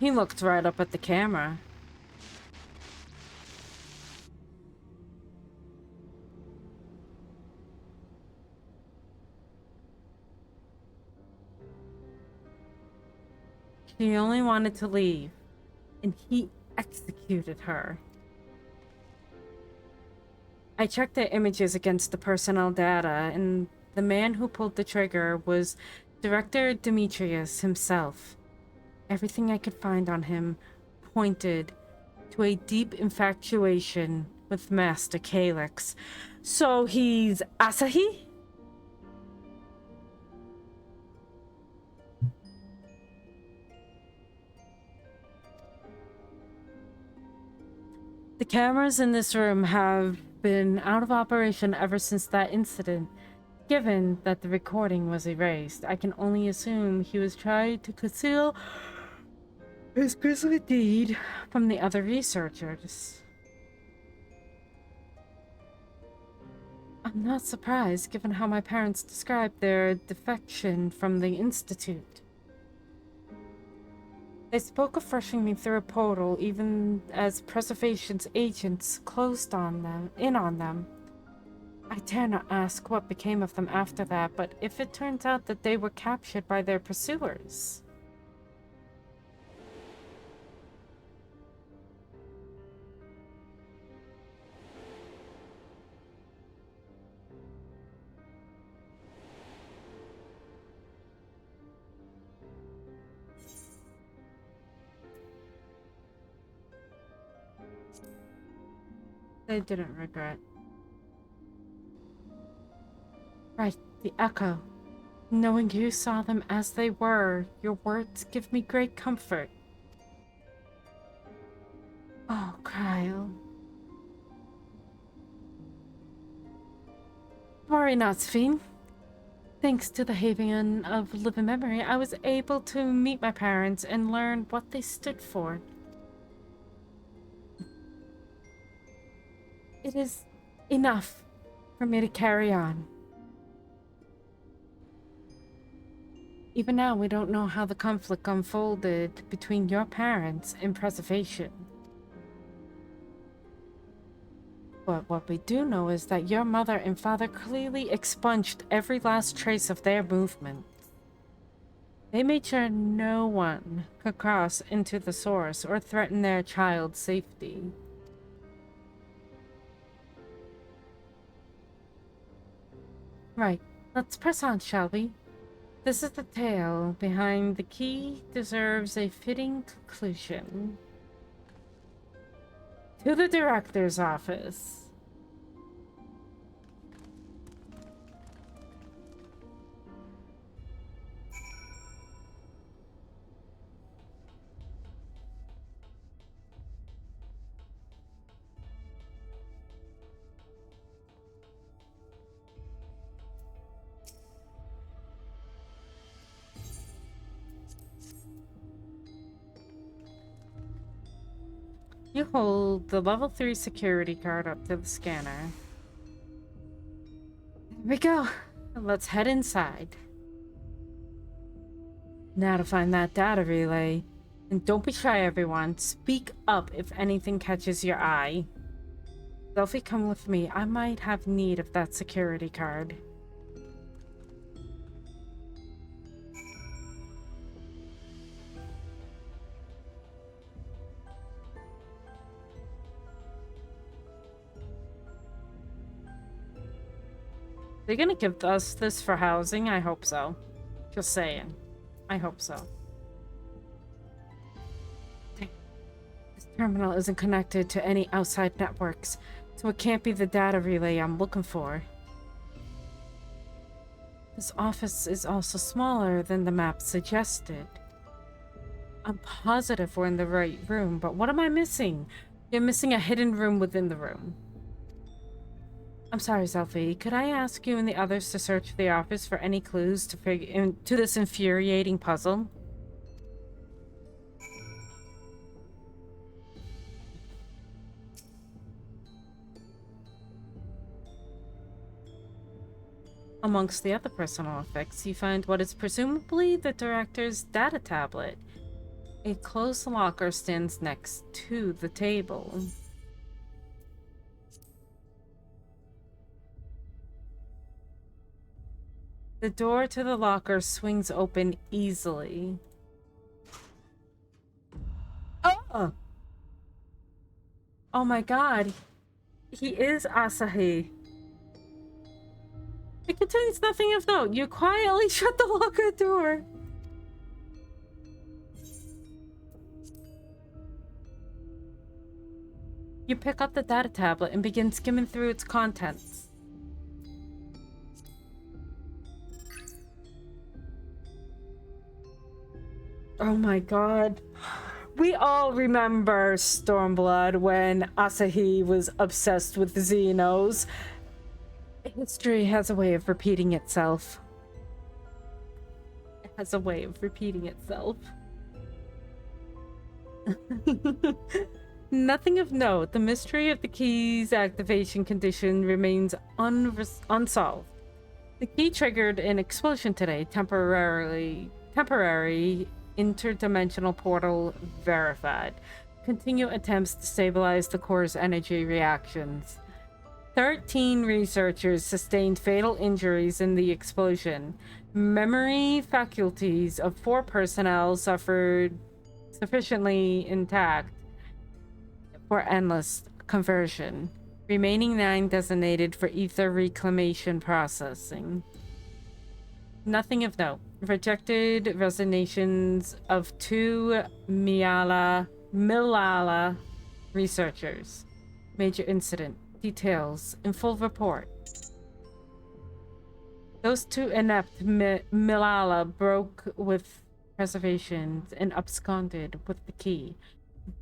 He looked right up at the camera. She only wanted to leave, and he executed her. I checked the images against the personnel data, and the man who pulled the trigger was Director Demetrius himself. Everything I could find on him pointed to a deep infatuation with Master Calyx. So he's Asahi? The cameras in this room have been out of operation ever since that incident. Given that the recording was erased, I can only assume he was trying to conceal his grisly deed from the other researchers. I'm not surprised, given how my parents described their defection from the Institute. They spoke of rushing me through a portal even as Preservation's agents closed in on them. I dare not ask what became of them after that, but if it turns out that they were captured by their pursuers... They didn't regret. Right, the echo. Knowing you saw them as they were, your words give me great comfort. Oh, Kyle. Worry not, Sphene. Thanks to the Haven of Living Memory, I was able to meet my parents and learn what they stood for. It is enough for me to carry on. Even now, we don't know how the conflict unfolded between your parents and Preservation. But what we do know is that your mother and father clearly expunged every last trace of their movement. They made sure no one could cross into the source or threaten their child's safety. Right, let's press on, shall we? This is the tale behind the key deserves a fitting conclusion. To the director's office. You hold the level 3 security card up to the scanner. There we go. Let's head inside. Now to find that data relay. And don't be shy, everyone. Speak up if anything catches your eye. Delphi, come with me. I might have need of that security card. They're gonna give us this for housing? I hope so. Just saying. I hope so. Dang. This terminal isn't connected to any outside networks, so it can't be the data relay I'm looking for. This office is also smaller than the map suggested. I'm positive we're in the right room, but what am I missing? You're missing a hidden room within the room. I'm sorry, Selfie. Could I ask you and the others to search the office for any clues to this infuriating puzzle? Amongst the other personal effects, you find what is presumably the director's data tablet. A closed locker stands next to the table. The door to the locker swings open easily. Oh! Oh my god. He is Asahi. It contains nothing of note. You quietly shut the locker door. You pick up the data tablet and begin skimming through its contents. Oh my god. We all remember Stormblood when Asahi was obsessed with Xenos. History has a way of repeating itself. It has a way of repeating itself. Nothing of note. The mystery of the key's activation condition remains unsolved. The key triggered an explosion today. Temporary interdimensional portal verified. Continue attempts to stabilize the core's energy reactions. 13 researchers sustained fatal injuries in the explosion. Memory faculties of 4 personnel suffered sufficiently intact for endless conversion. Remaining 9 designated for ether reclamation processing. Nothing of note. Rejected resignations of 2 Milala researchers. Major incident. Details in full report. Those 2 inept Milala broke with preservations and absconded with the key.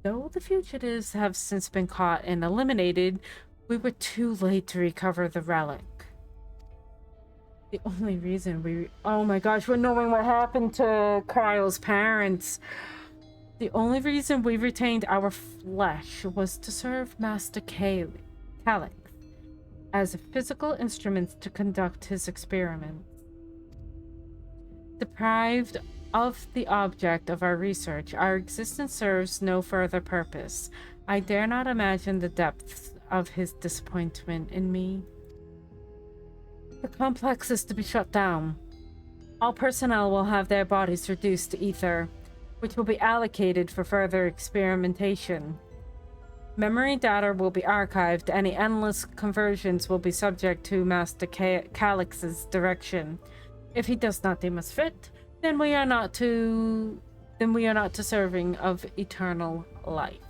Though the fugitives have since been caught and eliminated, we were too late to recover the relic. The only reason we... Oh my gosh, we're knowing what happened to Kyle's parents. The only reason we retained our flesh was to serve Master Calix as physical instruments to conduct his experiments. Deprived of the object of our research, our existence serves no further purpose. I dare not imagine the depths of his disappointment in me. The complex is to be shut down. All personnel will have their bodies reduced to ether, which will be allocated for further experimentation. Memory data will be archived. Any endless conversions will be subject to Master Calix's direction. If he does not deem us fit, then we are not deserving of eternal life.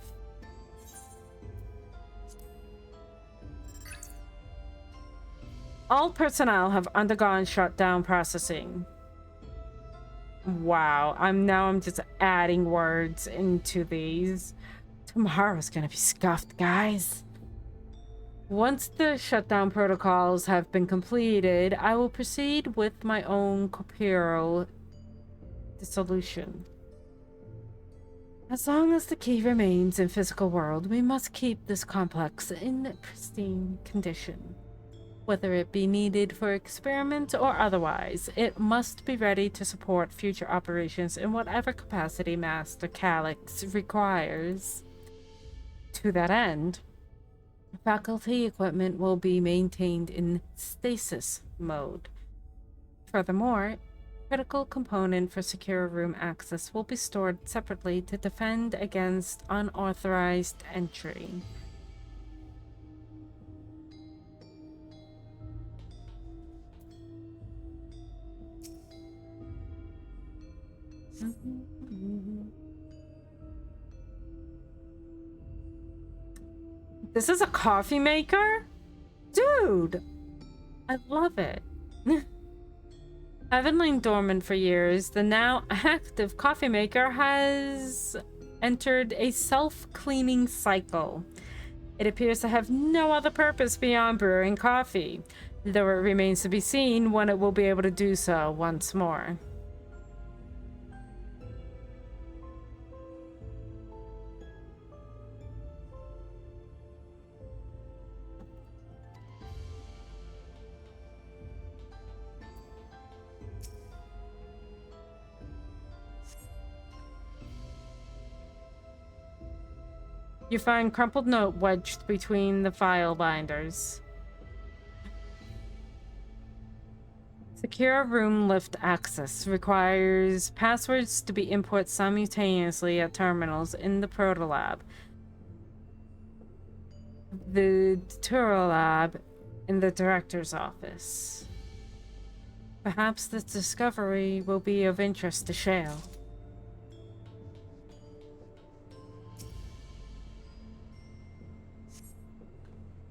All personnel have undergone shutdown processing. Wow, I'm just adding words into these. Tomorrow's gonna be scuffed, guys. Once the shutdown protocols have been completed, I will proceed with my own corporeal dissolution. As long as the key remains in physical world, we must keep this complex in pristine condition. Whether it be needed for experiment or otherwise, it must be ready to support future operations in whatever capacity Master Calix requires. To that end, faculty equipment will be maintained in stasis mode. Furthermore, critical component for secure room access will be stored separately to defend against unauthorized entry. This is a coffee maker? Dude! I love it. Having lain dormant for years, the now active coffee maker has entered a self-cleaning cycle. It appears to have no other purpose beyond brewing coffee, though it remains to be seen when it will be able to do so once more. You find crumpled note wedged between the file binders. Secure room lift access requires passwords to be input simultaneously at terminals in the Protolab. The Turolab in the director's office. Perhaps this discovery will be of interest to Shale.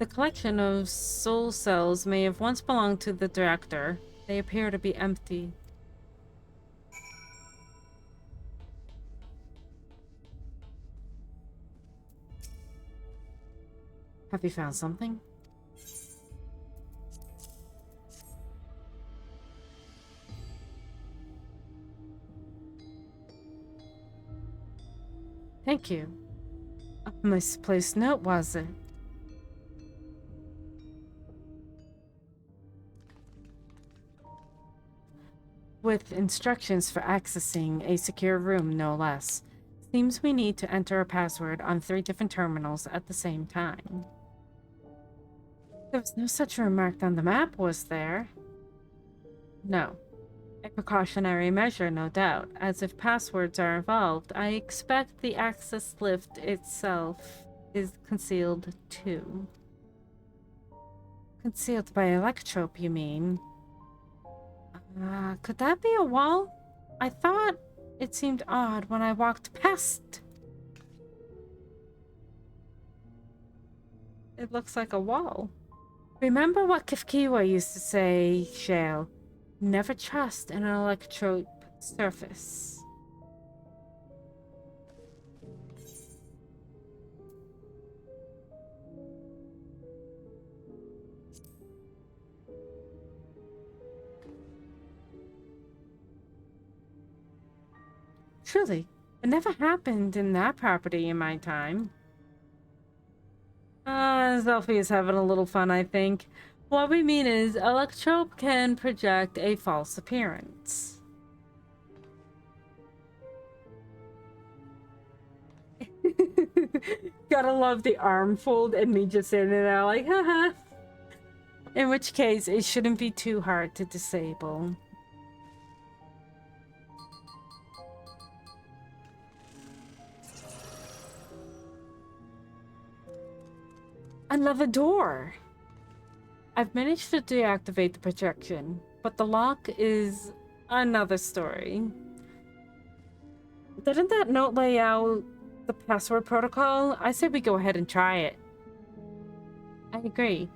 The collection of soul cells may have once belonged to the director. They appear to be empty. Have you found something? Thank you. A misplaced note, was it? With instructions for accessing a secure room, no less. Seems we need to enter a password on 3 different terminals at the same time. There was no such room marked on the map, was there? No. A precautionary measure, no doubt. As if passwords are involved, I expect the access lift itself is concealed too. Concealed by electrope, you mean? Could that be a wall? I thought it seemed odd when I walked past. It looks like a wall. Remember what Kifkiwa used to say, Shale? Never trust an electrope surface. Truly, it never happened in that property in my time. Zelfie is having a little fun, I think. What we mean is, electrope can project a false appearance. Gotta love the arm fold and me just sitting there like, haha. In which case, it shouldn't be too hard to disable. Another door! I've managed to deactivate the projection, but the lock is another story. Didn't that note lay out the password protocol? I say we go ahead and try it. I agree.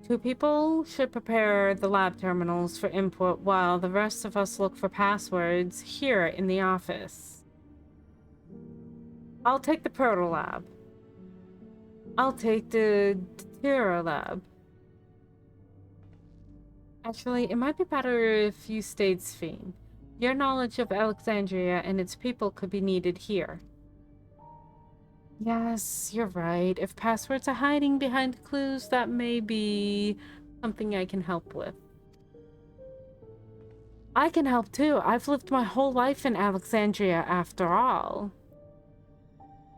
2 people should prepare the lab terminals for input while the rest of us look for passwords here in the office. I'll take the Proto Lab. I'll take the Tira Lab. Actually, it might be better if you stayed, Sphene. Your knowledge of Alexandria and its people could be needed here. Yes, you're right. If passwords are hiding behind clues, that may be something I can help with. I can help too. I've lived my whole life in Alexandria after all.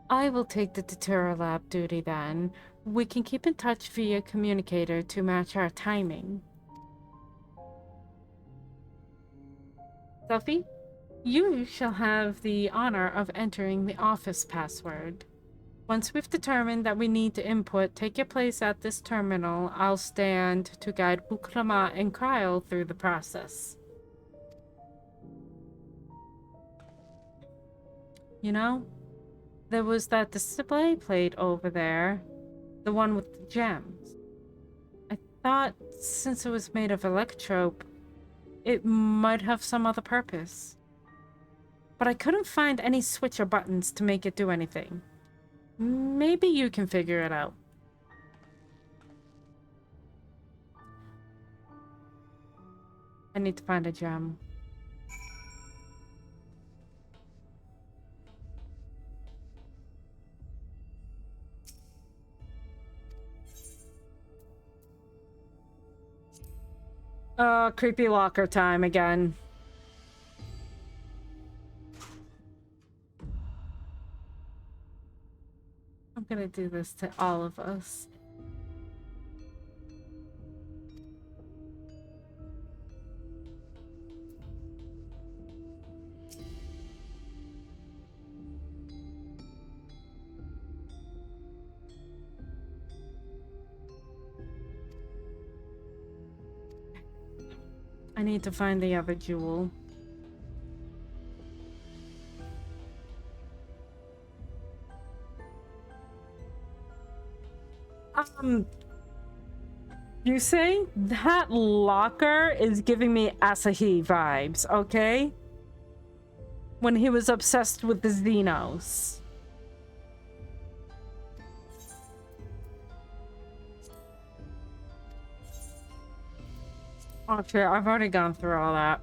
I will take the Datura Lab duty then. We can keep in touch via communicator to match our timing. Sophie, you shall have the honor of entering the office password. Once we've determined that we need to input, take your place at this terminal. I'll stand to guide Bukrama and Kryle through the process. You know, there was that display plate over there, the one with the gems. I thought since it was made of electrope, it might have some other purpose. But I couldn't find any switch or buttons to make it do anything. Maybe you can figure it out. I need to find a gem. Creepy locker time again. I'm gonna do this to all of us. I need to find the other jewel. You say that locker is giving me Asahi vibes, okay? When he was obsessed with the Xenos. Okay, I've already gone through all that.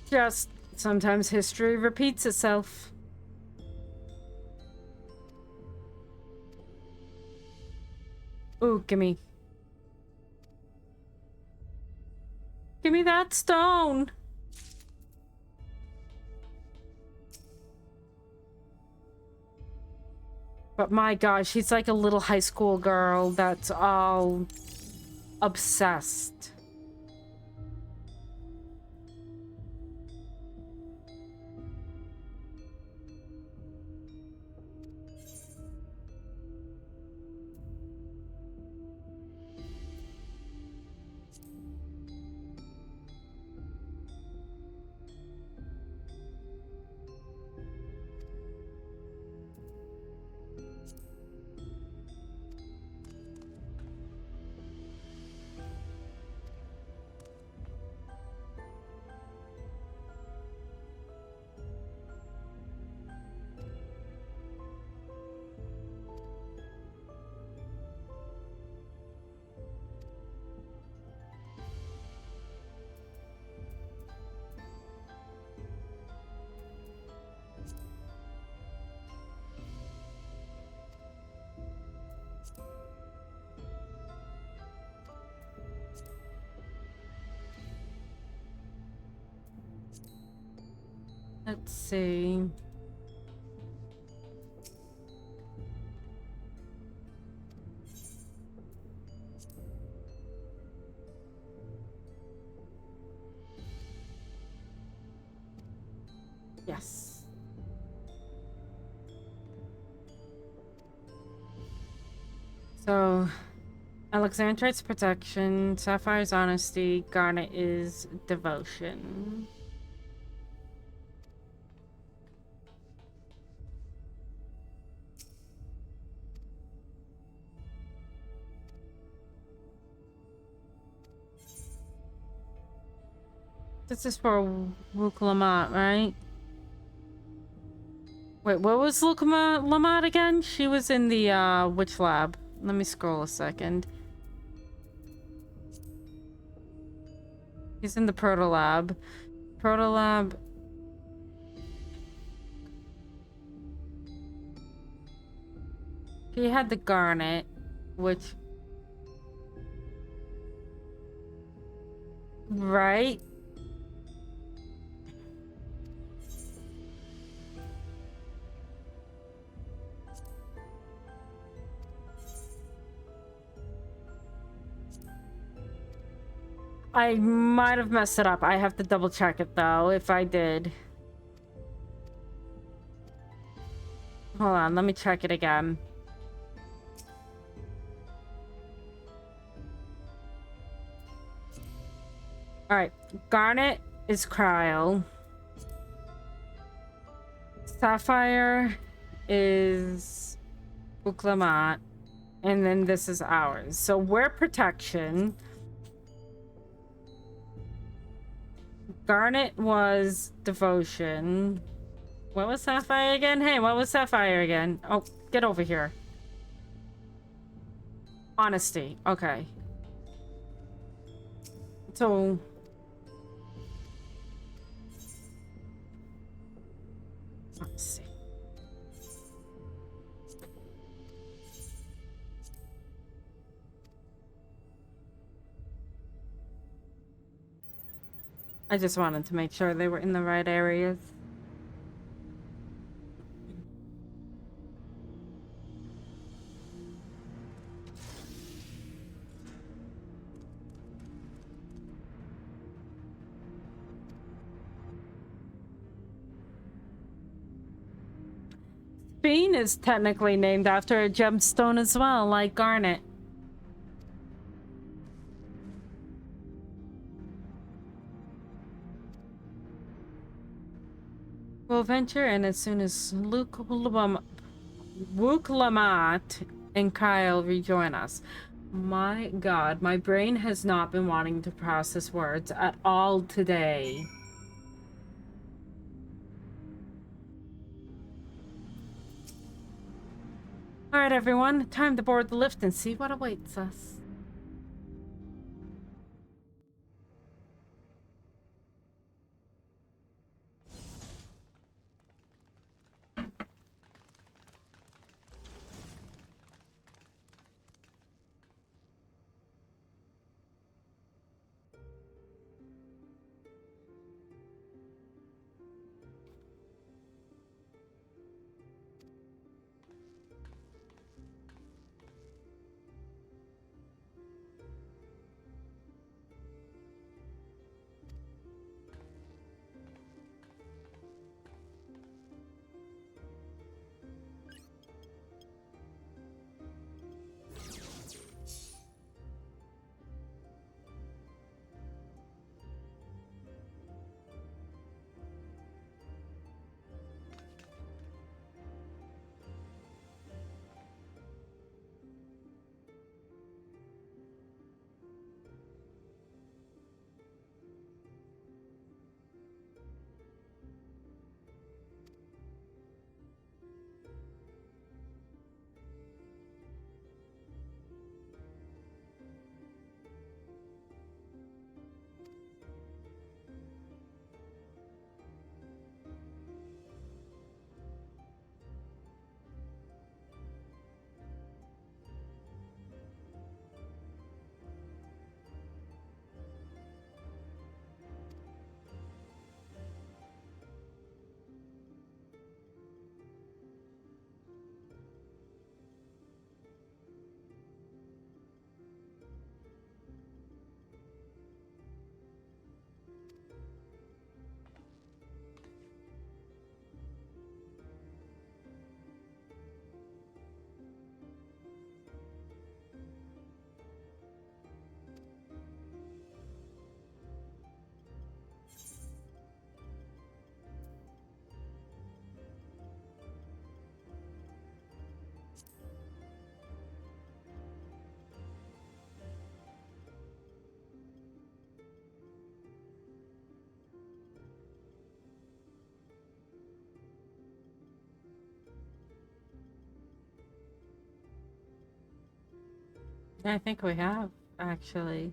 Just sometimes history repeats itself. Ooh, gimme. Gimme that stone! But my gosh, she's like a little high school girl that's all obsessed. Let's see. Yes. So, Alexandrite's protection, Sapphire's honesty, Garnet is devotion. This is for Luke Lamont, right? Wait, what was Luke Lamont again? She was in the witch lab. Let me scroll a second. He's in the proto lab. Proto lab. He had the Garnet, which... Right? I might have messed it up. I have to double check it though, if I did. Hold on, let me check it again. Alright, Garnet is Cryo. Sapphire is Buklamat. And then this is ours. So we're protection. Garnet was devotion. What was Sapphire again? Hey, what was Sapphire again? Oh, get over here. Honesty. Okay. So... let's see. I just wanted to make sure they were in the right areas. Bean is technically named after a gemstone as well, like Garnet. We'll venture in as soon as Wuklamat and Kyle rejoin us. My god, my brain has not been wanting to process words at all today. Alright everyone, time to board the lift and see what awaits us. I think we have, actually.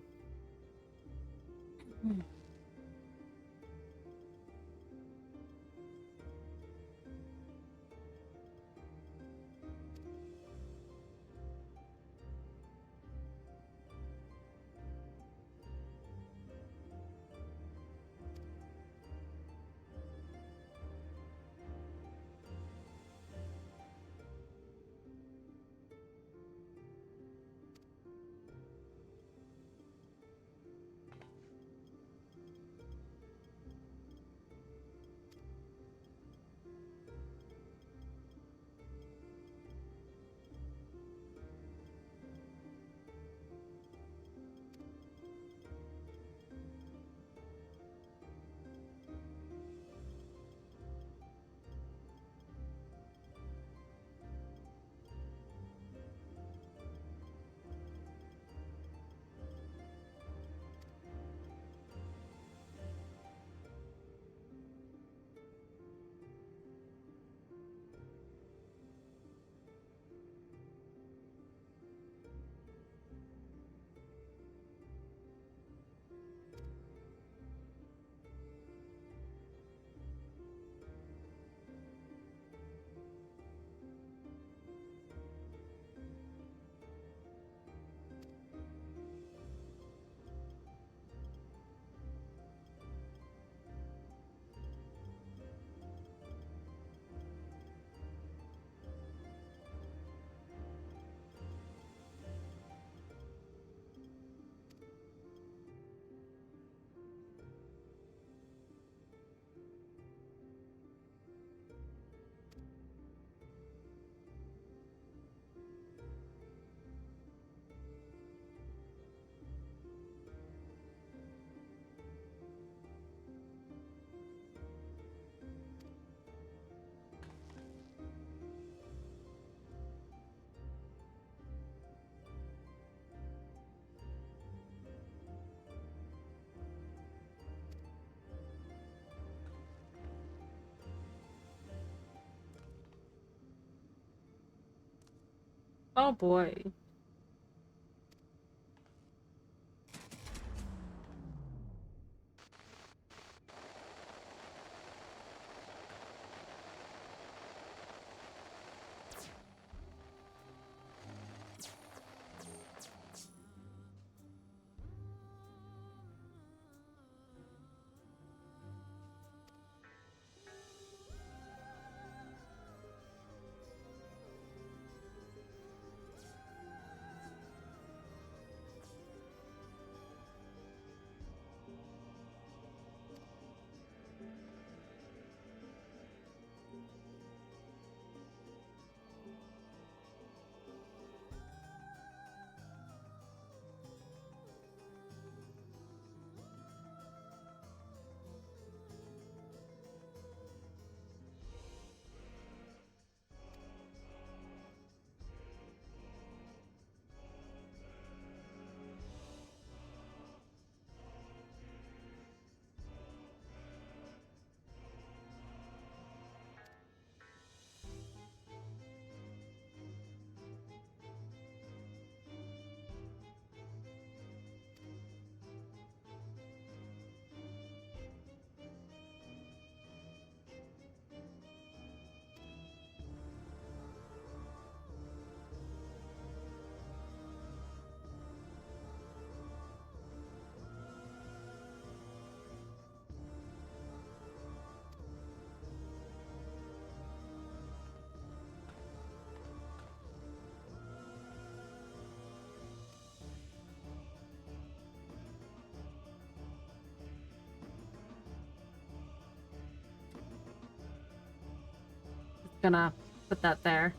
Oh boy. Gonna put that there.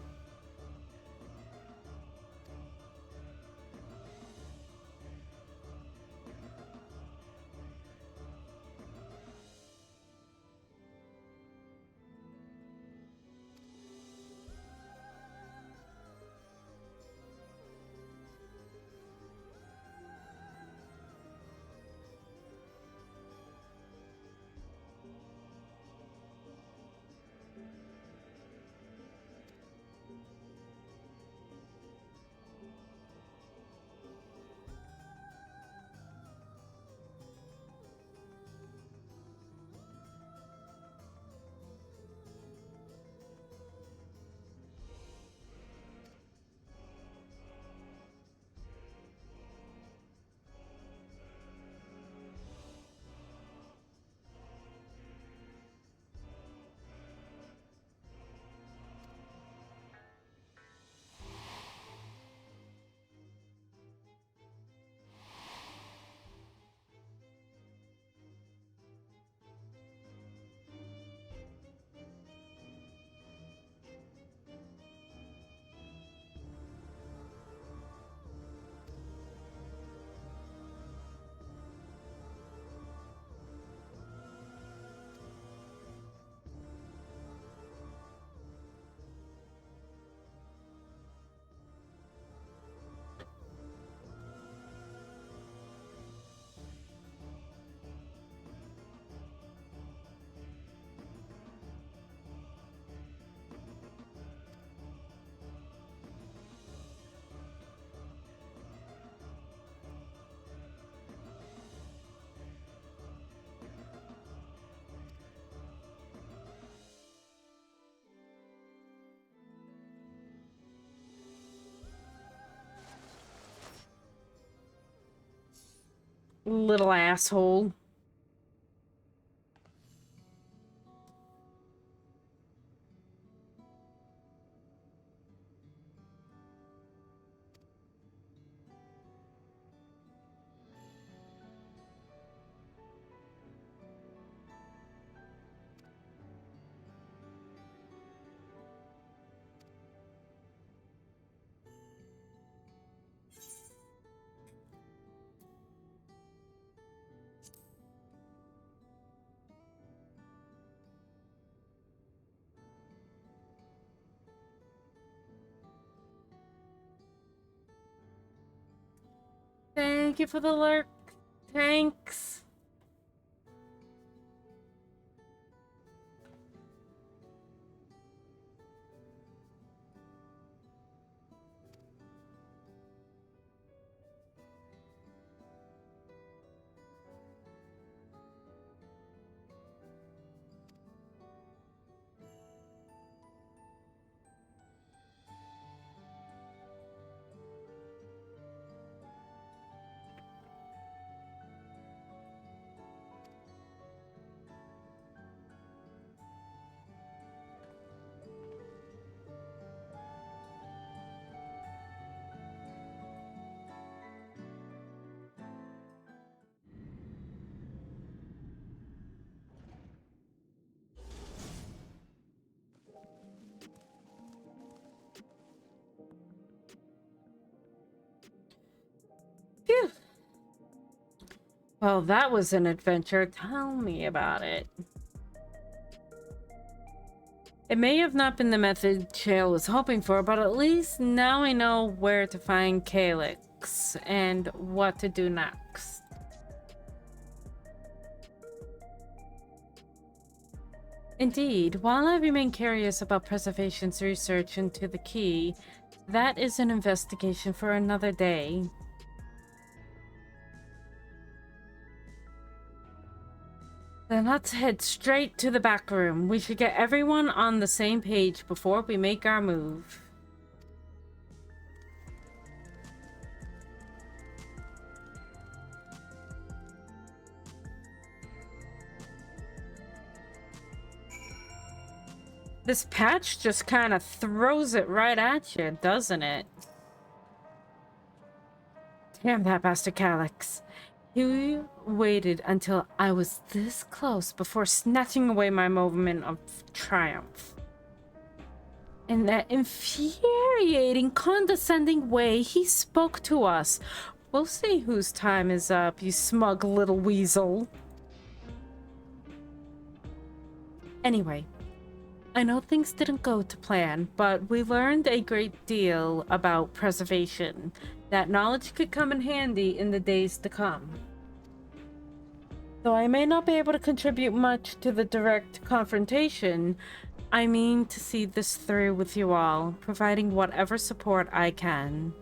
Little asshole. Thank you for the lurk. Thanks. Well, that was an adventure. Tell me about it. It may have not been the method Chael was hoping for, but at least now I know where to find Calyx and what to do next. Indeed, while I remain curious about Preservation's research into the key, that is an investigation for another day. Then let's head straight to the back room. We should get everyone on the same page before we make our move. This patch just kind of throws it right at you, doesn't it? Damn that bastard Calyx. He waited until I was this close before snatching away my moment of triumph. In that infuriating, condescending way, he spoke to us. We'll see whose time is up, you smug little weasel. Anyway, I know things didn't go to plan, but we learned a great deal about preservation. That knowledge could come in handy in the days to come. Though I may not be able to contribute much to the direct confrontation, I mean to see this through with you all, providing whatever support I can.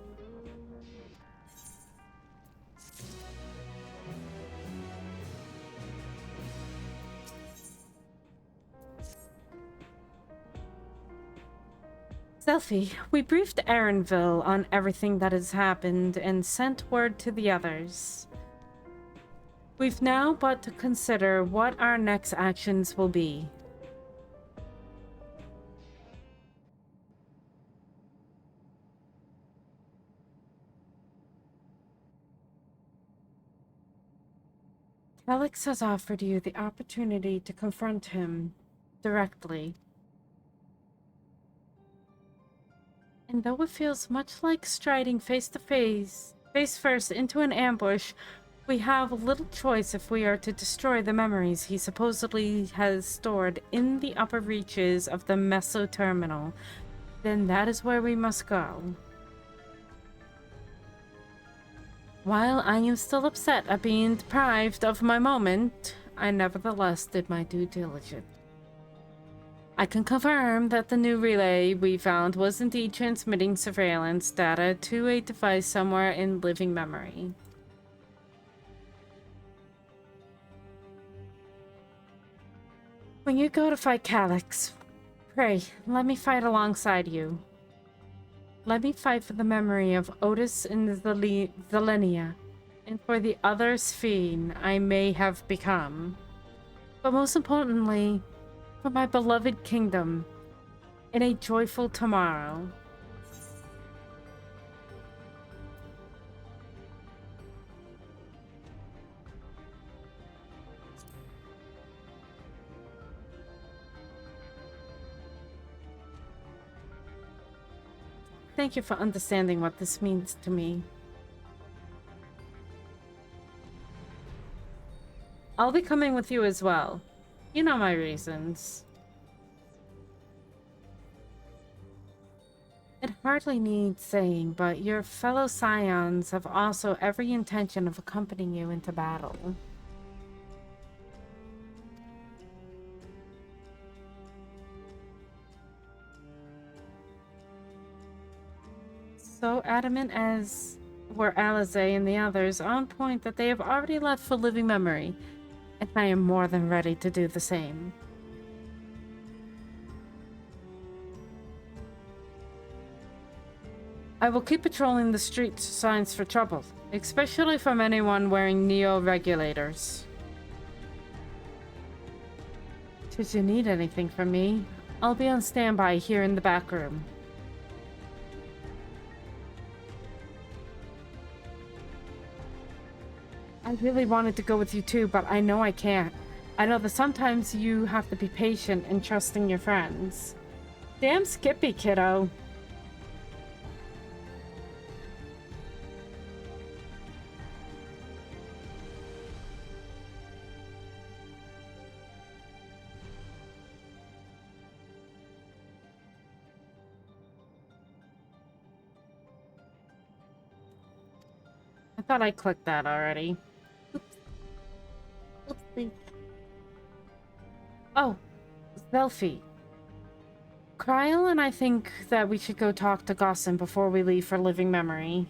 Selphie, we briefed Erenville on everything that has happened and sent word to the others. We've now but to consider what our next actions will be. Calyx has offered you the opportunity to confront him directly. And though it feels much like striding face first into an ambush, we have little choice if we are to destroy the memories he supposedly has stored in the upper reaches of the Meso Terminal. Then that is where we must go. While I am still upset at being deprived of my moment, I nevertheless did my due diligence. I can confirm that the new relay we found was indeed transmitting surveillance data to a device somewhere in living memory. When you go to fight Calyx, pray, let me fight alongside you. Let me fight for the memory of Otis and Zelenia, and for the other Sphene I may have become. But most importantly, for my beloved kingdom, in a joyful tomorrow. Thank you for understanding what this means to me. I'll be coming with you as well. You know my reasons. It hardly needs saying, but your fellow scions have also every intention of accompanying you into battle. So adamant as were Alize and the others on point that they have already left for living memory, and I am more than ready to do the same. I will keep patrolling the streets signs for trouble, especially from anyone wearing neo-regulators. Should you need anything from me, I'll be on standby here in the back room. I really wanted to go with you too, but I know I can't. I know that sometimes you have to be patient and trust in your friends. Damn Skippy, kiddo. I thought I clicked that already. Oops. Oopsie. Oh, Zelfie. Kryle and I think that we should go talk to Gossin before we leave for Living Memory.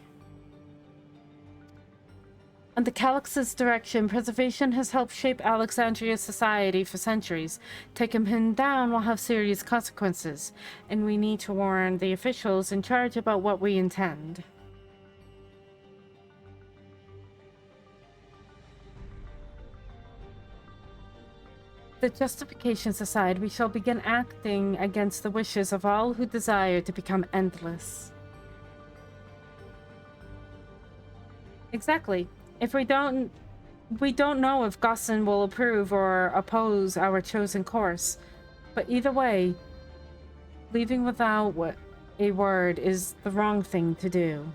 Under Calyx's direction, preservation has helped shape Alexandria's society for centuries. Taking him down will have serious consequences, and we need to warn the officials in charge about what we intend. The justifications aside, we shall begin acting against the wishes of all who desire to become endless. Exactly. If we don't know if Gossin will approve or oppose our chosen course. But either way, leaving without a word is the wrong thing to do.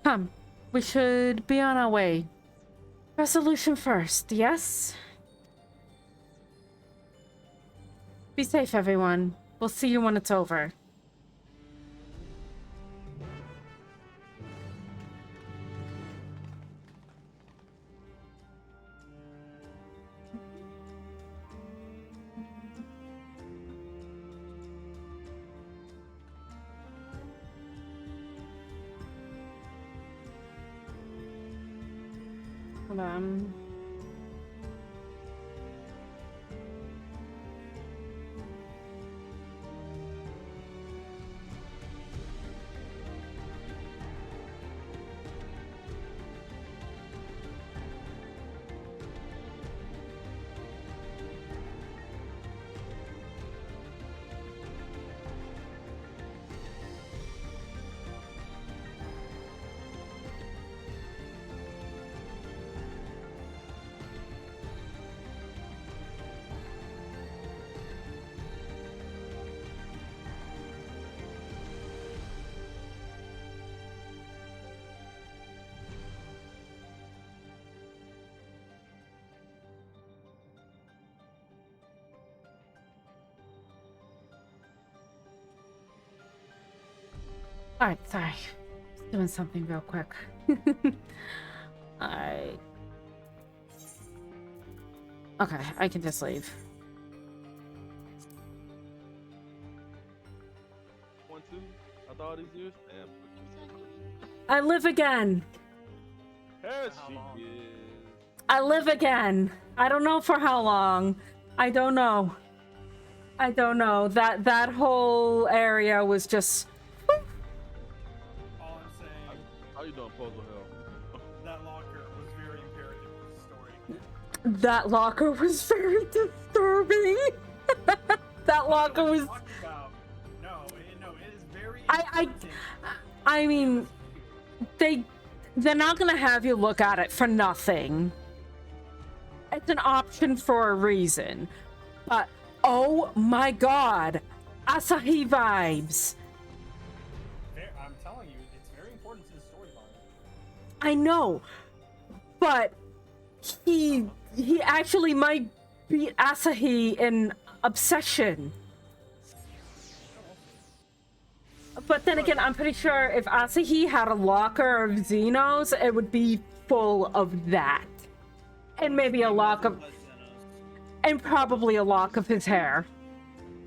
Come, we should be on our way. Resolution first, yes? Be safe, everyone. We'll see you when it's over. Hold on. Alright, sorry. Just doing something real quick. Alright. Okay, I can just leave. 1, 2, after all these years? Damn. I live again! Yes, How she long? is. I live again! I don't know for how long. I don't know. I don't know. That whole area was just... All I'm saying, How you doing, Puzzle Hell? that locker was very imperative to the story. That locker was very disturbing. That locker What are you was... talking about? No, it is very I important. mean, they're not gonna have you look at it for nothing. It's an option for a reason. But, oh my god. Asahi vibes. I'm telling you, it's very important to the storyline. I know. But he actually might beat Asahi in obsession. But then again, I'm pretty sure if Asahi had a locker of Xenos, it would be full of that. And maybe a lock of... And probably a lock of his hair.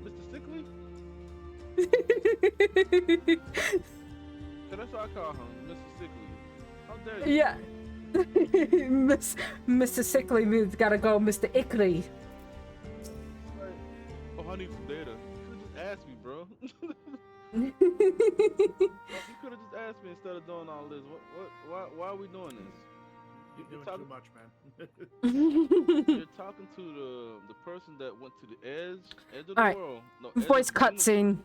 Mr. Sickly? So that's what I call him, Mr. Sickly. How dare you? Yeah. Mr. Sickly's gotta go, Mr. Ickley. Like, oh, I need some data. You could just ask me, bro. You could have just asked me instead of doing all this. Why are we doing this? You're doing too much, man. You're talking to the person that went to the edge of the All right. world. No, Voice edge of the universe. cutscene.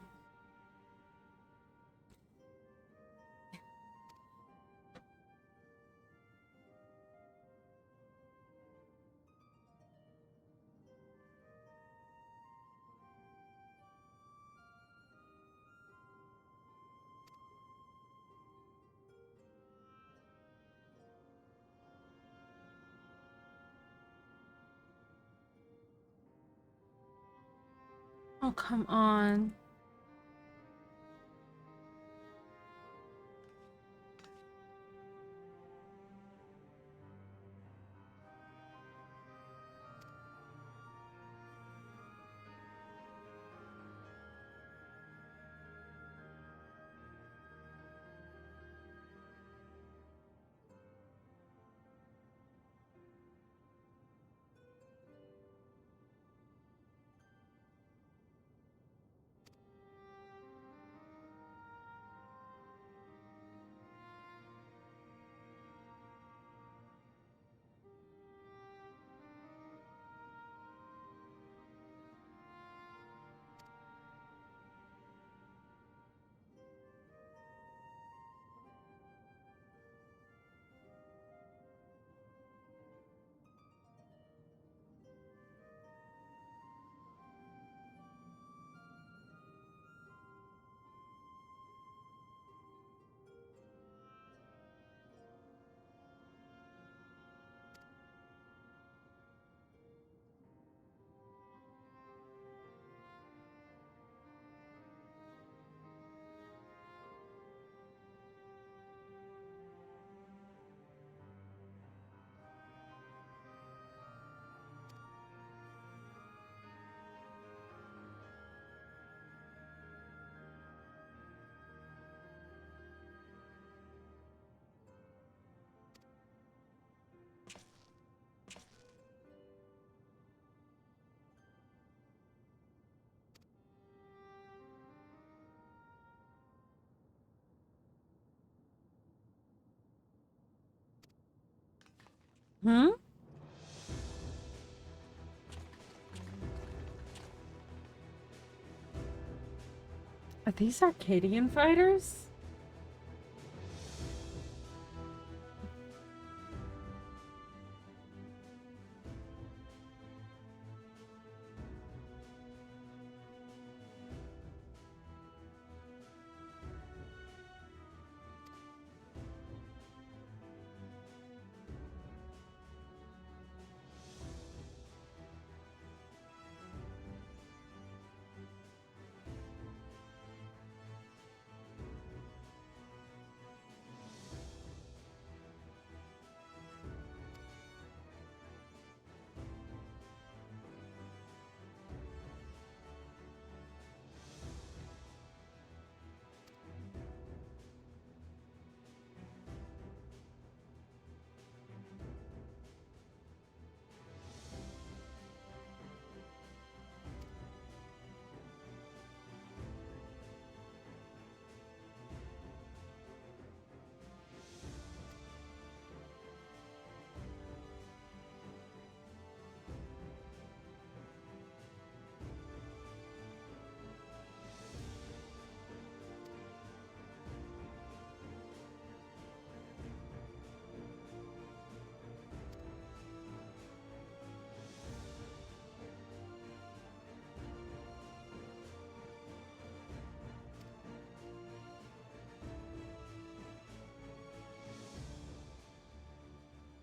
Oh, come on. Hmm? Are these Arcadian fighters?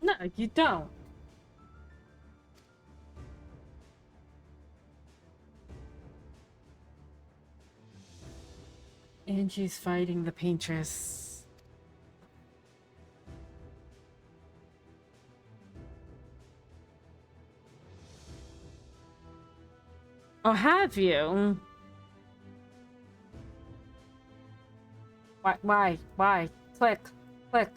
No, you don't. Angie's fighting the paintress. Oh, have you? Why? Click. Click.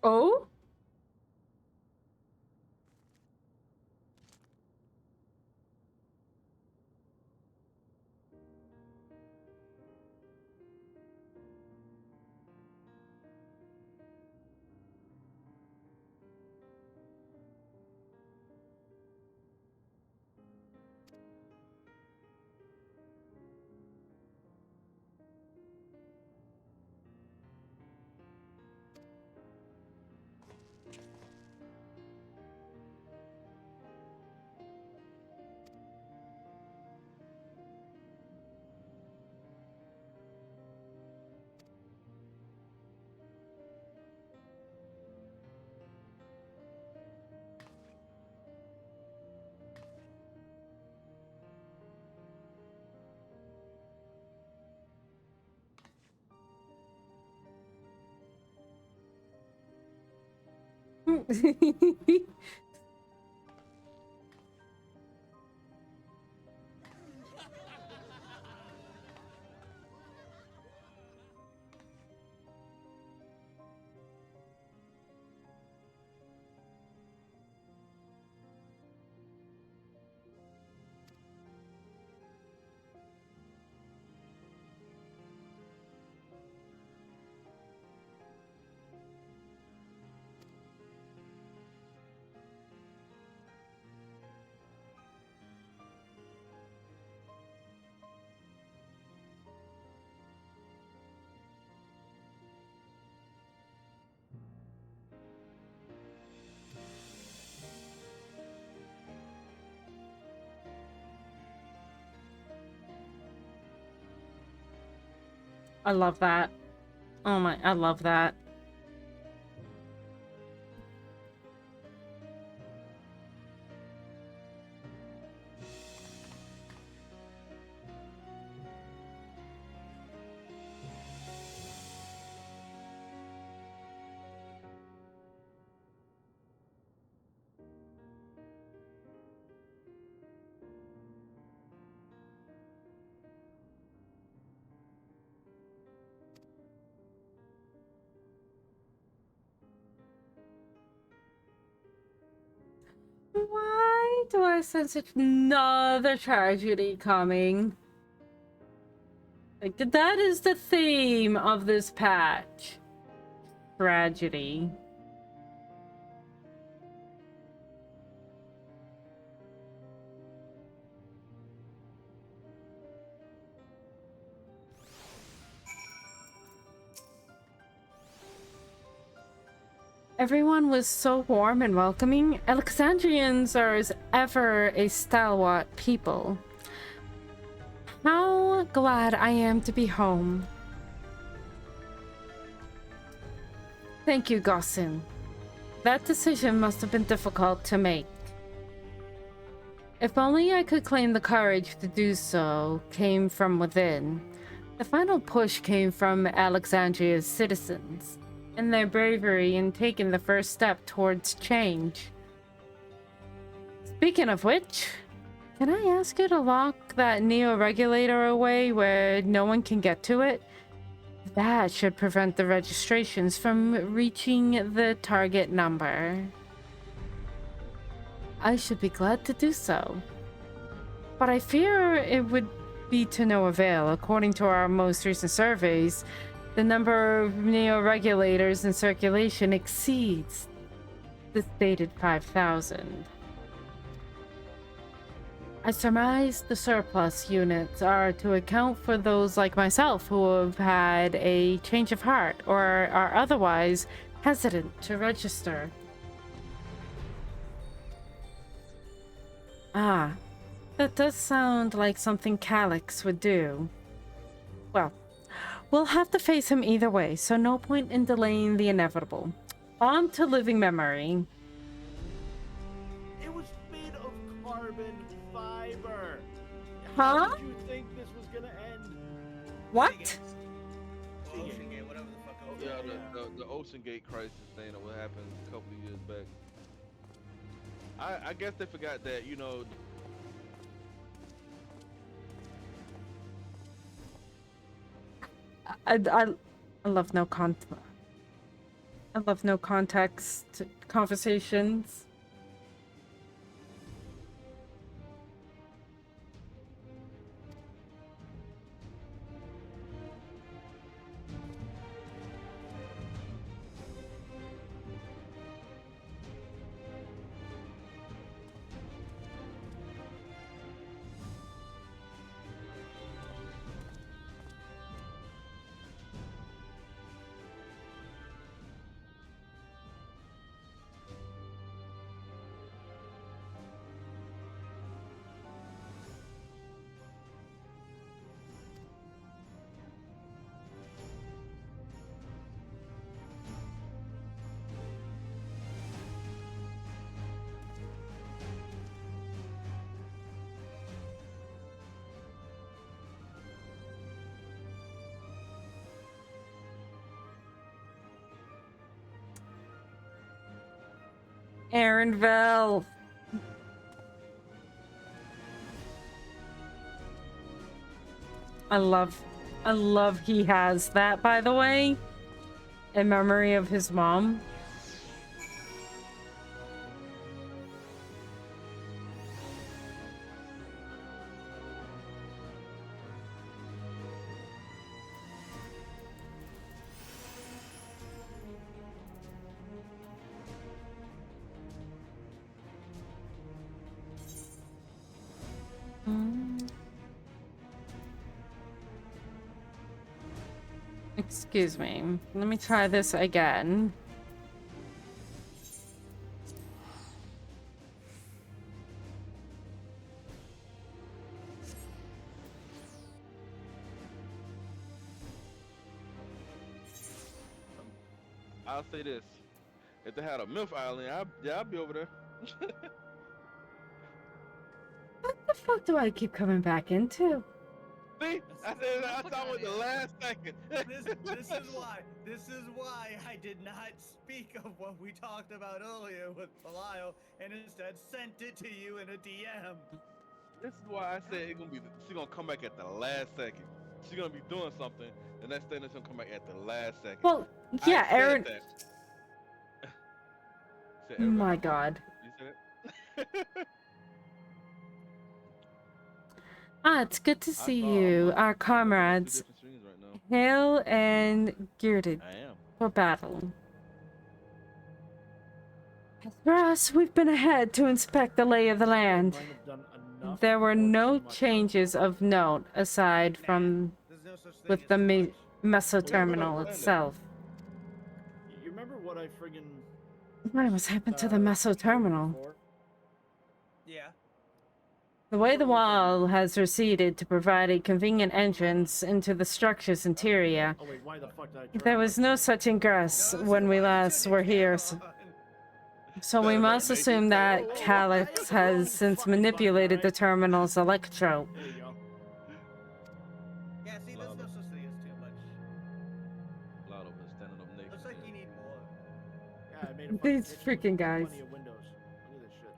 Oh? I love that. Oh my, I love that. Why do I sense another tragedy coming? Like, that is the theme of this patch. Tragedy. Everyone was so warm and welcoming. Alexandrians are as ever a stalwart people. How glad I am to be home. Thank you, Gossin. That decision must have been difficult to make. If only I could claim the courage to do so came from within. The final push came from Alexandria's citizens and their bravery in taking the first step towards change. Speaking of which, can I ask you to lock that neo-regulator away where no one can get to it? That should prevent the registrations from reaching the target number. I should be glad to do so. But I fear it would be to no avail. According to our most recent surveys, the number of neo-regulators in circulation exceeds the stated 5,000. I surmise the surplus units are to account for those like myself who have had a change of heart or are otherwise hesitant to register. Ah, that does sound like something Calyx would do. Well, we'll have to face him either way, so no point in delaying the inevitable. On to living memory. It was made of carbon fiber. Huh? How did you think this was gonna end? What? Ocean Gate, whatever the fuck it was. Yeah, the Ocean Gate crisis thing or what happened a couple of years back. I guess they forgot that, you know. I love no content. I love no context conversations. Aaronville. I love he has that, by the way, in memory of his mom. Excuse me. Let me try this again. I'll say this: if they had a Myth Island, I'd be over there. What the fuck do I keep coming back into? See, I said I thought it was the last second. This is why I did not speak of what we talked about earlier with Belial and instead sent it to you in a DM. This is why I said she's gonna come back at the last second. She's gonna be doing something, the next thing is gonna come back at the last second. Well, yeah, I said Aaron. that. Said Oh my god. You said it? It's good to see you, our comrades, Hale and Gearded, I am. for battle. As for us, we've been ahead to inspect the lay of the land. There were no changes of note aside from with the Meso terminal itself. You remember what I friggin' What has happened to the Meso terminal? before? Yeah. The way the wall has receded to provide a convenient entrance into the structure's interior. Oh wait, why the fuck did I turn There on was my- no such ingress when we last were here, so we must assume that Calyx has since manipulated the terminal's electro. There you go. Yeah, see, there's no such thing as too much. A lot of us standing up naked. Looks like you need more. Yeah, I made a These fucking kitchen freaking with guys. plenty of windows. Look at this shit.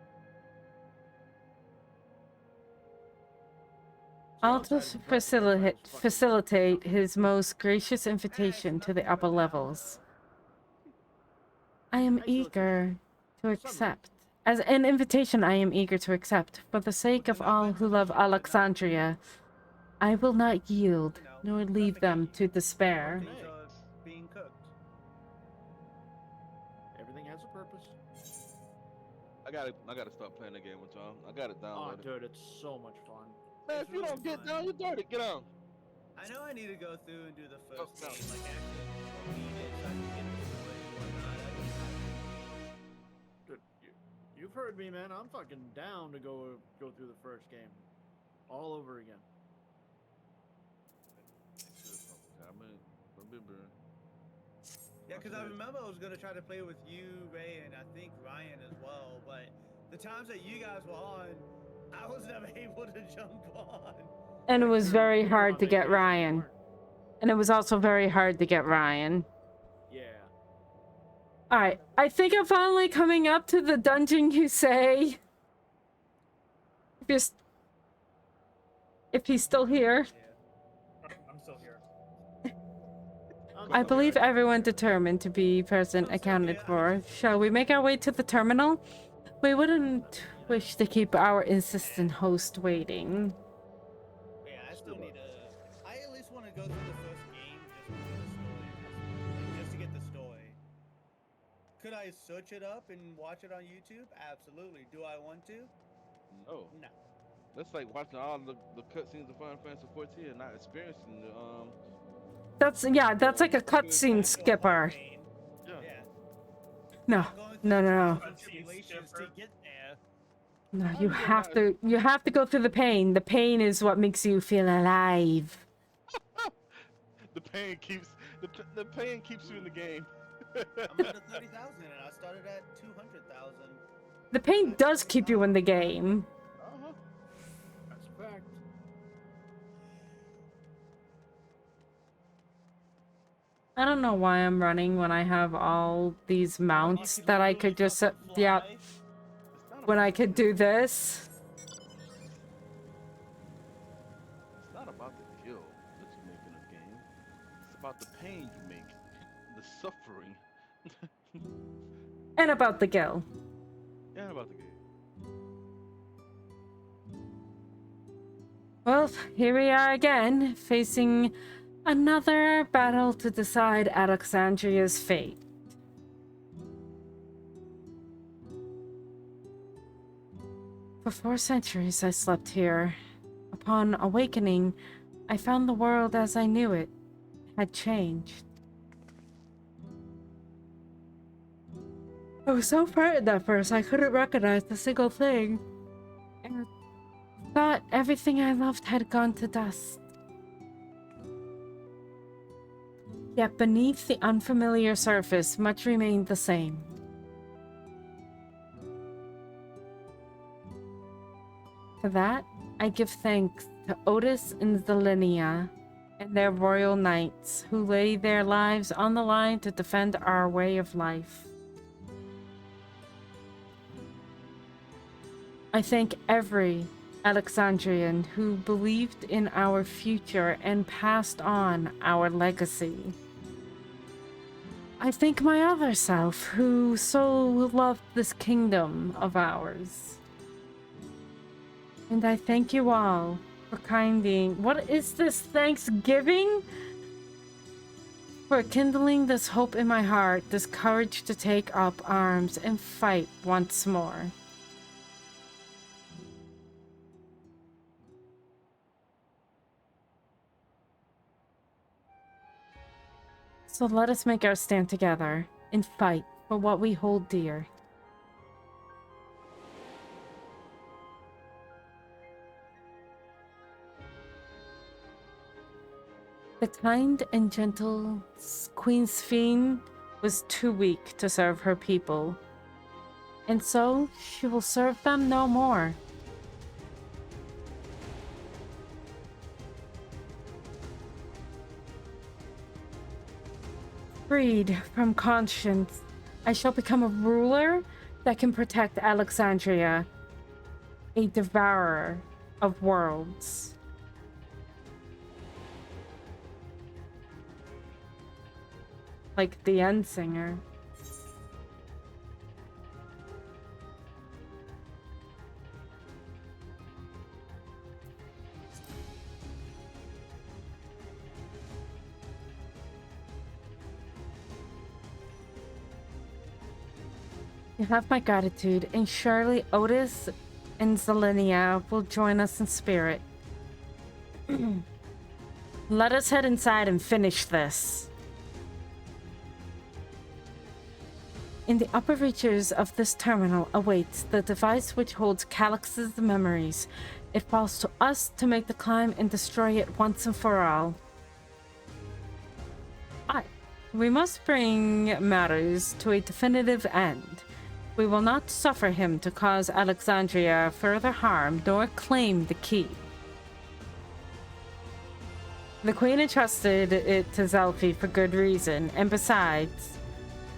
All to outside of the press, inside is fucking- facilitate his most gracious invitation to the upper levels. I am Actually, let's eager to accept. As an invitation, I am eager to accept. For the sake of all who love Alexandria, I will not yield, nor leave them to despair. Things are being cooked. Everything has a purpose. I gotta start playing the game with y'all. I got it Oh, downloaded. dude, it's so much fun. Man, It's if you really don't get fun. down, you're dirty. Get down. I know I need to go through and do the first no. game, like actually beat it so I can get the story and whatnot. Dude, you've heard me, man. I'm fucking down to go through the first game, all over again. Yeah, because I remember I was gonna try to play with you, Ray, and I think Ryan as well. But the times that you guys were on, I was never able to jump on. And it was very We were hard on to get vacation, Ryan. weren't And it was also very hard to get Ryan. we? Yeah. Alright, I think I'm finally coming up to the dungeon you say. If he's still here. I'm still here. I believe everyone determined to be present accounted for. Shall we make our way to the terminal? We wouldn't wish to keep our insistent host waiting. Yeah, I still need to. I at least want to go through the first game just to get the story. Could I search it up and watch it on YouTube? Absolutely. Do I want to? No. No. That's like watching all the cutscenes of Final Fantasy 14 and not experiencing the That's like a cutscene skipper. yeah. Yeah. No, no, no, no. Tribulations to get there. No, you have to go through the pain. The pain is what makes you feel alive. The pain keeps the pain keeps you in the game. I'm under 30,000 and I started at 200,000. The pain does keep you in the game. Uh-huh. That's a fact. I don't know why I'm running when I have all these mounts that I could just yeah, when I could do this. It's not about the kill that you make in a game. It's about the pain you make, the suffering. And about the gill. Yeah, about the game. Well, here we are again, facing another battle to decide Alexandria's fate. For 4 centuries I slept here. Upon awakening, I found the world as I knew it had changed. I was so frightened at first I couldn't recognize a single thing. And thought everything I loved had gone to dust. Yet beneath the unfamiliar surface, much remained the same. For that, I give thanks to Otis and Zelenia and their royal knights who lay their lives on the line to defend our way of life. I thank every Alexandrian who believed in our future and passed on our legacy. I thank my other self who so loved this kingdom of ours. And I thank you all for what is this, Thanksgiving? For kindling this hope in my heart, this courage to take up arms and fight once more. So let us make our stand together and fight for what we hold dear. The kind and gentle Queen Sphene was too weak to serve her people, and so she will serve them no more. Freed from conscience, I shall become a ruler that can protect Alexandria, a devourer of worlds. Like the end singer. You have my gratitude, and surely Otis and Zelenia will join us in spirit. Let us head inside and finish this. In the upper reaches of this terminal awaits the device which holds Calyx's memories. It falls to us to make the climb and destroy it once and for all. We must bring matters to a definitive end. We will not suffer him to cause Alexandria further harm nor claim the key. The Queen entrusted it to Zelfi for good reason, and besides,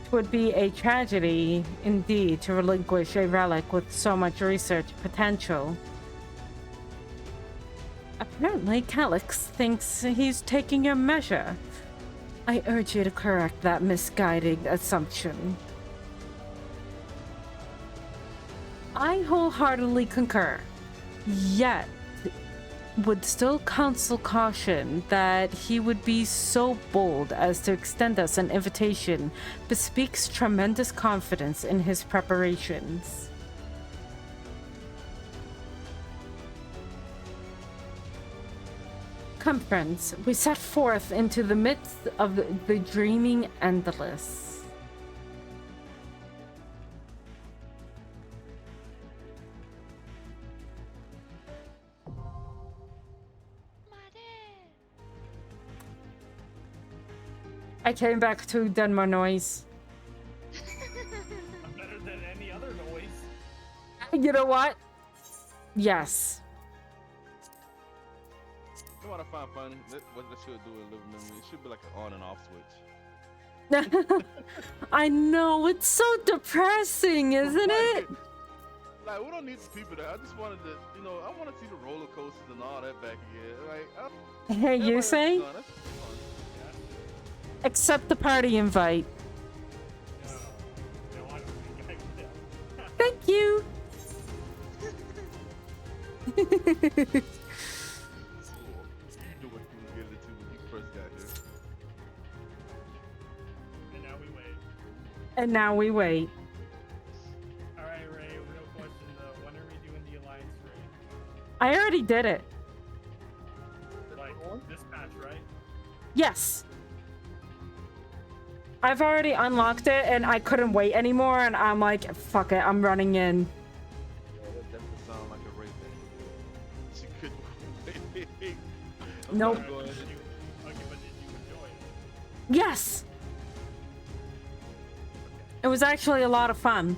it would be a tragedy indeed to relinquish a relic with so much research potential. Apparently, Calyx thinks he's taking a measure. I urge you to correct that misguided assumption. I wholeheartedly concur, yet would still counsel caution that he would be so bold as to extend us an invitation bespeaks tremendous confidence in his preparations. Come, friends, we set forth into the midst of the dreaming endless. I came back to Denmark noise. Better than any other noise. You know what? Yes. You know what I find funny? What they should do in living memory? It should be like an on and off switch. I know, it's so depressing, isn't it? Like, we don't need the people there. I just wanted to, you know, I want to see the roller coasters and all that back again. Like, Hey, you say? That's fun. Accept the party invite. No, I don't think I will. Thank you. You knew what you was getting into when you first got here. And now we wait. And now we wait. Alright, Ray, real question though. When are we doing the Alliance raid? I already did it. Like, dispatch, right? Yes. I've already unlocked it and I couldn't wait anymore and I'm like, fuck it, I'm running in. Yeah, that definitely sounds like a race thing. She couldn't wait. Nope. Okay, but did you enjoy it? Yes. It was actually a lot of fun.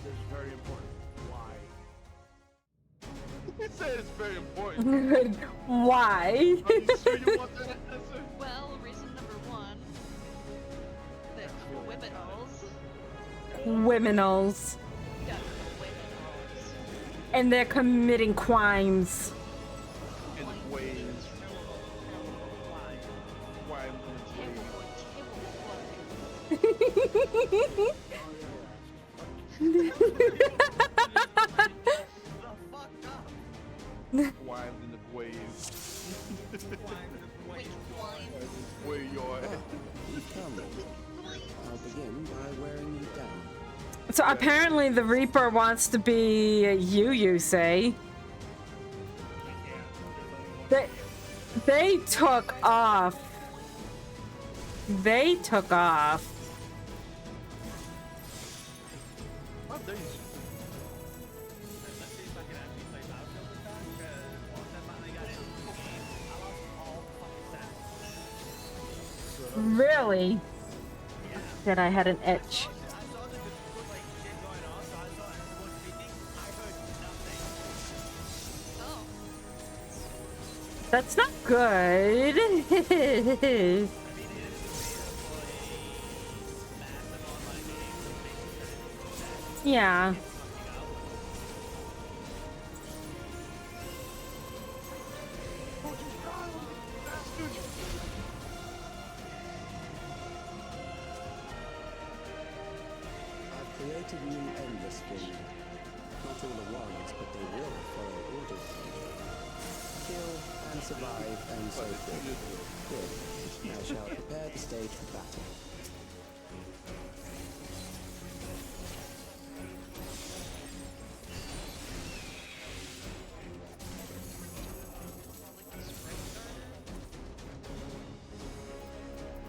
This is very important. Why? He said it's very important. Why? Are you sure you want that answer? Well, reason number one, the criminals. Criminals. Yeah, criminals. And they're committing crimes. In the ways. Why I'm Why I'm in the waves. Where you're at. I'll begin by wearing you down. So apparently the Reaper wants to be you say. They took off. They took off. What days? Let's see if I can actually play Battlefield this time, because once I finally got into the game, I lost all the fucking stats. Really? That I had an itch. I saw that this was like shit going on, so I saw everyone speaking. I heard nothing. Oh, That's not good. I mean, it is a massive online game, so making sure that Yeah. something out. I've created new endless for you. Not all at once, but they will follow orders. Kill and survive and so forth. Good. Now shall prepare the stage for battle.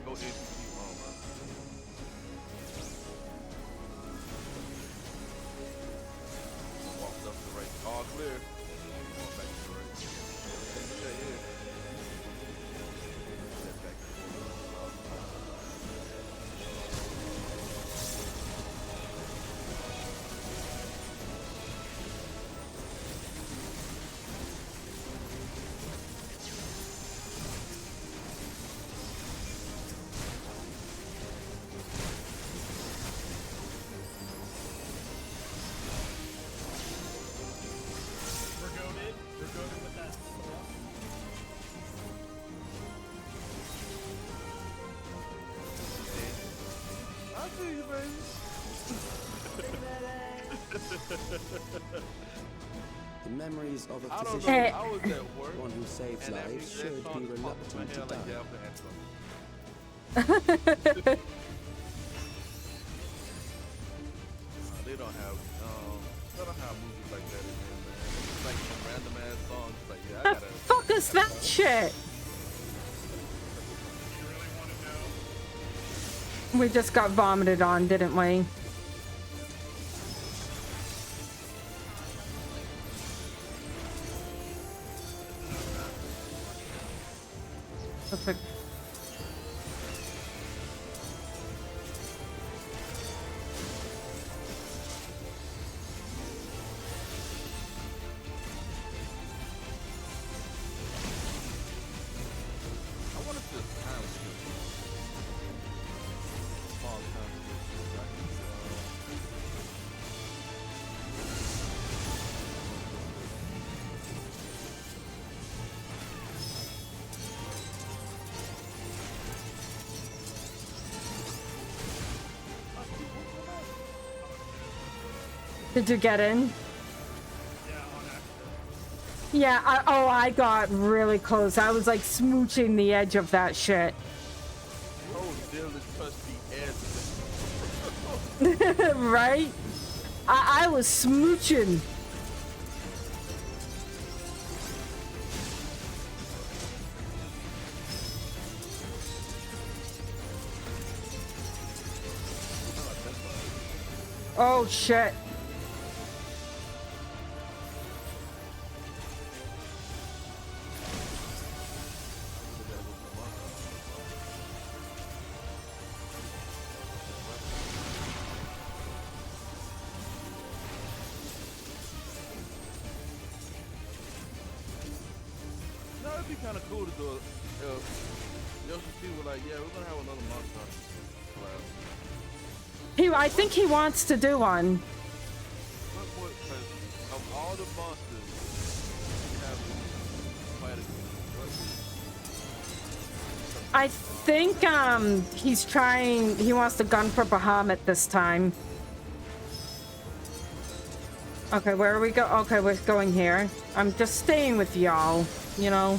Go ATC wrong, man. Walked up the right. All clear. Walk back to the right. Yeah, yeah. Step back. The memories of a I don't know. physician, I was at work. one who saves And after lives, that should song be just popped in my reluctant to head, like, die. yeah, I'm gonna have some. They don't have movies like that in there, man. It's like some random ass songs. It's like, yeah, I The gotta. fuck is that shit? You really want to know? We just got vomited on, didn't we? That's a... I want to feel time skip. Small time skip. Like, Did you get in? Yeah, on accident. Yeah, I got really close. I was like smooching the edge of that shit. oh, Dylan touched the edge. Right? I was smooching. Oh shit. No, it'd be kind of cool to do it. Yoshi were like, yeah, we're gonna have another monster class. I think he wants to do one. What, 'cause of all the monsters we have to fight against, I think he wants to gun for Bahamut this time. Okay, where are we go? Okay, we're going here. I'm just staying with y'all, you know.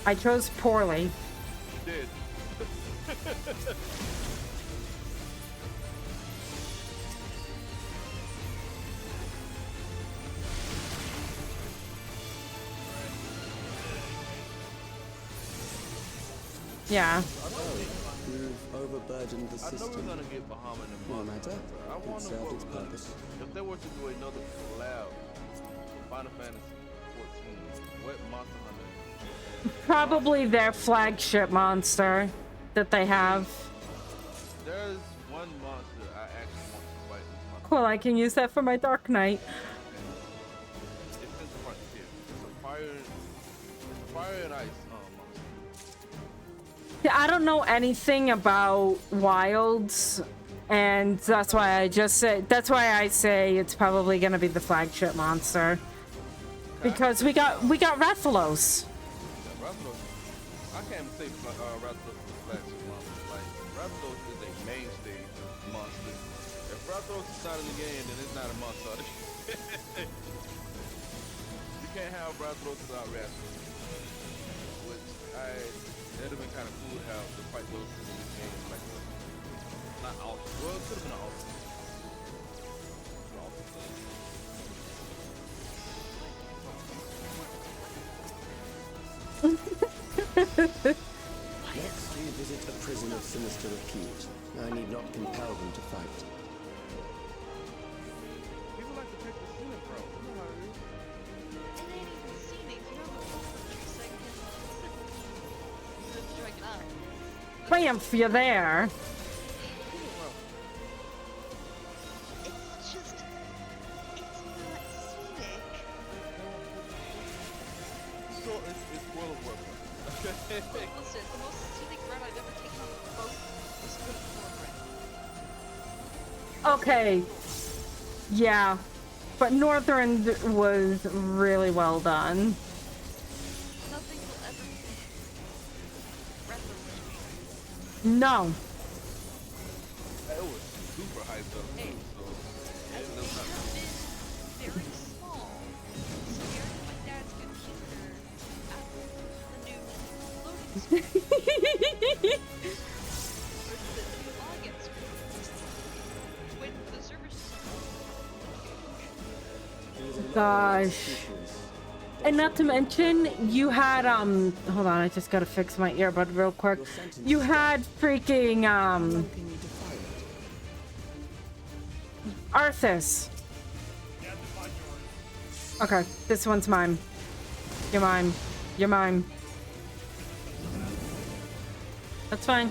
I chose poorly. you did. Yeah. You've overburdened the I know we're system. gonna get Bahamut in No monster. matter. I It wonder served what its we're gonna purpose. do. If they were to do another collab for Final Fantasy 14, what monster hunter? Probably their flagship monster that they have. There's one monster I actually want to fight this monster. Cool, I can use that for my Dark Knight. It's in the frontier. It's a fire and ice monster. Yeah, I don't know anything about Wilds, and that's why I say it's probably gonna be the flagship monster. Because we got Rathalos. Yeah, Rathalos. I can't even say Rathalos is a flagship monster. Like, Rathalos is a mainstay monster. If Rathalos is not in the game, then it's not a monster. You can't have Rathalos without Rathalos. Which that'd have been kind of cool to have to fight those in this game. Like, not all. Well, it could have been an alternate. Next, we visit a prison of sinister repute. I need not compel them to fight. People like to take the scenic route. You know how it is. It ain't even scenic, you know the whole country's like dragging out. Triumph, you're there. It's just, it's not scenic. So it's World of Warcraft. Listen, the most scenic route I've ever taken on a boat was Good Northern. Okay. Yeah. But Northern was really well done. Nothing will ever be Rathalos. No. It was super hyped up too. So As yeah, they that's not have been very small, compared to my dad's computer at the new loading screen. The new login screen. When the servers just He was a lover of Gosh. executions. And not to mention, you had, hold on, I just gotta fix my earbud real quick. Your sentence You is had freaking, How long can you defy it? Arthas. You have to find yours. Okay, this one's mine. You're mine. You're mine. That's fine.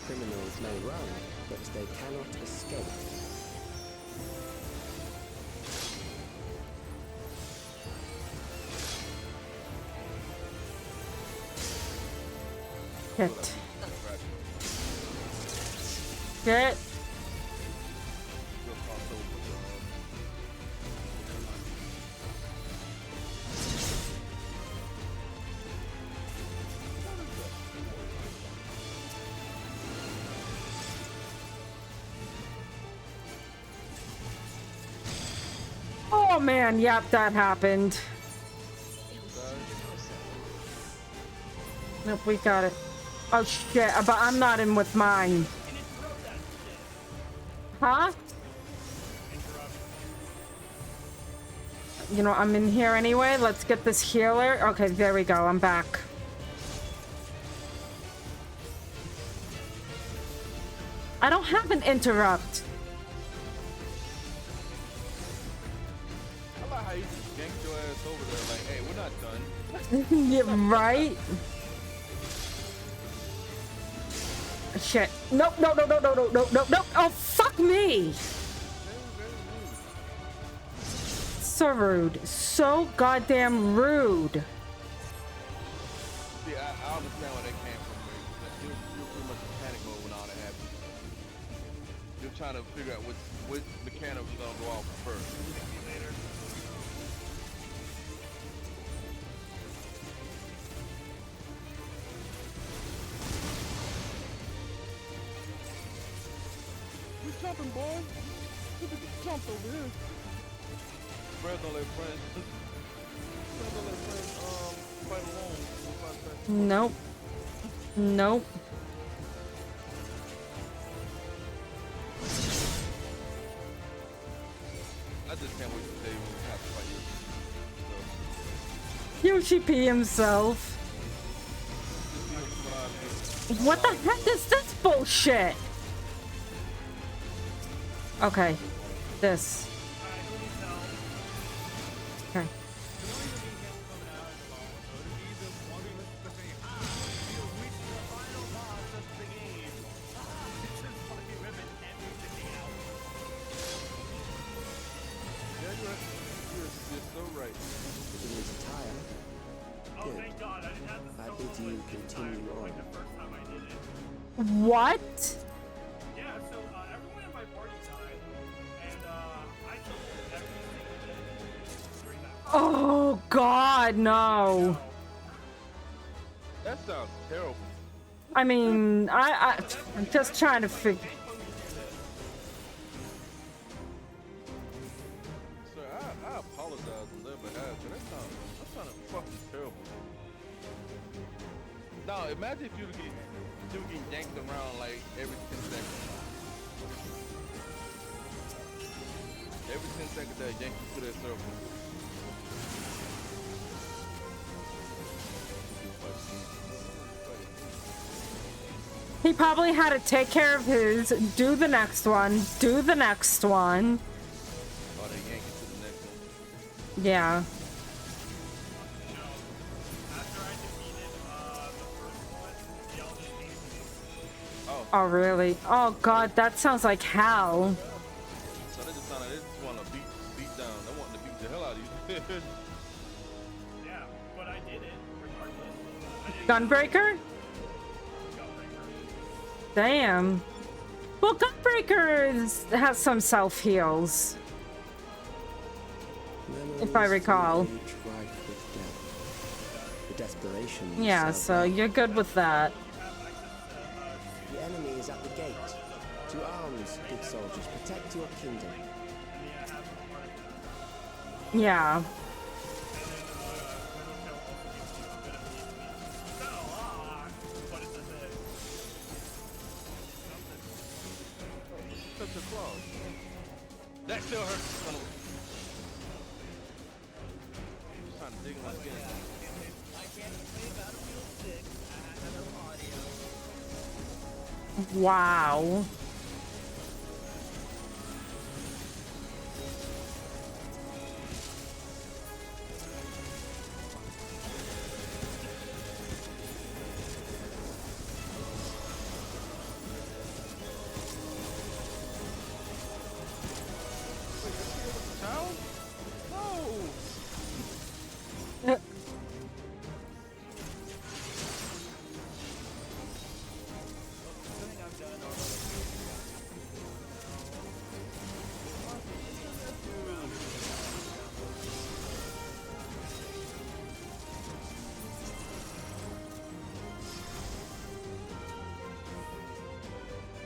Criminals may run, but they cannot escape. Shit. Shit. Oh man, yep, that happened. Nope, we got it. Oh shit, but I'm not in with mine. Huh? You know, I'm in here anyway. Let's get this healer. Okay, there we go. I'm back. I don't have an interrupt. I like how you just ganked your ass over there like, hey, we're not done. Yeah, right? Shit. Nope, no, no, no, no, no, no, no, no. Oh, fuck me. So rude. So goddamn rude. See, I understand where that came from, man. Like, you're pretty much in panic mode when all that happens. You're trying to figure out which mechanic was gonna go off first. We jumping, boy. Look at the jump over here. Friends don't let friends. Friends don't let friends fight alone. We'll fight friends. Nope. Nope. I just can't wait for the day when we have to fight you. Yoshi P himself. What the heck is this bullshit? Okay. This. Okay. You're so right. Beginning to tire. Oh, Good. thank God. I didn't have to I solo bid you like this time, continue like on. the first time I did it. What? Yeah, so everyone in my party died, and I took every single during that. Oh God, no. That sounds terrible. I mean, I'm just trying to figure. Sir, I apologize on their behalf, but that sounded fucking terrible. Now, imagine if you were getting yanked around like every 10 seconds. Every 10 seconds they yank you to that circle. He probably had to take care of his, do the next one, do the next one. Or they yank you to the next one. Yeah. After I defeated the first one, they all just came to me. Oh, really? Oh, God, that sounds like hell. So they just want to beat down. They want to beat the hell out of you. Yeah, but I did it regardless. I didn't Gunbreaker? Gunbreaker. Damn. Well, has some self heals. If I recall. Memories rife with death. The exploration. Yeah, so you're good with that. The enemy is at the gate. To arms, good soldiers, protect your kingdom. Yeah. Such a clause. That still hurts. Son of a... Just trying to dig in my skin. Wow. Child? No!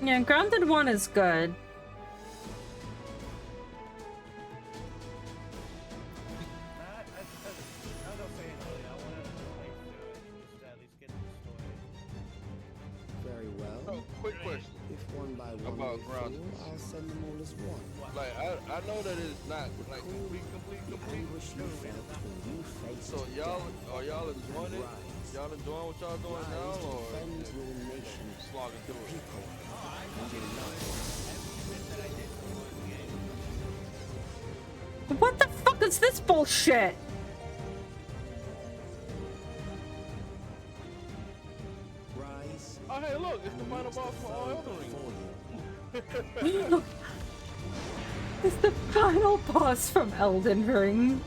Yeah, Grounded 1 is good. Very well. Oh, quick question. If one by one About they grounded. fall, I'll send them all as one. Like, I know that it's not like complete. The anguish you felt when you faced So y'all, death. are y'all enjoying it? Y'all enjoying what y'all doing now, Rise to or defend just your nation, slogging through it? people, and your loved ones. What the fuck is this bullshit? Rise. Oh, hey, look, it's the final boss for all Elden Ring. It's the final boss from Elden Ring.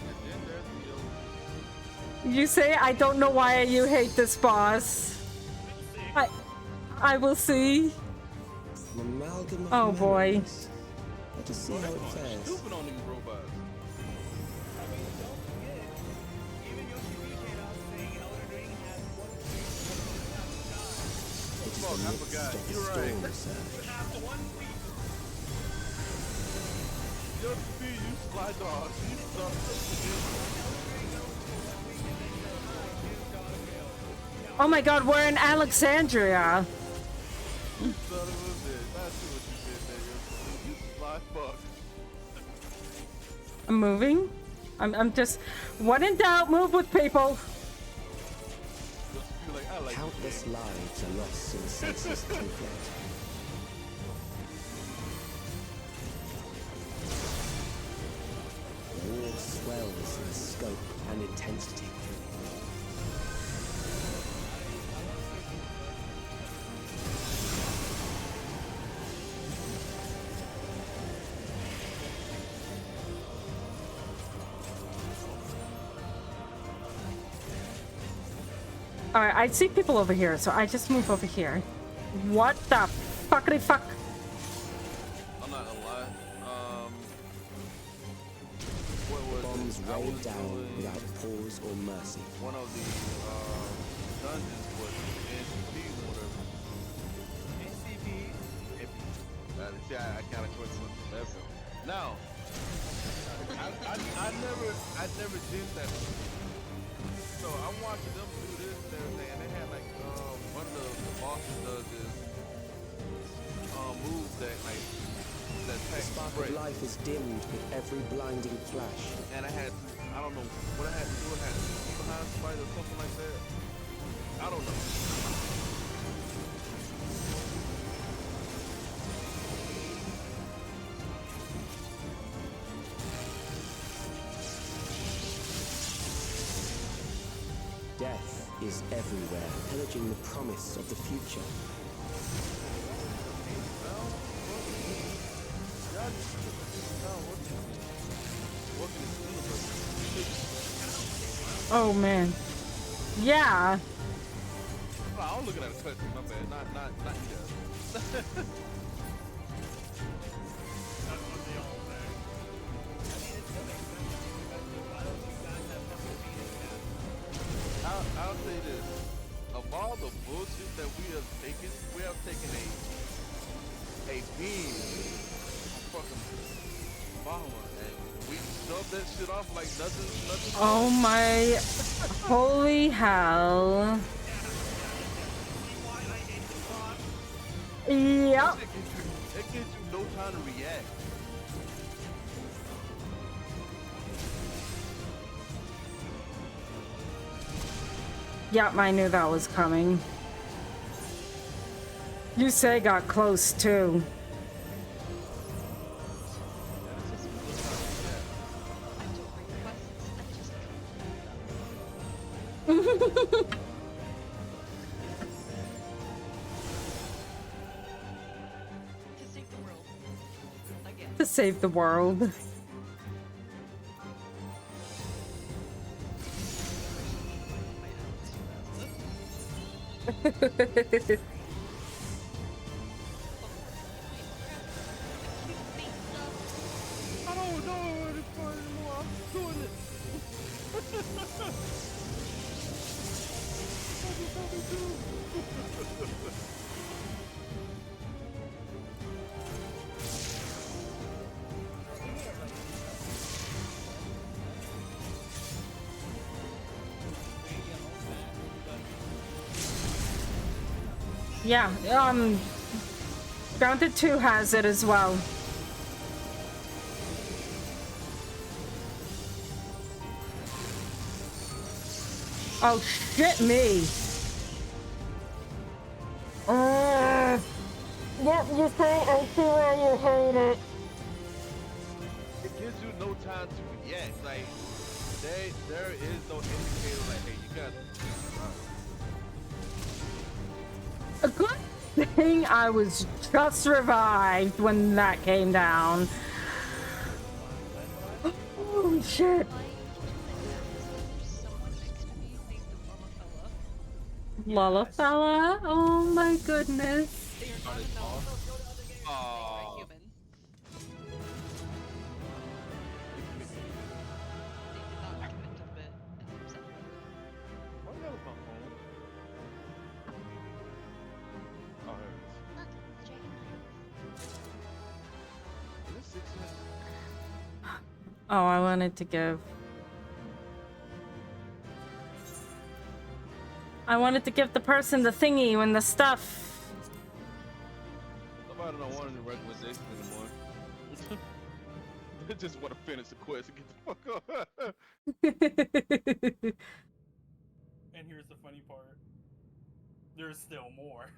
And then there's the You say I don't know why you hate this boss. I will see. An amalgam of Oh, boy. memories. Let us see how it fares. stupid on these robots. It is Fuck, the I midst forgot. of the You're storm, right. sir. Just be you slide dogs. You suck. Oh my god, we're in Alexandria. Son of a bitch. I see what you did there. You sly fuck. I'm moving. I'm just, when in doubt, move with people. Just feel like I like Countless lives are lost in senseless conflict. The war swells in scope and intensity. Alright, I see people over here, so I just move over here. What the fuckity fuck? I'm not gonna lie. What was Bombs it? I rain was down doing without pause or mercy. one of the dungeons was NCP or whatever. NCP. See, I kind of quit whatever. Now, I never did that. So I'm watching them do this and everything, and they had like one of the bosses does this move that like that The takes spark spray. of life is dimmed with every blinding flash. And I don't know what I had to do. I had to keep behind somebody or something like that. I don't know. Death is everywhere, pillaging the promise of the future. Oh man. Yeah. I was looking at a cutscene, my bad. Not you guys. That's what they all the bullshit that we have taken. We have taken a beam from fucking Bahama and we shoved that shit off like nothing. Oh my holy hell. Yep. It gives you no time to react. Yep, I knew that was coming. You say got close too. To save the world. I don't know what it's for anymore. I'm doing it. Yeah, Grounded 2 has it as well. Oh shit me. Yep, you say I see why you hate it. It gives you no time to react. Like there is no indicator like, hey, you got A good thing I was just revived when that came down. Holy shit. Lala fella? Oh my goodness. Oh, I wanted to give. I wanted to give the person the thingy when the stuff. Nobody don't want any recommendations anymore. They just want to finish the quest and get the fuck up. And here's the funny part. There's still more.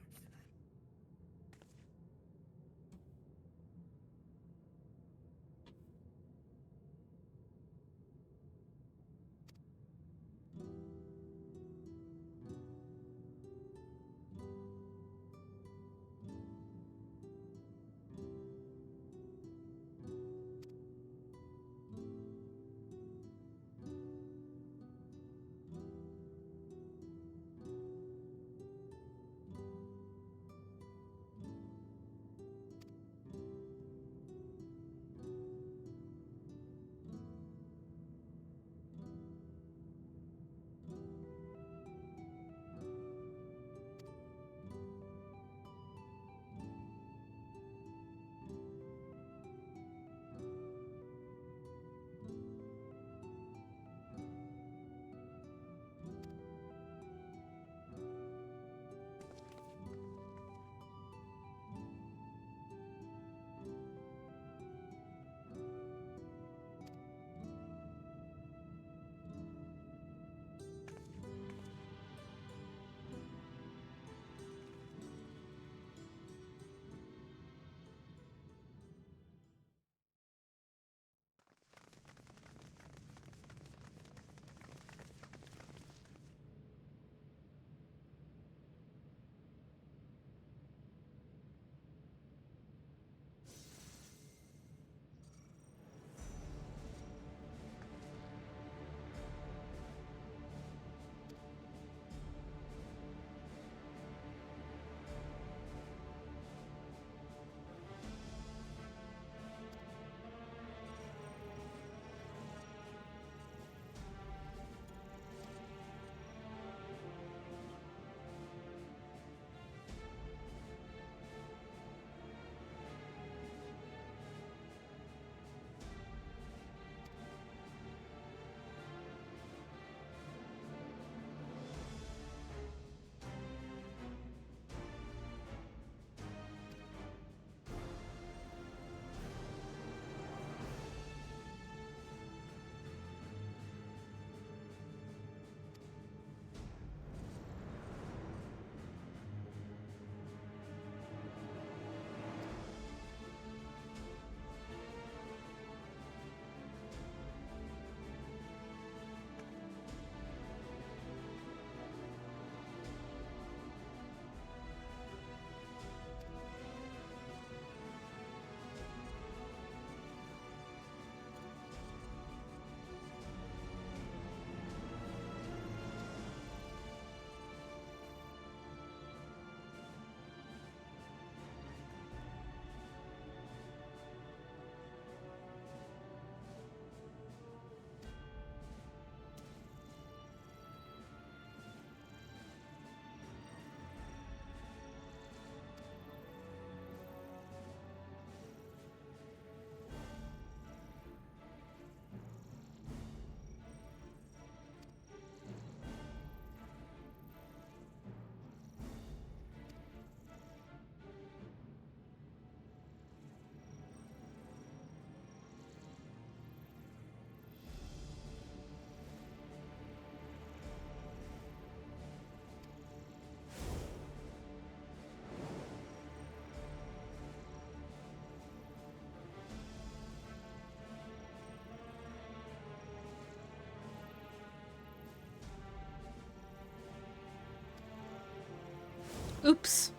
Oops.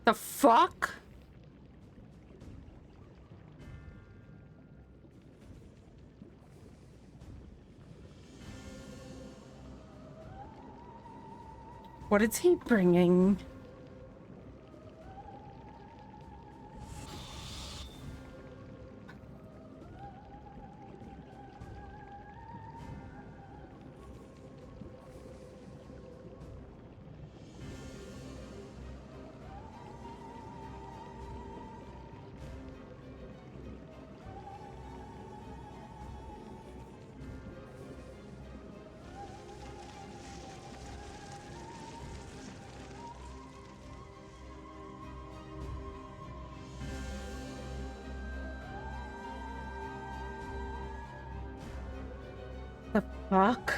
The fuck? What is he bringing? The fuck?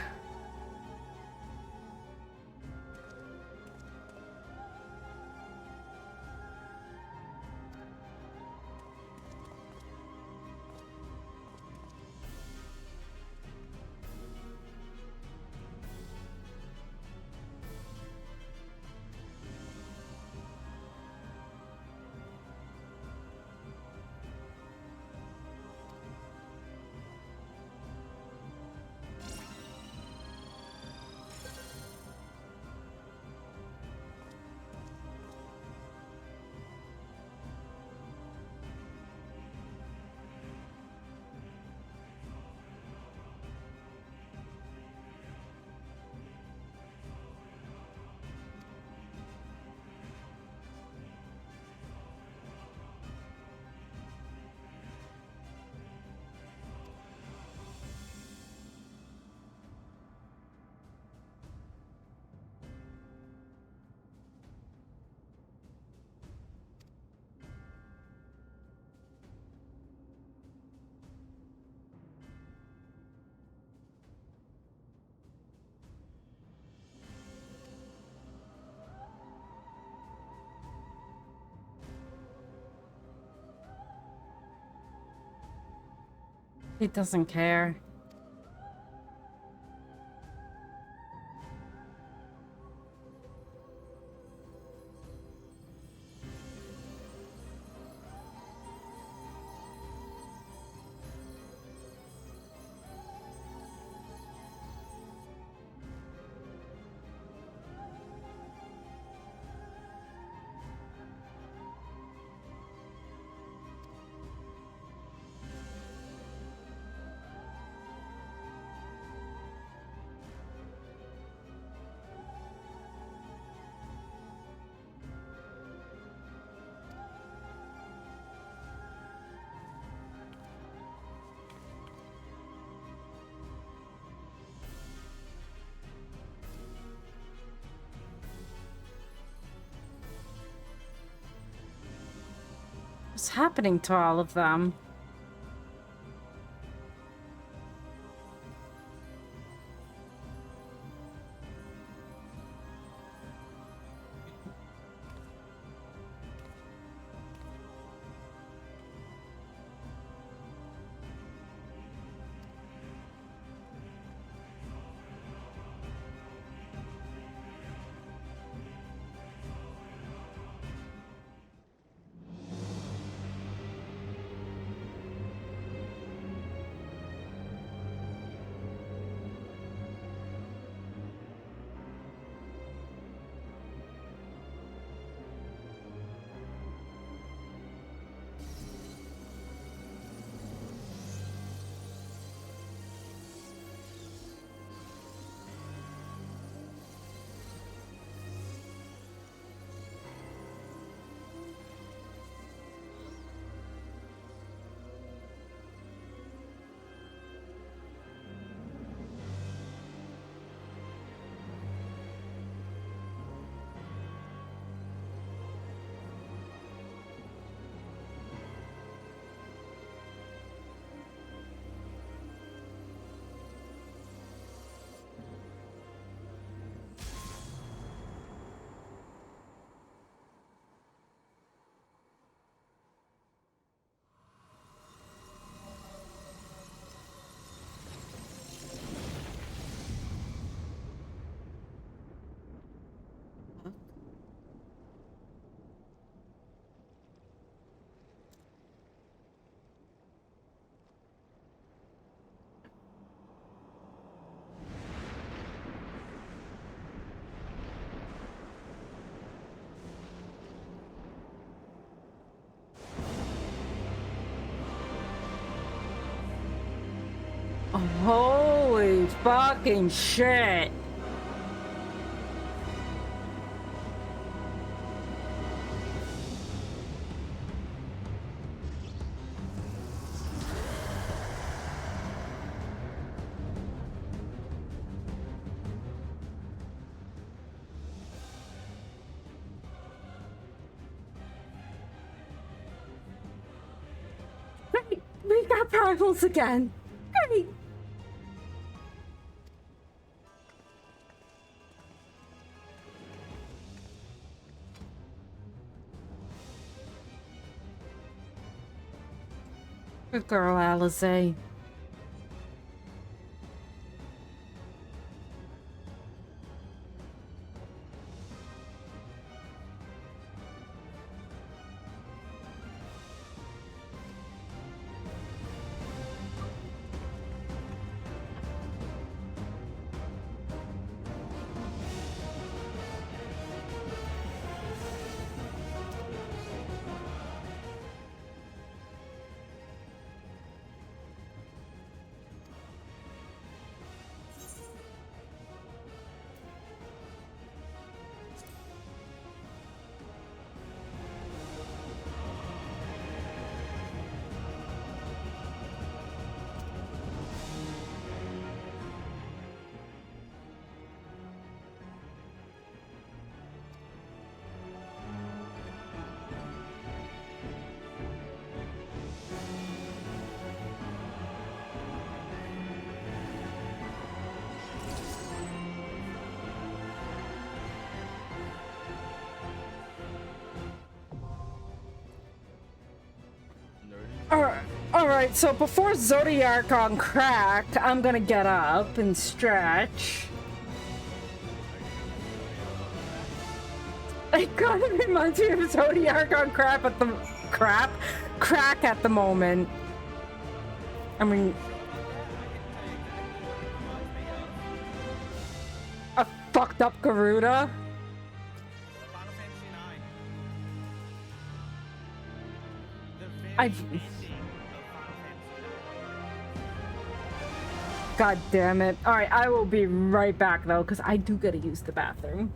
He doesn't care. What's happening to all of them? Holy fucking shit. Great, we got rivals again. Great. Good girl, Alize. Alright, so before Zodiac on crack, I'm gonna get up and stretch. It kind of reminds me of Zodiac on crack at the moment. I mean, a fucked up Garuda. Final Fantasy IX. The very I've- ending of Final Fantasy IX. God damn it. Alright, I will be right back though, because I do gotta use the bathroom.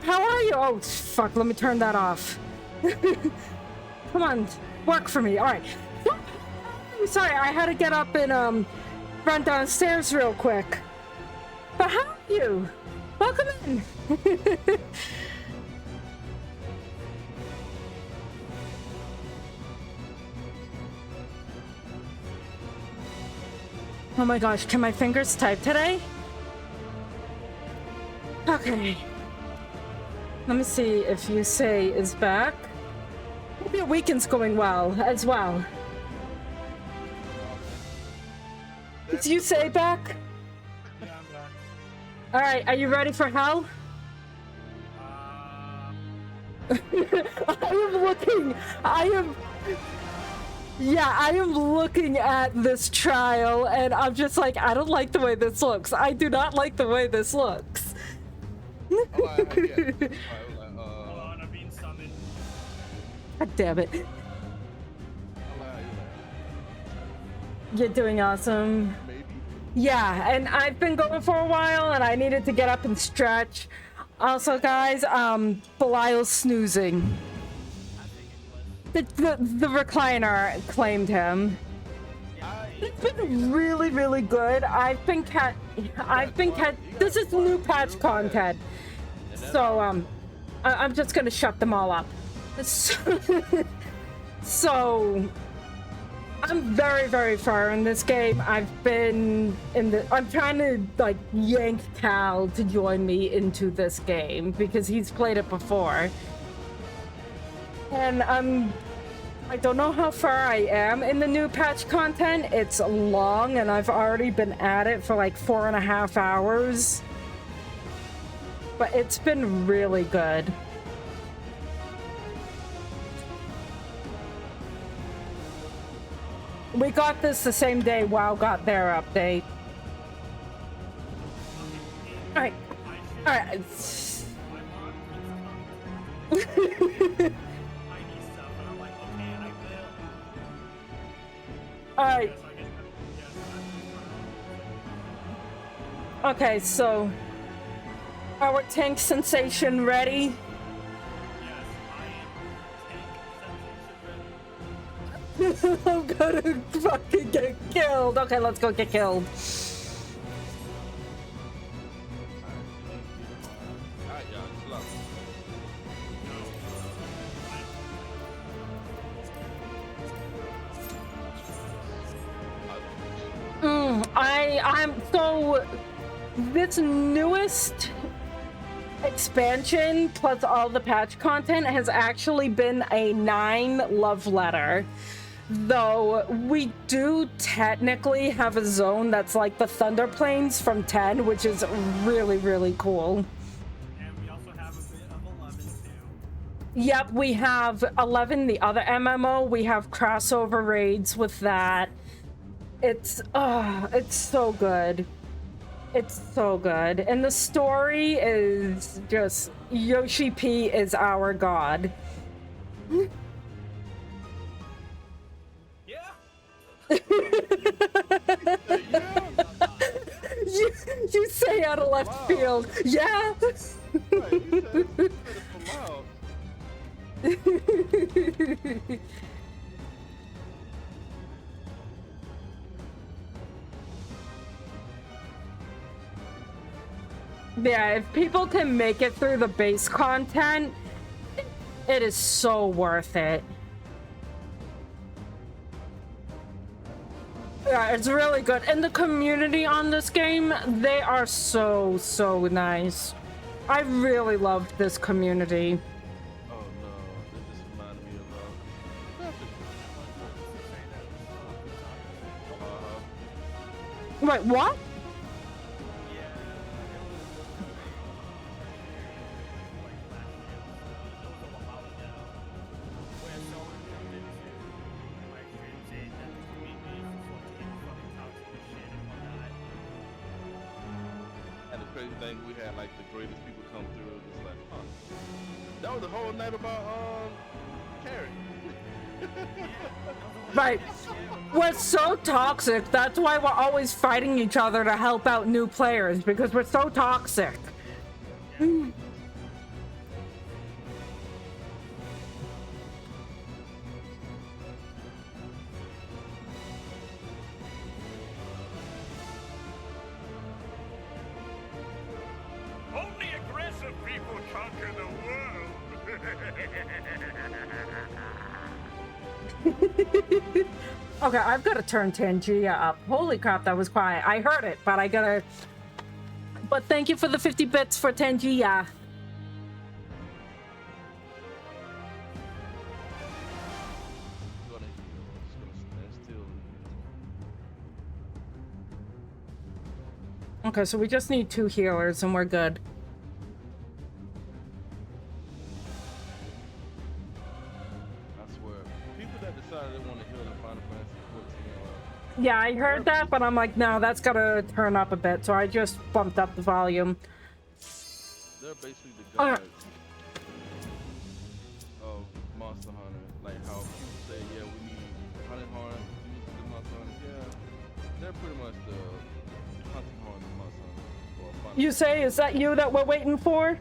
Yep, how are you? Oh, fuck, let me turn that off. Come on, work for me. All right. Sorry, I had to get up and run downstairs real quick. But how are you? Welcome in. Oh my gosh, can my fingers type today? Okay. Let me see if you say is back. Hope your weekend's going well as well. Is you say back? Yeah, I'm back. Alright, are you ready for hell? I am looking at this trial and I'm just like, I don't like the way this looks. I do not like the way this looks. Hold on, I'm being summoned. God damn it. You're doing awesome. Maybe. Yeah, and I've been going for a while and I needed to get up and stretch. Also, guys, Belial's snoozing. The recliner claimed him. It's been really, really good. This is new patch content. So, I'm just gonna shut them all up. So, I'm very, very far in this game. I'm trying to, like, yank Cal to join me into this game because he's played it before. And I don't know how far I am in the new patch content. It's long and I've already been at it for like 4.5 hours. But it's been really good. We got this the same day WoW got their update. Alright. Alright. Alright. Okay, so our tank sensation ready? I'm gonna fucking get killed. Okay, let's go get killed. Alright, y'all, chill out. I'm so this newest expansion plus all the patch content has actually been a 9 love letter. Though we do technically have a zone that's like the Thunder Plains from 10, which is really, really cool. And we also have a bit of 11 too. Yep, we have 11, the other MMO. We have crossover raids with that. It's so good. It's so good. And the story is just Yoshi P is our god. Yeah. You say out of left field. Yeah. Right, you said it for loud. Yeah, if people can make it through the base content, it is so worth it. Yeah, it's really good. And the community on this game, they are so, so nice. I really loved this community. Oh no, this just reminded me of Wait, what? crazy thing, we had like the greatest people come through. Just like, huh. That was the whole night about Carrie. Right. We're so toxic. That's why we're always fighting each other to help out new players, because we're so toxic. Okay, I've got to turn Tangia up. Holy crap, that was quiet. I heard it, but I gotta... But thank you for the 50 bits for Tangia. Okay, so we just need 2 healers and we're good. I swear, people that decided they want to heal in Final Fantasy 14 Yeah, I heard that, but I'm like, no, that's gotta turn up a bit. So I just bumped up the volume. they're basically the guys of Monster Hunter. Like how people say, yeah, we need hunting horn, we need the Monster Hunter. Yeah, they're pretty much the hunting horn of Monster Hunter. Or Final You say, is that you that we're waiting for?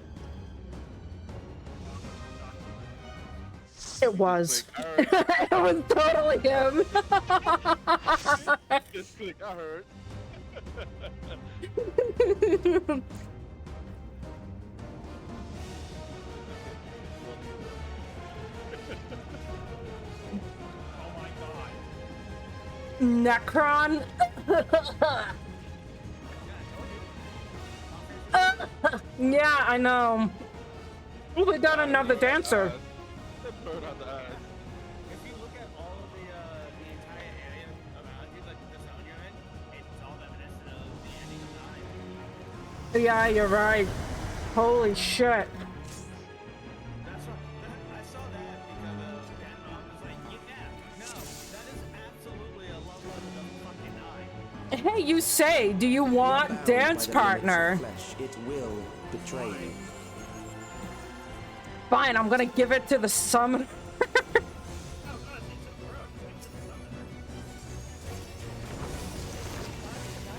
It was. It was totally him. Just click, I heard. Necron. Yeah, I know. We got another dancer. They blurred out the eyes. If you look at all of the entire area around you, like the zone you're in, it's all reminiscent of the ending of 9. Yeah, you're right. Holy shit. That's what, I saw that because Dan Mom was like, yeah, no, that is absolutely a love letter of fucking 9. Hey, you say, do you want Bound dance by the limits of partner? flesh, it will betray you. Fine, I'm gonna give it to the summoner.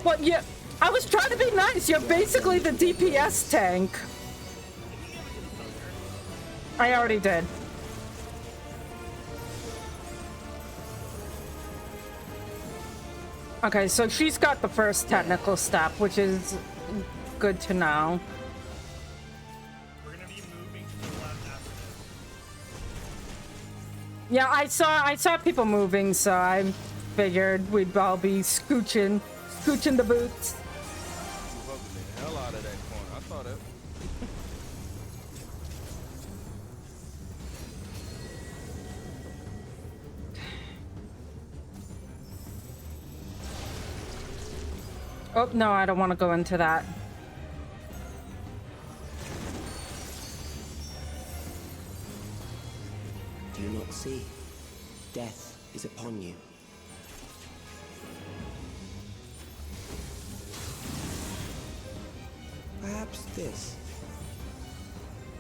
Well, yeah, I was trying to be nice. You're basically the DPS tank. I already did. Okay, so she's got the first technical step, which is good to know. We're gonna be moving to the left after this. Yeah, I saw people moving, so I figured we'd all be scooching the boots. Fucking the hell out of that corner. I saw that. Oh, no, I don't want to go into that. Do you not see? Death is upon you. Perhaps this.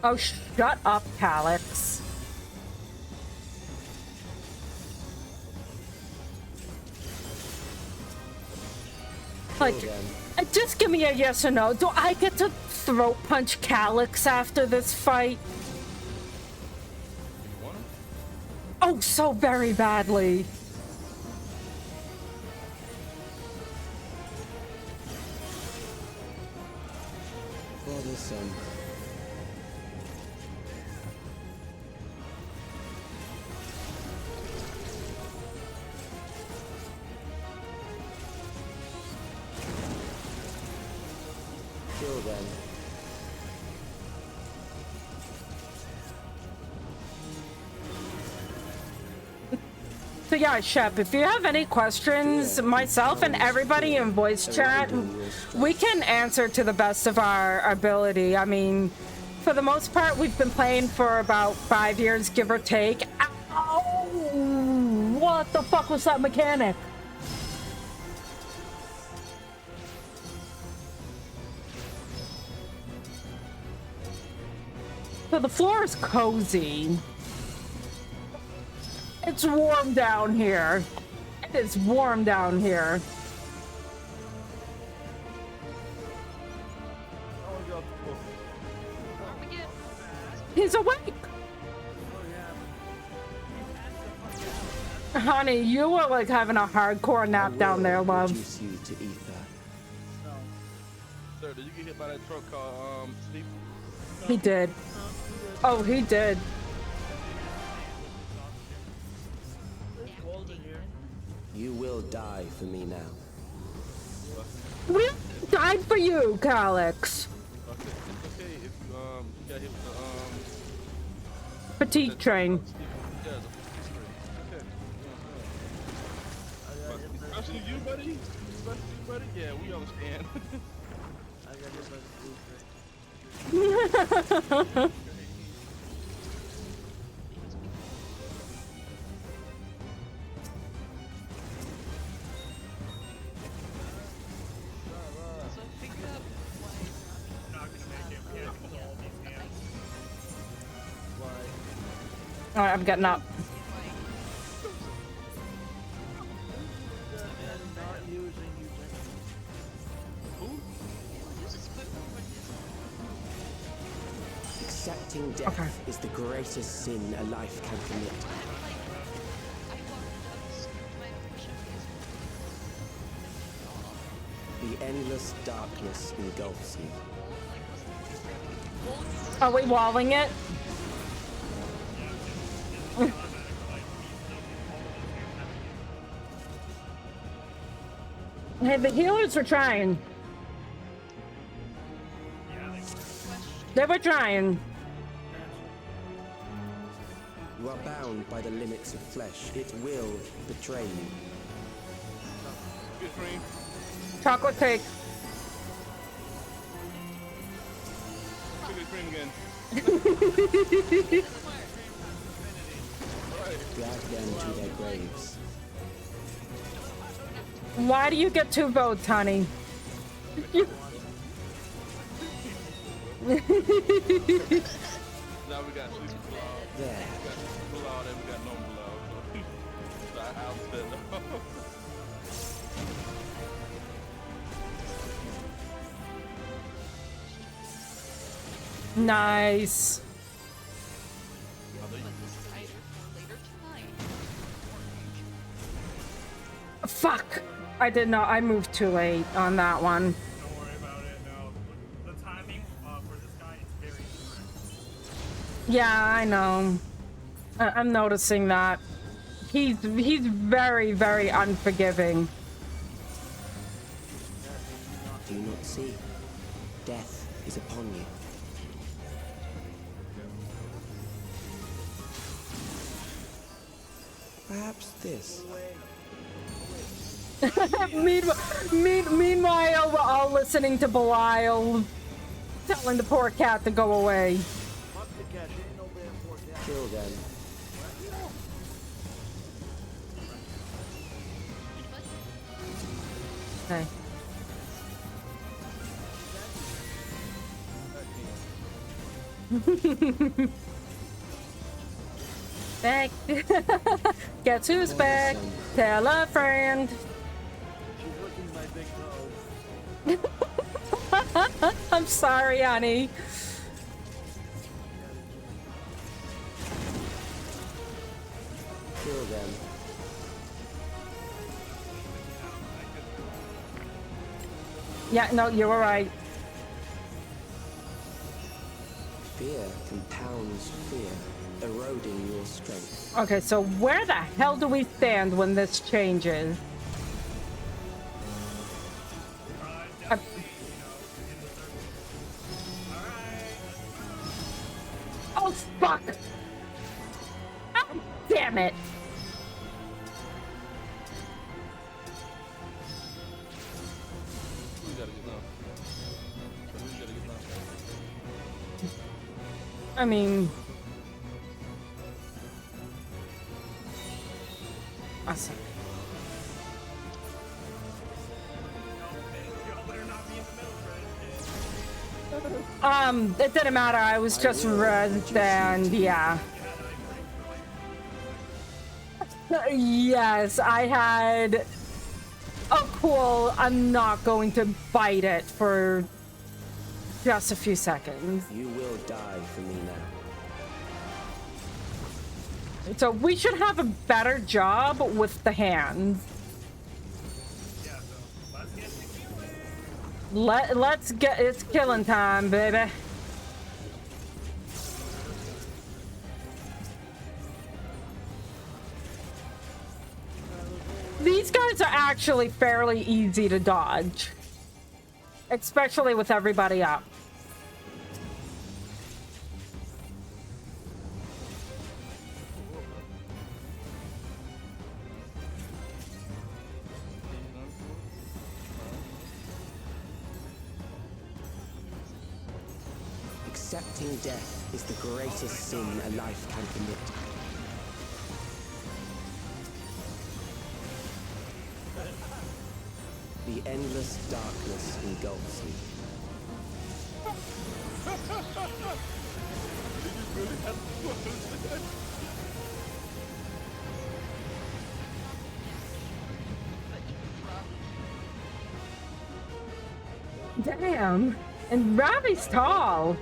Oh, shut up, Calyx. Like, just give me a yes or no. Do I get to throat punch Calyx after this fight? Oh, so very badly. Father, son. Kill them. So yeah, Shep, if you have any questions, myself and everybody in voice chat, we can answer to the best of our ability. I mean, for the most part, we've been playing for about 5 years, give or take. Ow! What the fuck was that mechanic? So the floor is cozy. It's warm down here. It is warm down here. He's awake. Honey, you were like having a hardcore nap down there, love. Reduce you to ether. Sir, did you get hit by that truck called Steve? He did. Oh, he did. You will die for me now. We died for you, Calix. Okay, it's okay if you got hit with the Fatigue train. Yeah, the okay. I got hit by the Especially you, buddy. Especially you, buddy. Yeah, we understand. I got hit by the blue train. So figure out why I'm not gonna make it. We have to pull all these hands. Why? All right, I'm getting up. Not using you. Accepting death is the greatest sin a life can commit. The endless darkness engulfs you. Are we walling it? Hey, the healers were trying. They were trying. You are bound by the limits of flesh. It will betray you. Good cream. Chocolate cake. Sugar cream again. Drag them to their graves. Why do you get 2 votes, honey? Now we got super loud. There. We got super loud and we got normal loud. So I'll spit Nice. Fuck. I did not. I moved too late on that one. Don't worry about it. No, the timing for this guy is very different. Yeah, I know. I'm noticing that. He's very, very unforgiving. Do you not see? Death is upon you. Perhaps this. Meanwhile, we're all listening to Belial telling the poor cat to go away. Fuck the cat. There ain't no damn poor cat. Kill them. Okay. Back. Guess who's back? Tell a friend. She's licking my big toe. I'm sorry, honey. Kill them. Yeah, no, you were right. Fear compounds fear, eroding your strength. Okay, so where the hell do we stand when this changes? Oh, fuck! Oh, damn it! We gotta get down. We gotta get down. I mean... Awesome. It didn't matter. I was just red and yeah. Yes, I had. Oh, cool. I'm not going to bite it for just a few seconds. You will die for me now. So we should have a better job with the hands. Yeah, so let's get to killing. Let's get it's killing time, baby. These guys are actually fairly easy to dodge. Especially with everybody up. Accepting death is the greatest sin a life can commit. The endless darkness engulfs me. Damn. And Robbie's tall.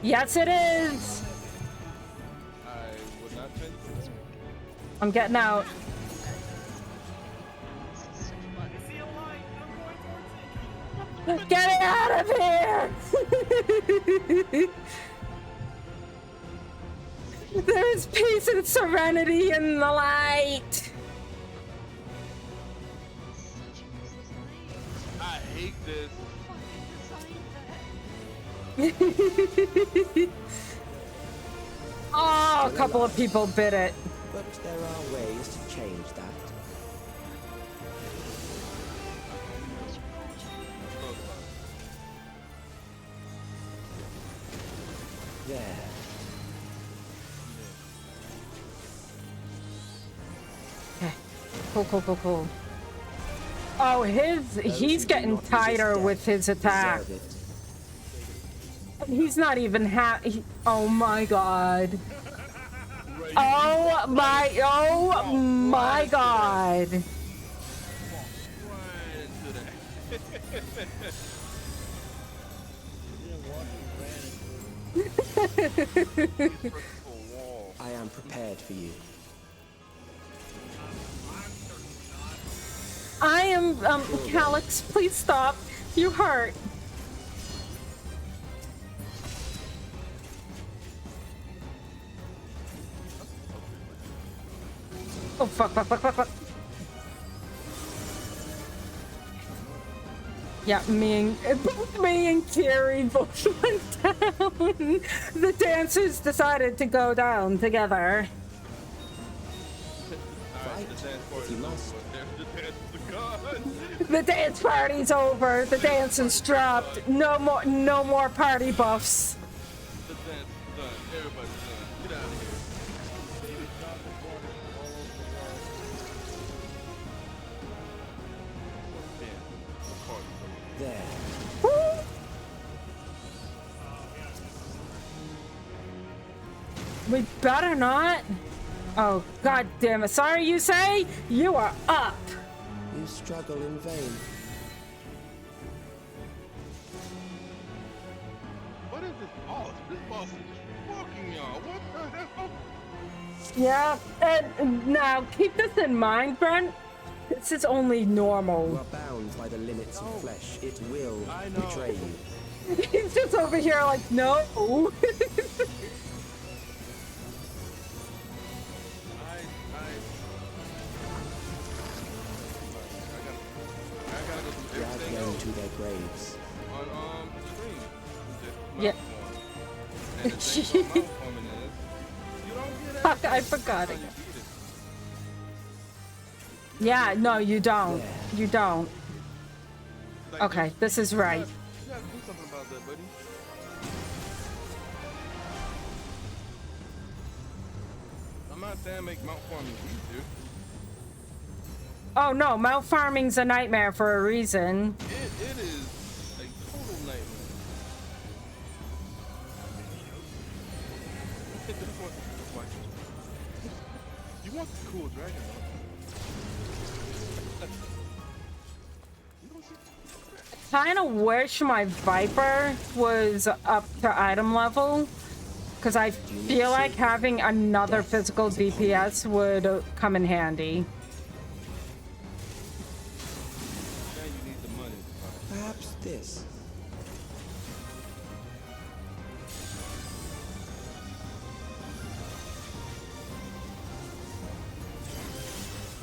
Yes, it is. I would not change this. I'm getting out. Get it out of here! There's peace and serenity in the light. I hate this. Oh, a couple of people bit it. But there are ways to change that. There. Okay. Cool. Oh, he's getting tighter with his attack. He's not even oh my god. Oh my god. I am prepared for you. I am, Calyx, please stop. You hurt. Oh, fuck. Yeah, both me and Kiri both went down. The dancers decided to go down together. You must. The dance party's over. The dancing's dropped. No more party buffs. The dance is done. Everybody's done. Get out of here. There. Woo! We better not. Oh, god damn it. Sorry, you say? You are up. You struggle in vain. What is this boss? This boss is fucking y'all. What the hell? Yeah, and now keep this in mind, Brent. This is only You normal. are bound by the limits of flesh. It will I know. betray you. He's just over here like, no. I gotta go through Drag everything them else to their graves. on stream. Yeah. And the thing about mouthforming is, you don't get Fuck, I everything forgot how you again. beat it. Yeah, no, you don't. You don't. Like, Okay, this is right. You gotta do something about that, buddy. I'm not saying make mouthforming easier. Oh no, mount farming's a nightmare for a reason. It is a total nightmare. You want the cool dragon, though. You don't see- Kind of wish my Viper was up to item level, because I feel like having another physical DPS would come in handy.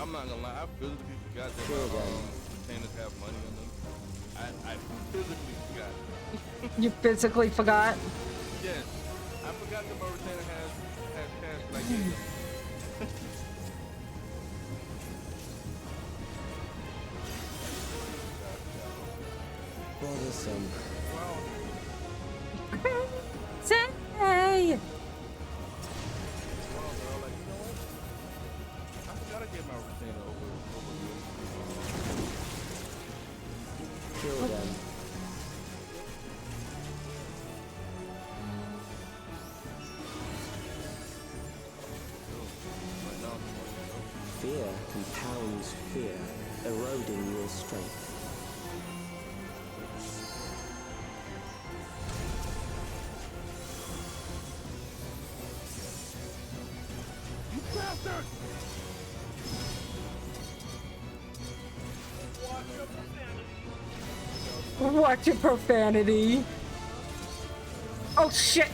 I'm not gonna lie, I physically forgot that Kill them. retainers have money on them. I physically forgot. You physically forgot? Yes, I forgot that my retainer has cash like this. Bothersome. Wow. Say! Well, girl, like, you know what? I forgot to get my retainer over Kill them. Fear compounds fear, eroding your strength. You bastard! Watch your profanity. Oh shit!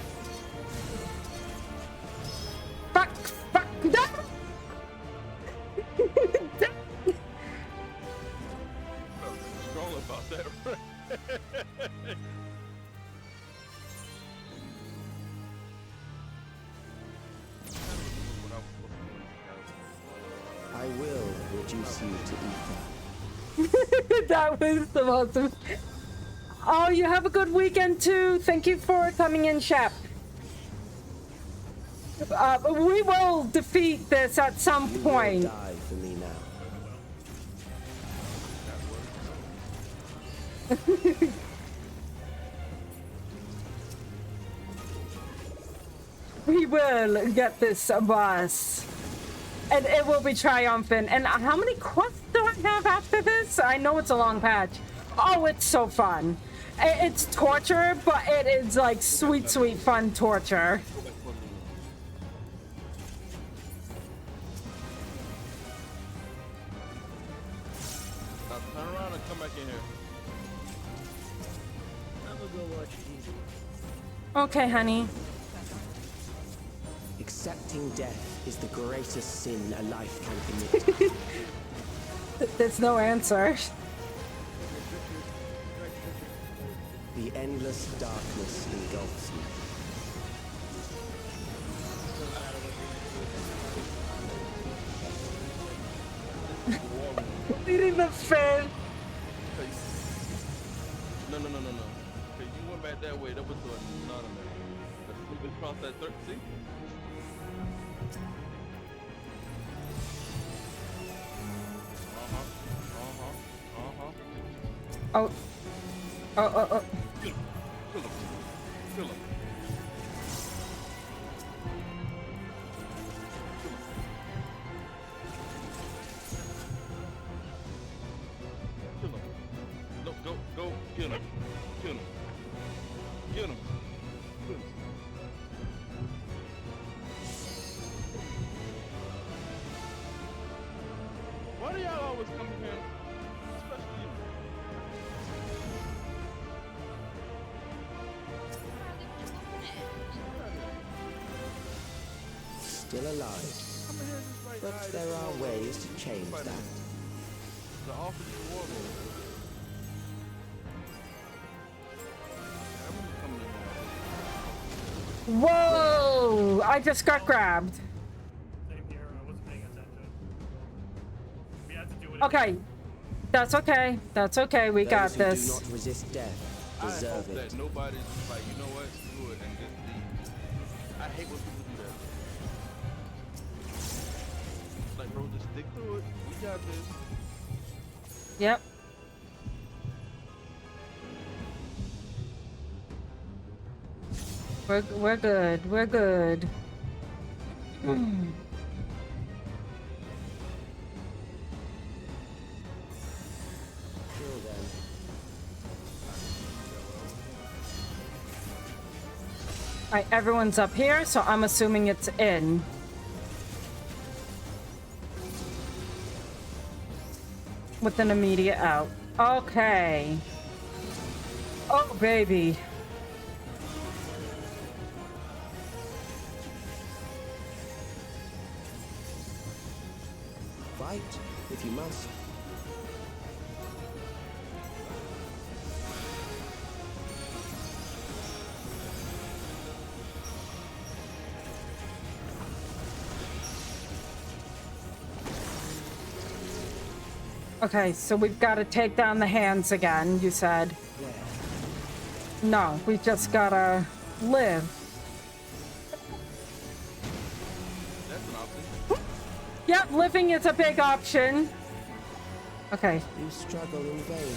Fuck! Fuck! No! Strong about that, right? I will reduce you to ether. That was the most. Oh, you have a good weekend too. Thank you for coming in, Shep. We will defeat this at some You point. will die for me now. We will get this boss. And it will be triumphant. And how many quests do I have after this? I know it's a long patch. Oh, it's so fun. It's torture, but it is like sweet, sweet fun torture. Now turn around and come back in here. I'm gonna go watch TV. Okay, honey. Accepting death is the greatest sin a life can commit. There's no answer. The endless darkness engulfs you. Leading the fan. No. Okay, you went back that way. That was the anonymous. Let's move across that third. See? Oh. Oh. Kill him. Kill him. Kill him. No, go. Kill him. Kill him. Kill him. Kill him. Why do y'all always come here? Especially you. Still alive. Come here just like But there are ways to change that. The office is warm. Everyone's coming in here. Whoa! I just got grabbed. Same here. I wasn't paying attention. We had to do it. Okay. That's okay. That's okay. We got Those who this. do not resist death I deserve hope it. that nobody's just like, you know what, screw it, and just leave. I hate when people do that. Like, bro, just stick to it. We got this. Yep. We're good. We're good. Kill them. Alright, everyone's up here, so I'm assuming it's in. With an immediate out. Okay. Oh, baby. fight if you must. Okay, so we've got to take down the hands again, you said. No, we just gotta live. That's an option. Yep, living is a big option. Okay. You struggle in vain.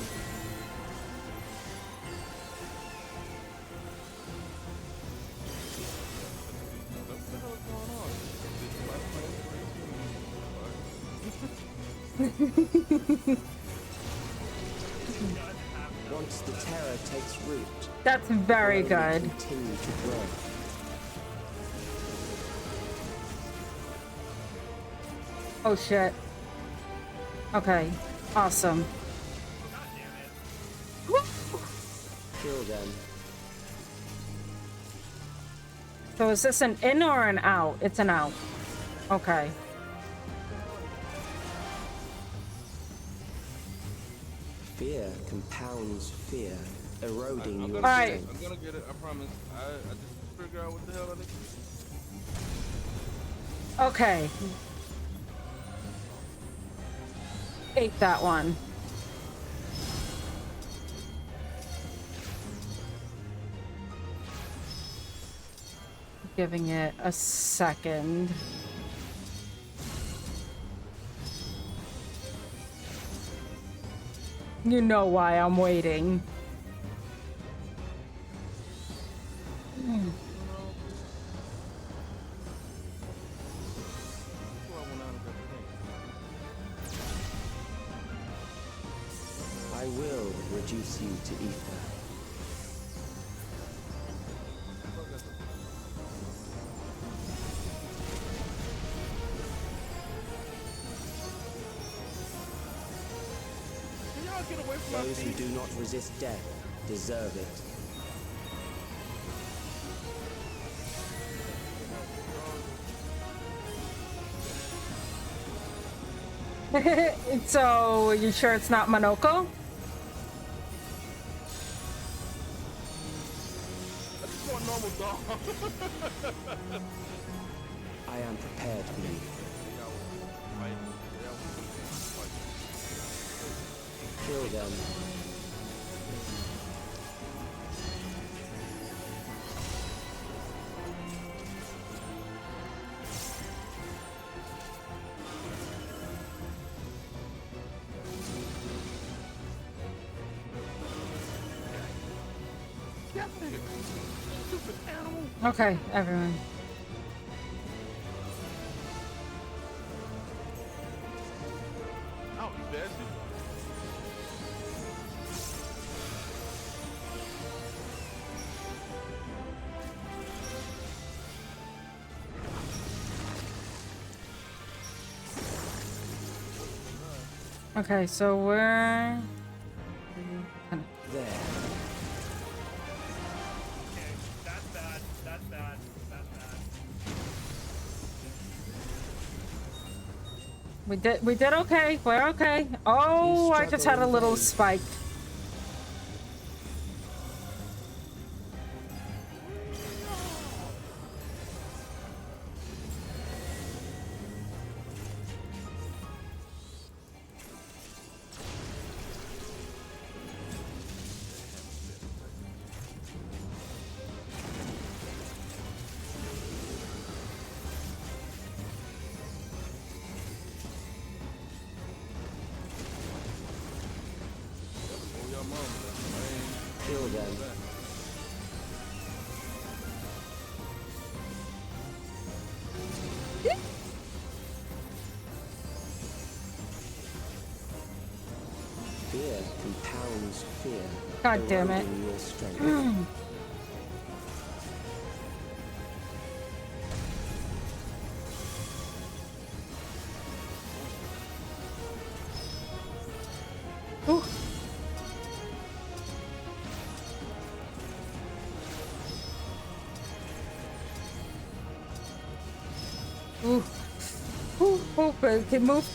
What the hell is going on? Once the terror takes root, That's very it will only good. continue to grow. Oh shit. Okay, awesome. Kill them. So is this an in or an out? It's an out. Okay. Fear compounds fear, eroding your Alright. strength. I'm gonna get it, I promise. I just figure out what the hell I need to do. Okay. Ate that one. Giving it a second. You know why I'm waiting. I will reduce you to ether. Can y'all get away from my Those who feet? do not resist death deserve it. So, you sure it's not Monoko? I just want normal dog. I am prepared for you. Kill them. Stupid animal. Okay, everyone. Out, you bastard. Okay, so we're... There. Okay, that's bad. That's bad. That's bad. We did okay. We're okay. Oh, I just had a little spike. Oh, your mom. Kill them. Fear compounds fear. God damn it. eroding your strength. Ooh. Ooh. Okay, move,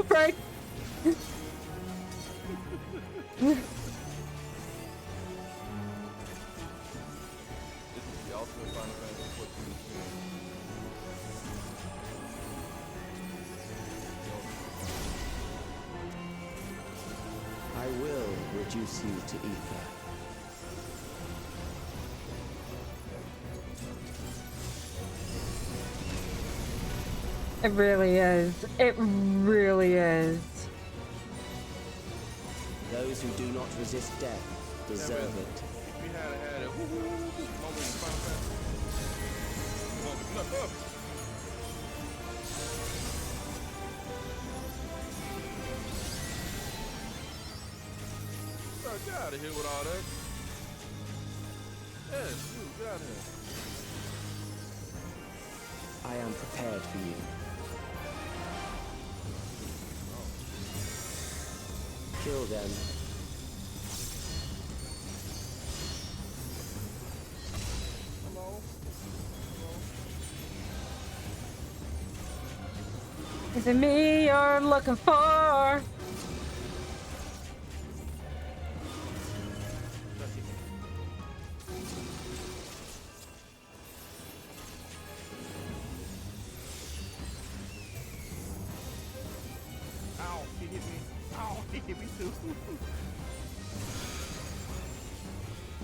Frank. This is the ultimate Final Fantasy 14 experience. I will reduce you to ether. It really is. It really is. Those who do not resist death deserve it. If we had had a moment in Final Fantasy, Bro, get out of here with all that. Yeah, dude, get out of here. I am prepared for you. Kill them. Hello? Is it me you're looking for? Ow, he hit me. Ow, he hit me too.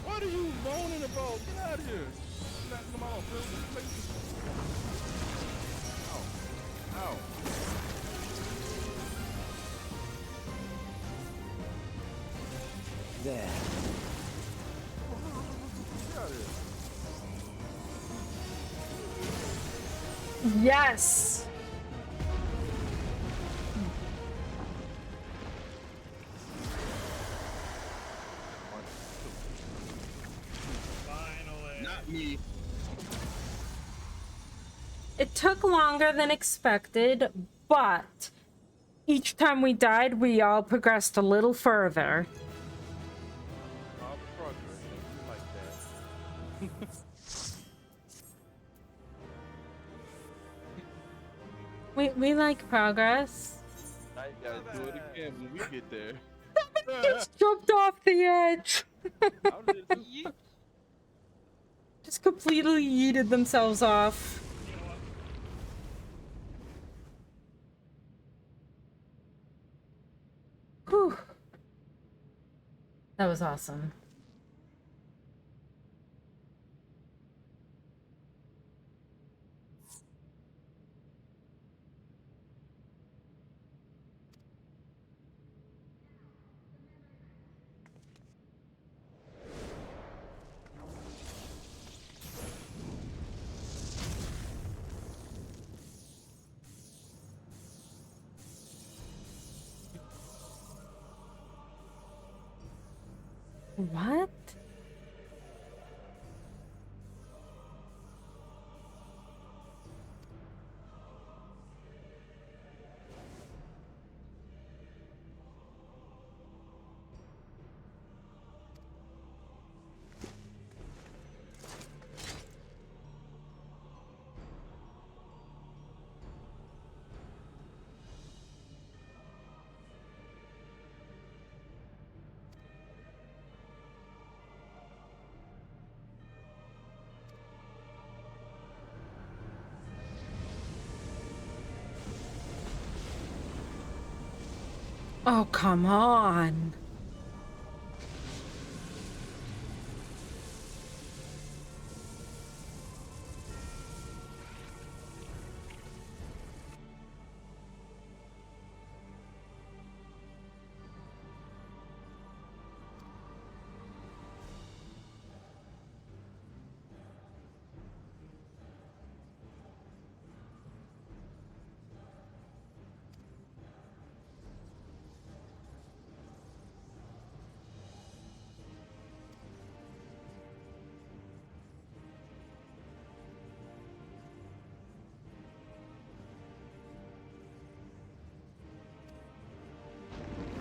What are you moaning about? Get out of here. Knocking them off, bro. Ow. Ow. There. Get out of here. Yes. Finally. Not me. It took longer than expected, but each time we died, we all progressed a little further. All progress. You like that. We like progress. Now you gotta do it again when we get there. Just jumped off the edge. How did it Yeet. Just completely yeeted themselves off. Whew. That was awesome. What? Oh, come on.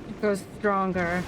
It goes stronger.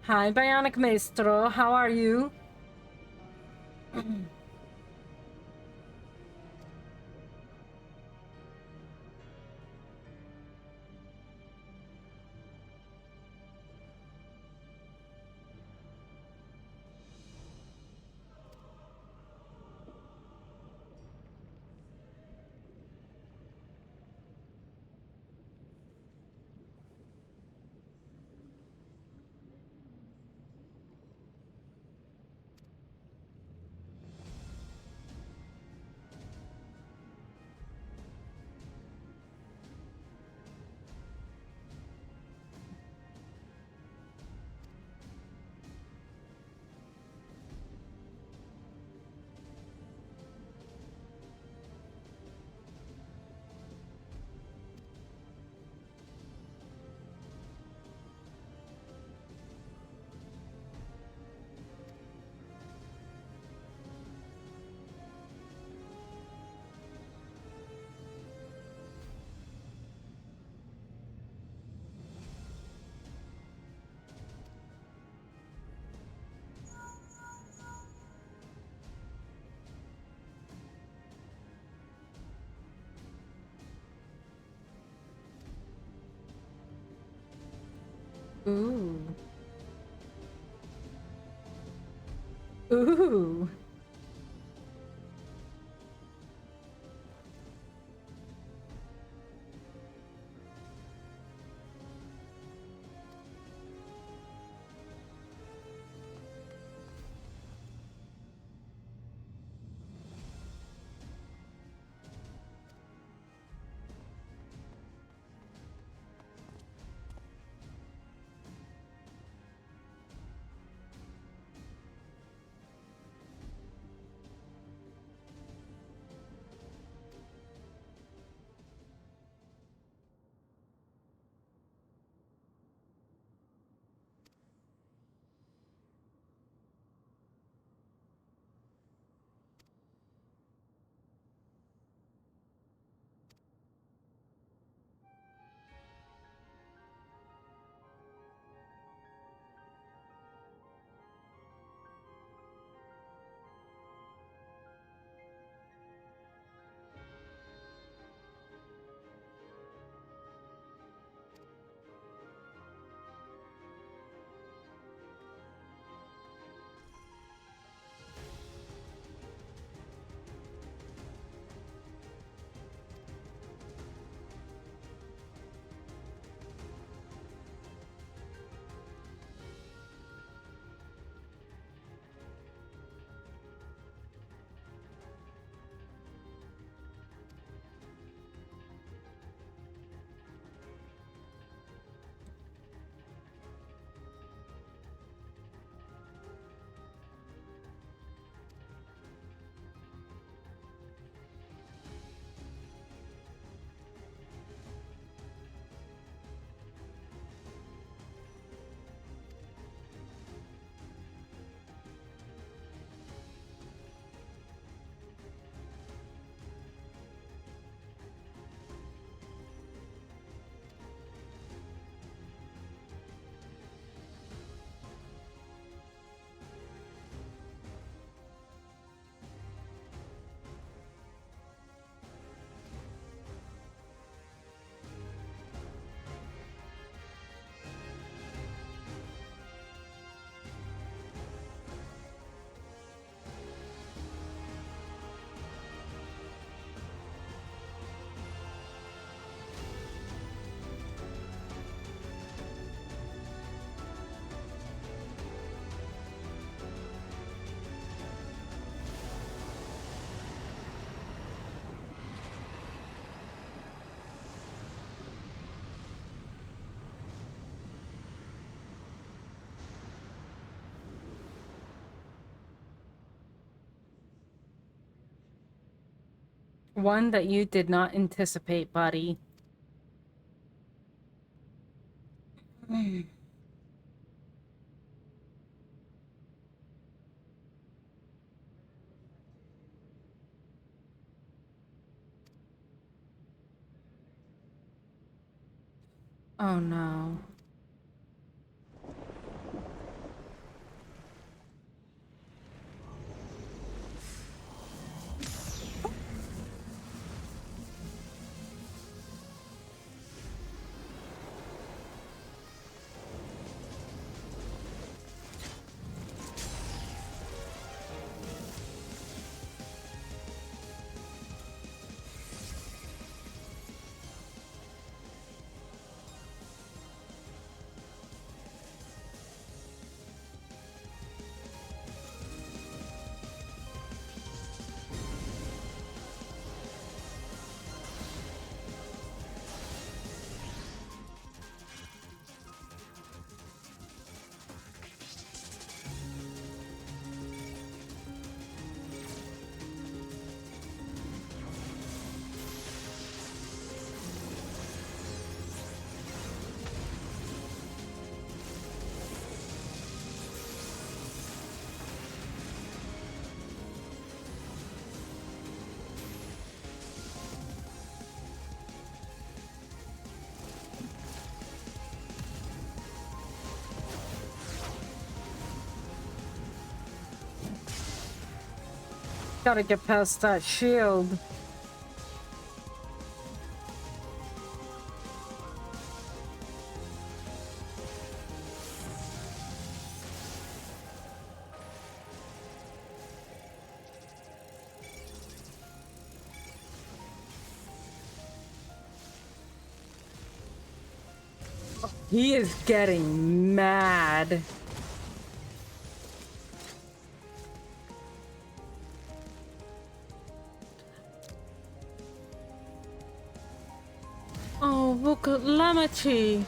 Hi, Bionic Maestro. How are you? Ooh. Ooh. One that you did not anticipate, buddy. Oh no. Gotta get past that shield. He is getting mad. Oh, look at Lamity.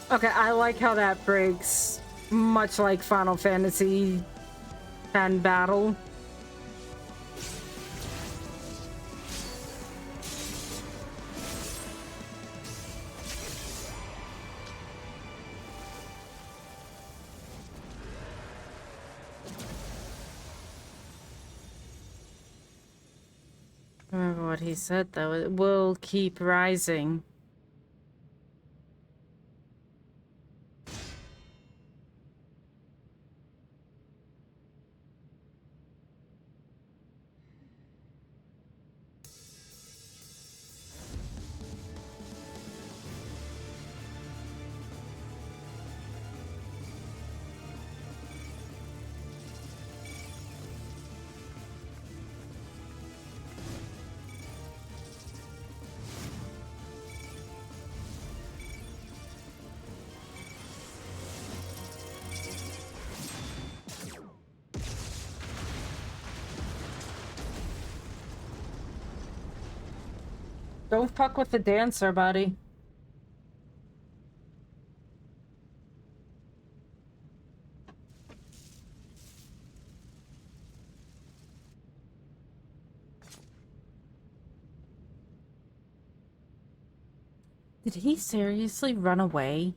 Okay, I like how that breaks, much like Final Fantasy X battle. Remember what he said though, it will keep rising. Don't fuck with the dancer, buddy. Did he seriously run away?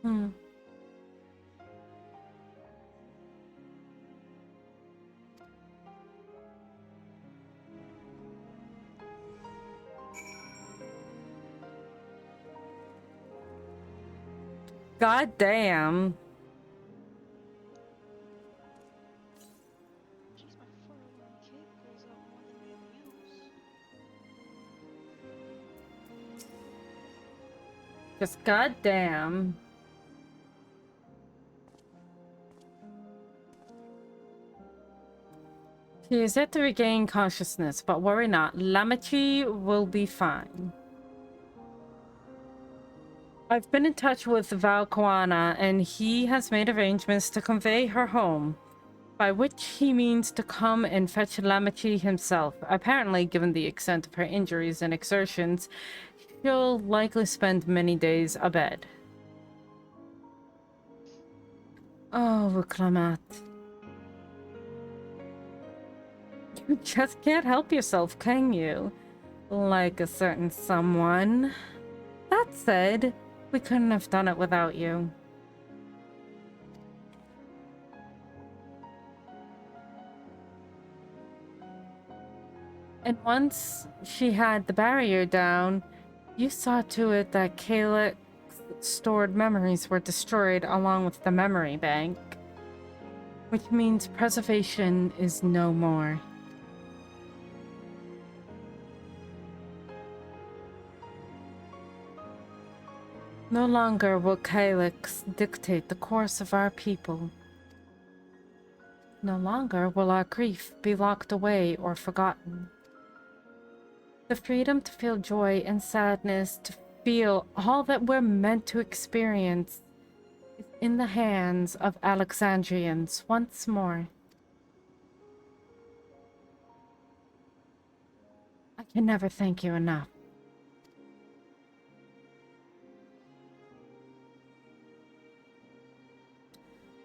Hmm. God damn. Jeez, my 401k pulls out more than anything else. Just goddamn. She is yet to regain consciousness, but worry not. Lamachi will be fine. I've been in touch with Valkoana, and he has made arrangements to convey her home, by which he means to come and fetch Lamachi himself. Apparently, given the extent of her injuries and exertions, she'll likely spend many days abed. Oh, Wuklamat. You just can't help yourself, can you? Like a certain someone. That said, we couldn't have done it without you. And once she had the barrier down, you saw to it that Kayla's stored memories were destroyed along with the memory bank. Which means preservation is no more. No longer will Calyx dictate the course of our people. No longer will our grief be locked away or forgotten. The freedom to feel joy and sadness, to feel all that we're meant to experience, is in the hands of Alexandrians once more. I can never thank you enough.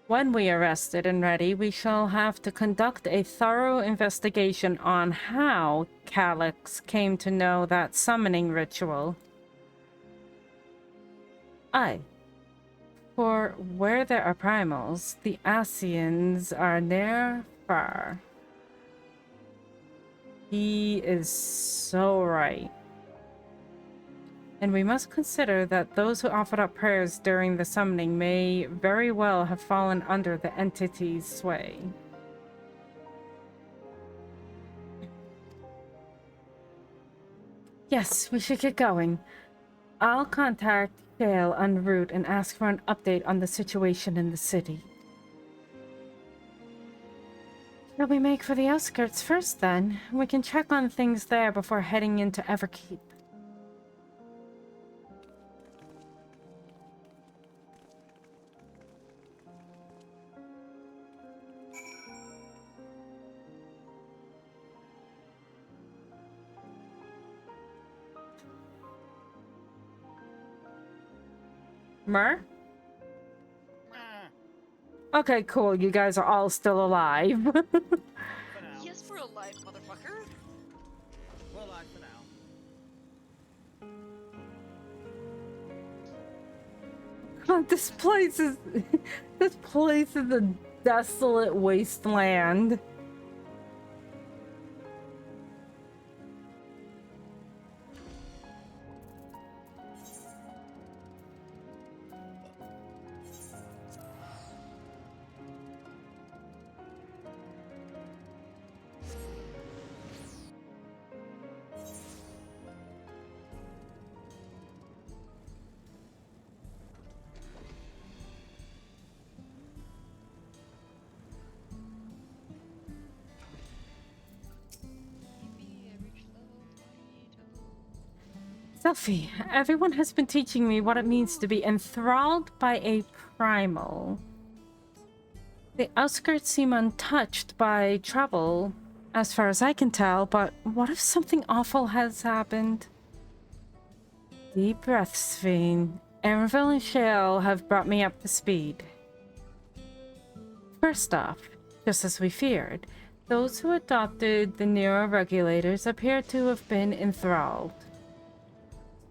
When we are rested and ready, we shall have to conduct a thorough investigation on how Calyx came to know that summoning ritual. Aye. For where there are primals, the Asians are near far. He is so right. And we must consider that those who offered up prayers during the summoning may very well have fallen under the entity's sway. Yes, we should get going. I'll contact Shale en route and ask for an update on the situation in the city. Shall we make for the outskirts first, then? We can check on things there before heading into Everkeep. Mer? Okay, cool. You guys are all still alive. For now. Yes, we're alive, motherfucker. We're alive for now. God, this place is a desolate wasteland. Selphie, everyone has been teaching me what it means to be enthralled by a primal. The outskirts seem untouched by trouble, as far as I can tell, but what if something awful has happened? Deep breaths, Sveen. Erenville and Shale have brought me up to speed. First off, just as we feared, those who adopted the neuroregulators appear to have been enthralled.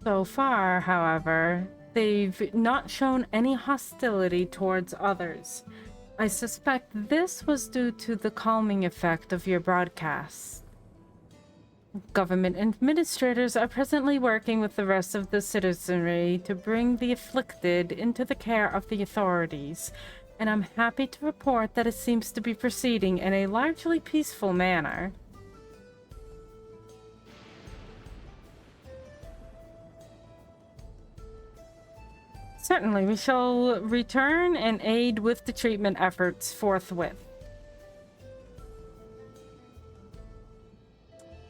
So far, however, they've not shown any hostility towards others. I suspect this was due to the calming effect of your broadcasts. Government administrators are presently working with the rest of the citizenry to bring the afflicted into the care of the authorities, and I'm happy to report that it seems to be proceeding in a largely peaceful manner. Certainly, we shall return and aid with the treatment efforts forthwith.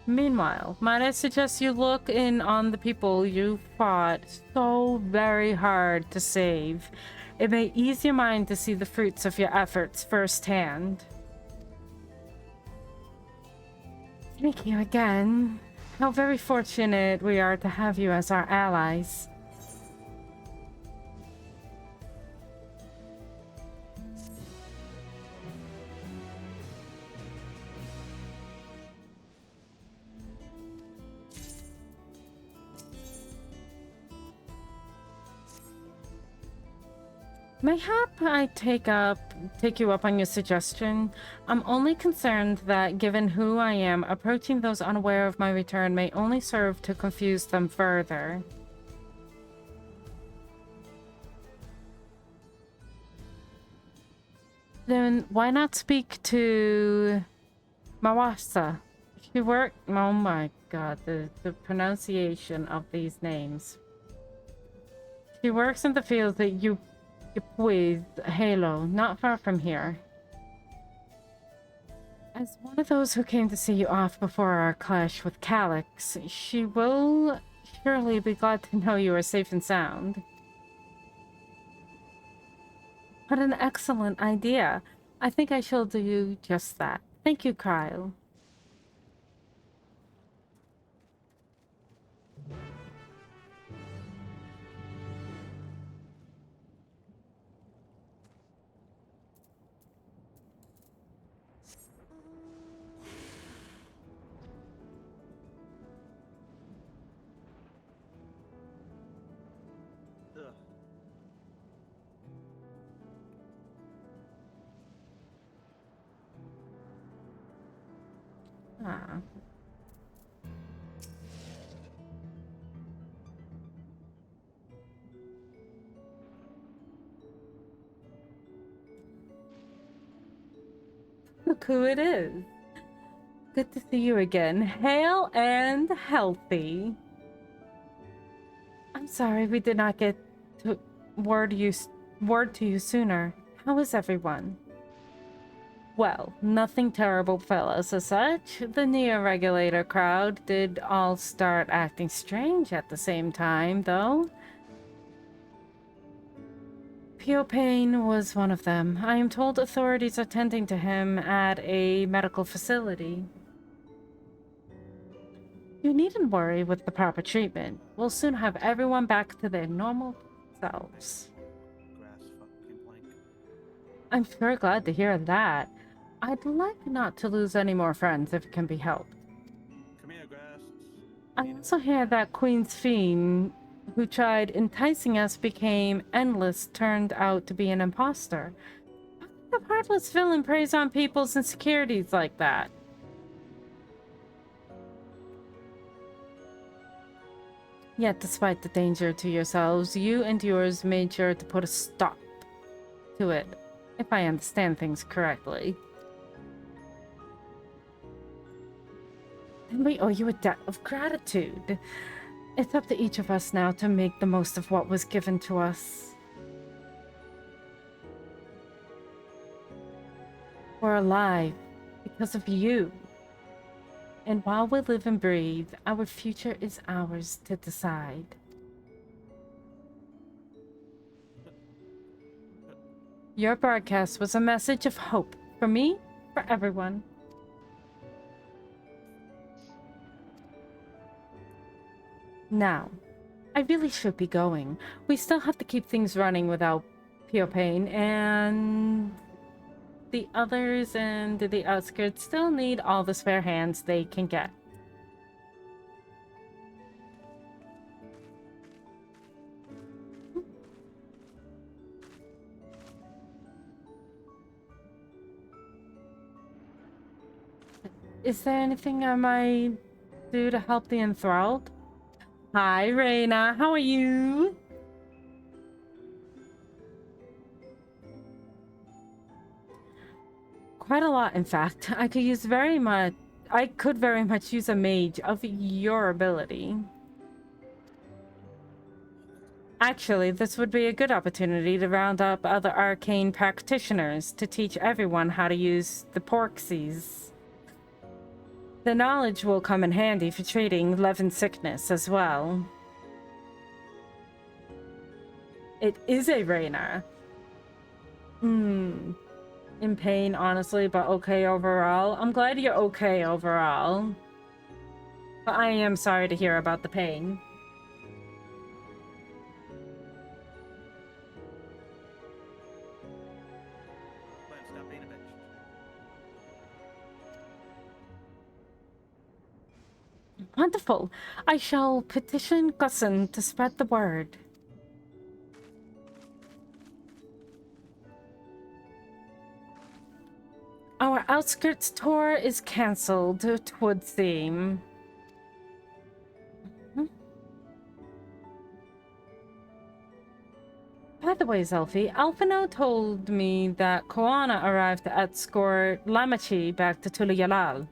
Meanwhile, might I suggest you look in on the people you fought so very hard to save. It may ease your mind to see the fruits of your efforts firsthand. Thank you again. How very fortunate we are to have you as our allies. Mayhap I take you up on your suggestion. I'm only concerned that given who I am, approaching those unaware of my return may only serve to confuse them further. Then why not speak to Mawasa? She worked. Oh my god, the pronunciation of these names. She works in the field that you with Halo, not far from here. As one of those who came to see you off before our clash with Calyx, she will surely be glad to know you are safe and sound. What an excellent idea. I think I shall do just that. Thank you, Kyle. Ugh. Ah. Look who it is. Good to see you again. Hale and healthy. I'm sorry we did not get to word to you sooner. How is everyone? Well, nothing terrible fell us as such. The Neo-Regulator crowd did all start acting strange at the same time, though. Pure Pain was one of them. I am told authorities are tending to him at a medical facility. You needn't worry with the proper treatment. We'll soon have everyone back to their normal selves. Grass fucking plank. I'm sure glad to hear that. I'd like not to lose any more friends if it can be helped. Come here, Grass. I also hear that Queen's Fiend, who tried enticing us, became endless, turned out to be an imposter. How can a heartless villain preys on people's insecurities like that? Yet, despite the danger to yourselves, you and yours made sure to put a stop to it, if I understand things correctly. Then we owe you a debt of gratitude. It's up to each of us now to make the most of what was given to us. We're alive because of you. And while we live and breathe, our future is ours to decide. Your broadcast was a message of hope for me, for everyone. Now, I really should be going. We still have to keep things running without Pure Pain, and the others and the outskirts still need all the spare hands they can get. Is there anything I might do to help the enthralled? Hi, Reina. How are you? Quite a lot, in fact. I could very much use a mage of your ability. Actually, this would be a good opportunity to round up other arcane practitioners to teach everyone how to use the porksies. The knowledge will come in handy for treating Levin sickness as well. It is a Rainer. In pain, honestly, but okay overall. I'm glad you're okay overall. But I am sorry to hear about the pain. Glenn, stop being a bitch. Wonderful. I shall petition Gusson to spread the word. Our outskirts tour is cancelled, it would seem. By the way, Zelfie, Alphino told me that Koana arrived to escort Lamachi back to Tulayalal.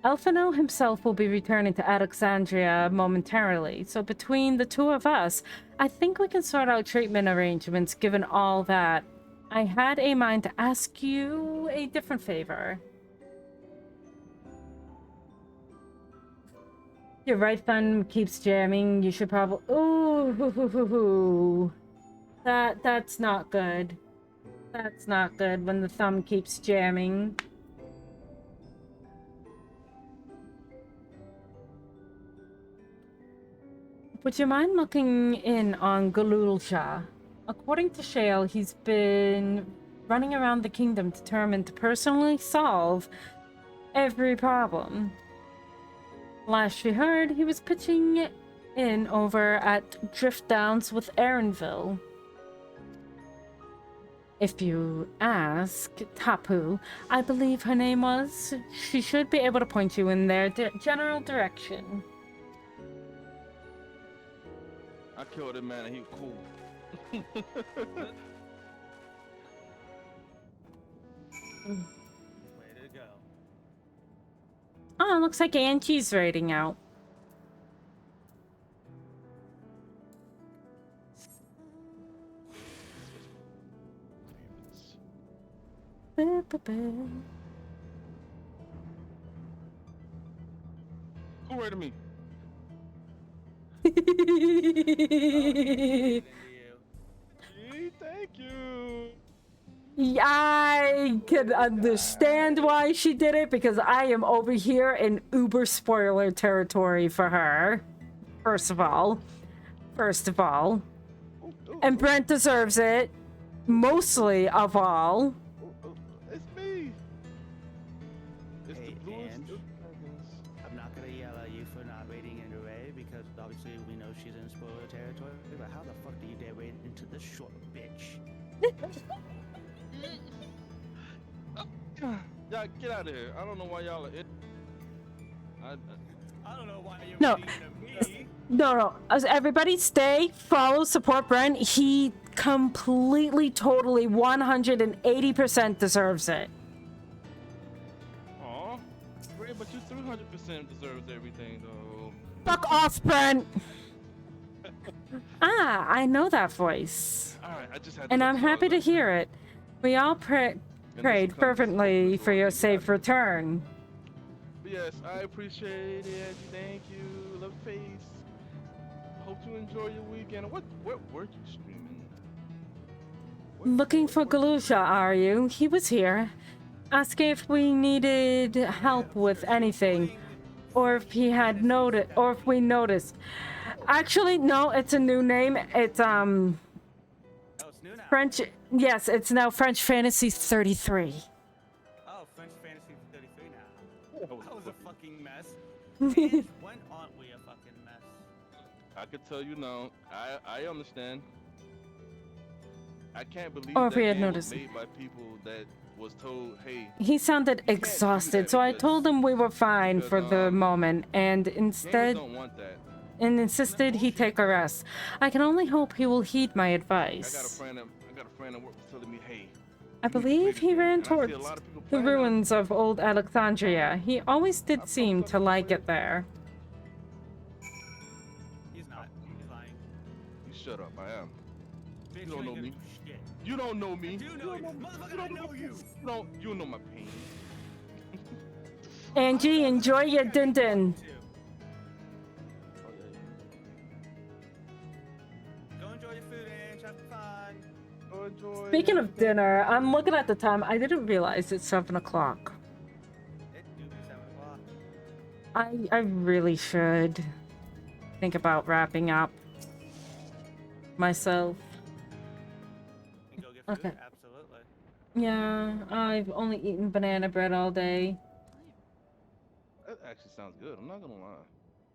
Alphino himself will be returning to Alexandria momentarily, so between the two of us, I think we can sort out treatment arrangements given all that. I had a mind to ask you a different favor. Your right thumb keeps jamming. You should probably... Ooh, that's not good. That's not good when the thumb keeps jamming. Would you mind looking in on Galul Shah? According to Shale, he's been running around the kingdom determined to personally solve every problem. Last we heard, he was pitching in over at Drift Downs with Aaronville. If you ask Tapu, I believe her name was, she should be able to point you in their general direction. I killed him, man, and he was cool. Way to go. Oh, looks like Angie's raiding out. Who raided me? Gee, Thank you. I can understand why she did it because I am over here in uber spoiler territory for her. First of all. And Brent deserves it. Mostly of all. It's me. It's Hey, the bluest and? of dragons. I'm not gonna yell at you for not raiding into Ray because obviously we know she's in spoiler territory. But how the fuck do you dare raid into this short bitch? Y'all get out of here. I don't know why y'all are in. I don't know why you're No. raiding into me. No. Everybody stay, follow, support Brent. He completely, totally, 180% deserves it. Aw. Ray, but you 300% deserves everything, though. Fuck off, Brent! I know that voice. Alright, I just had to And let I'm y'all happy to know. hear it. We all prayed comes fervently for your before safe we return. But yes, I appreciate it. Thank you. Love face. Hope you enjoy your weekend. What were you streaming? Looking for Galusha, are you? He was here. Asking if we needed help with anything. Or if he had noted, or if we noticed. Actually, no, it's a new name. It's, Oh, it's new now. French. Yes, it's now French Fantasy 33. Oh, French Fantasy 33 now. That was a fucking mess. When aren't we a fucking mess? I could tell you now. I understand. I can't believe Or if that we had game noticed. was made by people that was told, hey, He sounded do exhausted, that so I because- told him we were fine for the moment, and gamers instead, don't want that. and insisted he take a rest. I can only hope he will heed my I got a advice. friend that work was telling me, hey, I believe he ran towards the ruins of old Alexandria. He always did seem to like it there. He's not. He's lying. You shut up. I am. Bitch, You don't ain't know gonna me. do shit. You don't know me. I do know you. Motherfucker, I know you. You don't know my pain. Angie, enjoy your din din. Oh, yeah. Go enjoy your food, Ange. Have fun. Go enjoy. Speaking Have of fun. dinner, I'm looking at the time. I didn't realize it's 7 o'clock. It do be 7 o'clock. I really should think about wrapping up myself. And go get food? Okay. Absolutely. Yeah, I've only eaten banana bread all day. That actually sounds good. I'm not gonna lie.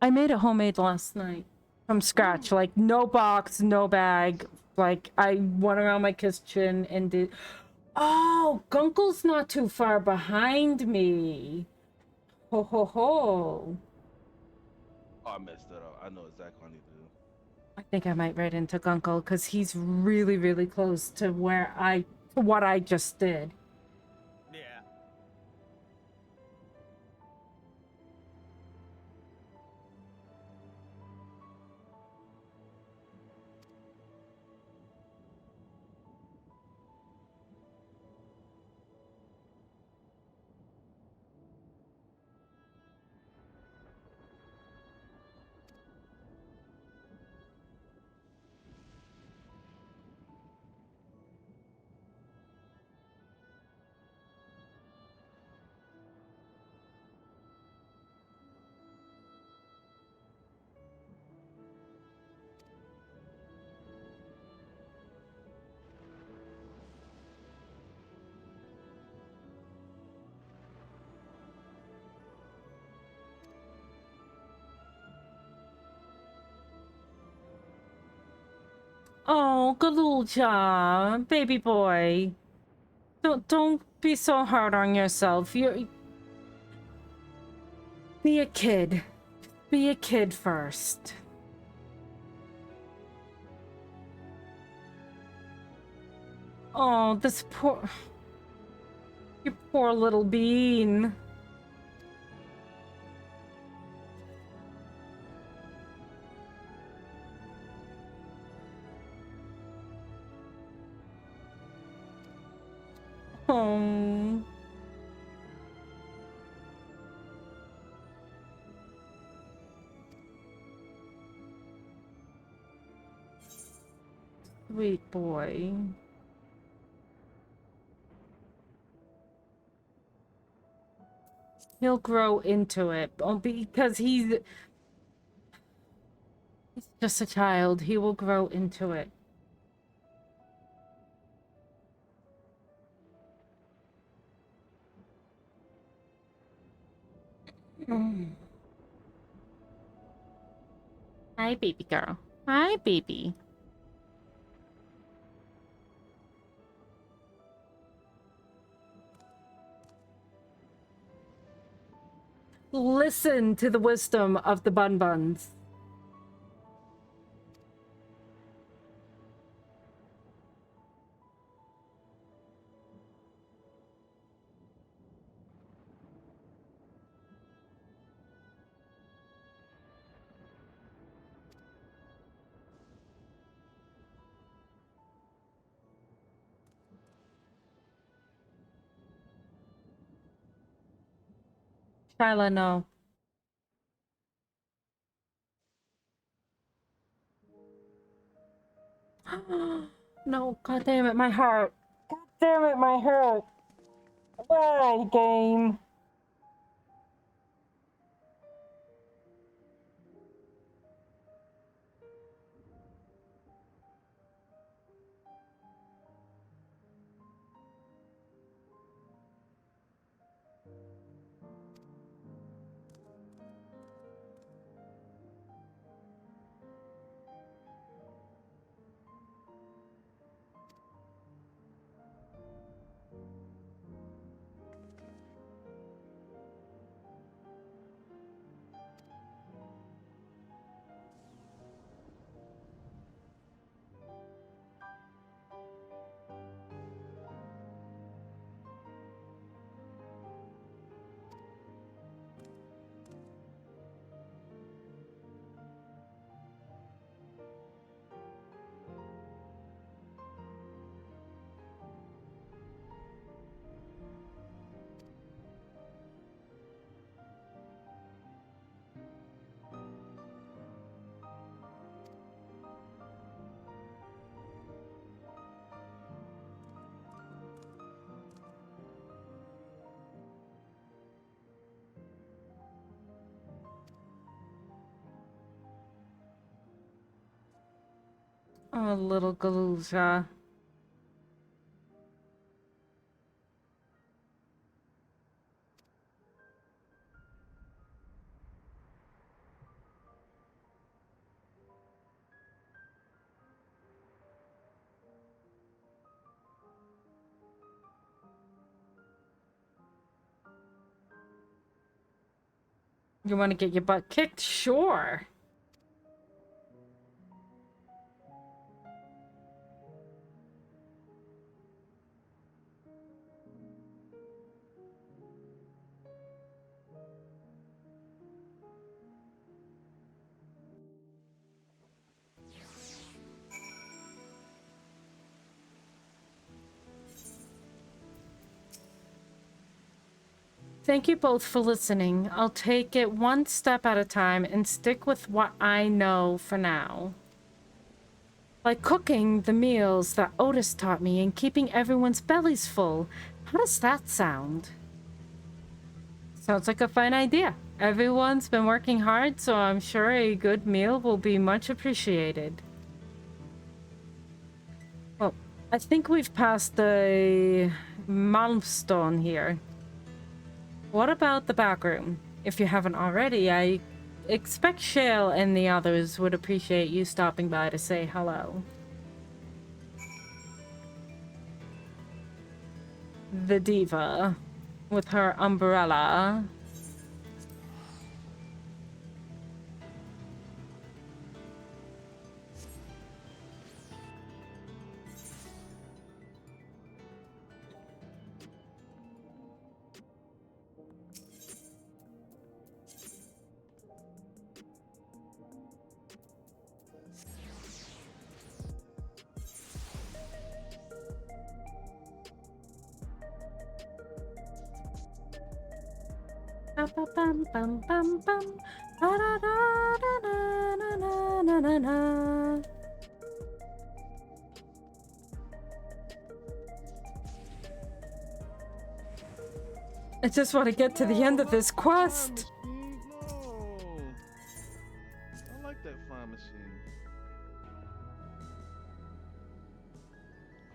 I made it homemade last night from scratch, like no box, no bag. Like I went around my kitchen and did. Oh, Gunkle's not too far behind me. Ho ho ho. Oh, I messed that up. I know exactly what I need to do. I think I might ride into Gunkle because he's really, really close to what I just did. Yeah. Oh, good little job, baby boy. Don't be so hard on yourself. Be a kid. Be a kid first. Oh, this your poor little bean. Oh. Sweet boy. He'll grow into it. Because he's just a child. He will grow into it. Mm. Hi, baby girl. Hi, baby. Listen to the wisdom of the Bun Buns. Shyla, no. No, god damn it, my heart. God damn it, my heart. Why, game? Oh, little Galuza. You want to get your butt kicked? Sure. Thank you both for listening. I'll take it one step at a time and stick with what I know for now. Like cooking the meals that Otis taught me and keeping everyone's bellies full. How does that sound? Sounds like a fine idea. Everyone's been working hard, so I'm sure a good meal will be much appreciated. Well, I think we've passed the milestone here. What about the back room? If you haven't already, I expect Shale and the others would appreciate you stopping by to say hello. The diva with her umbrella. Bum, bum, bum, bum. Da, da, da, da, da, da, da, da, da. I just want to get to the end of this quest. No. I like that flying machine.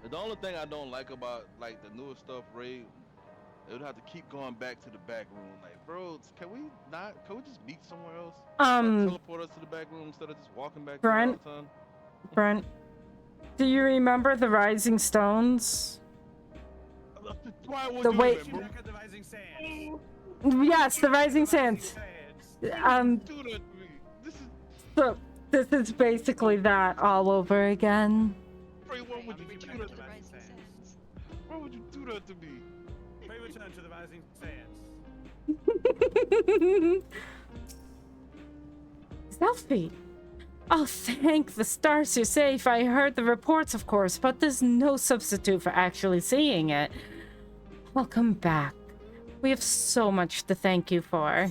The only thing I don't like about like the newer stuff, Ray, it would have to keep going back to the back room. Like, bro, can we just meet somewhere else? Teleport us to the back room instead of just walking back there all the time. Brent, do you remember the Rising Stones? Why would The you way- remember? Back at the Rising Sands. Yes, the Rising Sands. Do that to me. So this is basically that all over again. Ray, why would you Return do that to to the me? Rising Sands. Why would you do that to me? Pray return to the Rising Sands. Selfie. Oh, thank the stars you're safe. I heard the reports, of course, but there's no substitute for actually seeing it. Welcome back. We have so much to thank you for.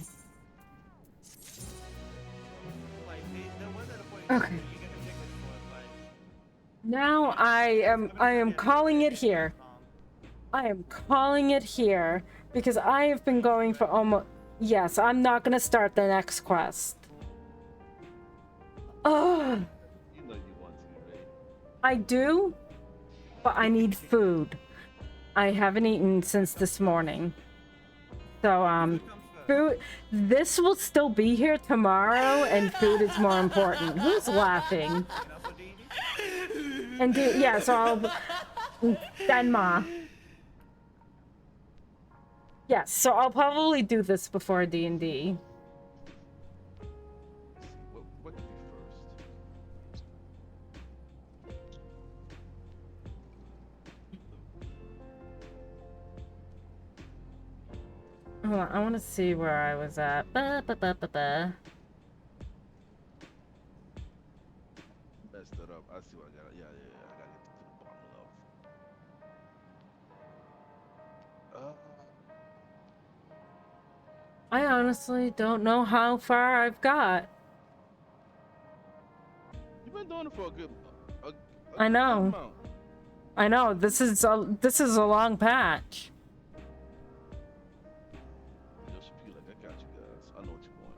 Like, there was at a point Okay. where you get a ticket for it, but Now I am calling it here. I am calling it here because I have been going for almost. Yes, I'm not gonna start the next quest. Oh, You know you want to, Ray. I do, but I need food. I haven't eaten since this morning. So food. This will still be here tomorrow, and food is more important. Who's laughing? And yeah, so I'll. Denma. Yes, so I'll probably do this before D&D. What to do first? Hold on, I want to see where I was at. Messed it up. I see what I got. Yeah. I gotta get to the bottom level. I honestly don't know how far I've got. You've been doing it for a good I know. amount. I know, this is a long patch. Just be like, I got you guys. I know what you want.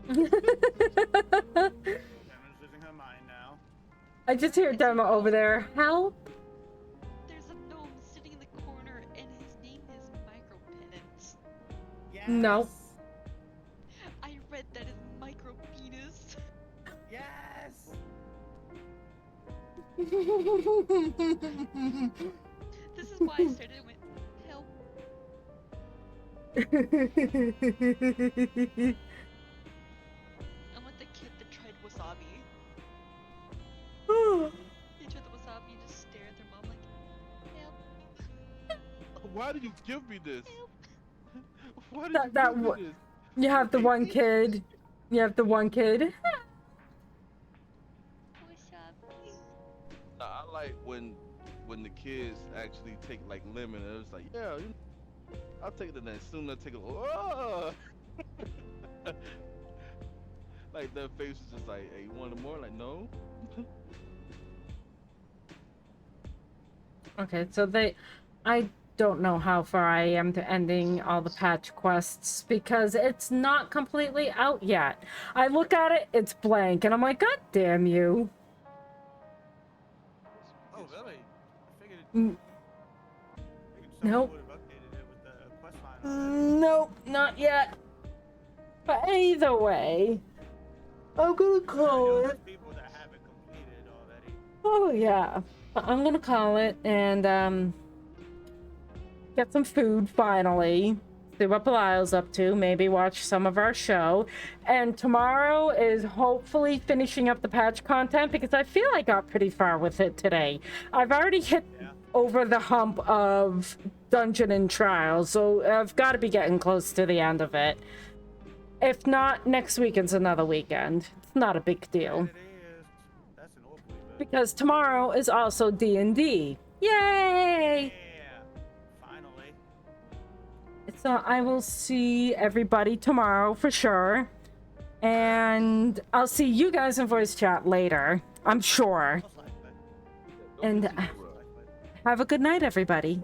Emma's losing her mind now. I just hear Demo over there. Help? There's a gnome sitting in the corner, and his name is Micropenance. Yes. No. I read that as micropenis. Yes. This is why I started and went, help. I'm like the kid that tried wasabi. They tried the wasabi and just stare at their mom like, help. Why did you give me this? Help. Why did That- you that give me wa- this? You have the one kid. You have the one kid. Wasabi. I like when the kids actually take like lemon and it's like, yeah, I'll take it, and then soon they'll take it. Oh! Like their face is just like, hey, you want more? Like, no. Okay, so I don't know how far I am to ending all the patch quests because it's not completely out yet. I look at it, it's blank, and I'm like, God damn you. Oh, really? I figured, Mm. someone Nope. would have updated it with the quest line already. Nope, not yet. But either way, I'm gonna I call know it. there's people that have it completed already. Oh yeah, but I'm gonna call it and get some food finally. See what Belial's up to. Maybe watch some of our show. And tomorrow is hopefully finishing up the patch content because I feel I got pretty far with it today. I've already hit over the hump of dungeon and trial, so I've got to be getting close to the end of it. If not, next weekend's another weekend. It's not a big deal. It is. That's an awfully bit. Because tomorrow is also D&D. Yay! Yeah. Finally. So I will see everybody tomorrow for sure. And I'll see you guys in voice chat later, I'm sure. Most likely. And Don't be too rough. have a good night, everybody.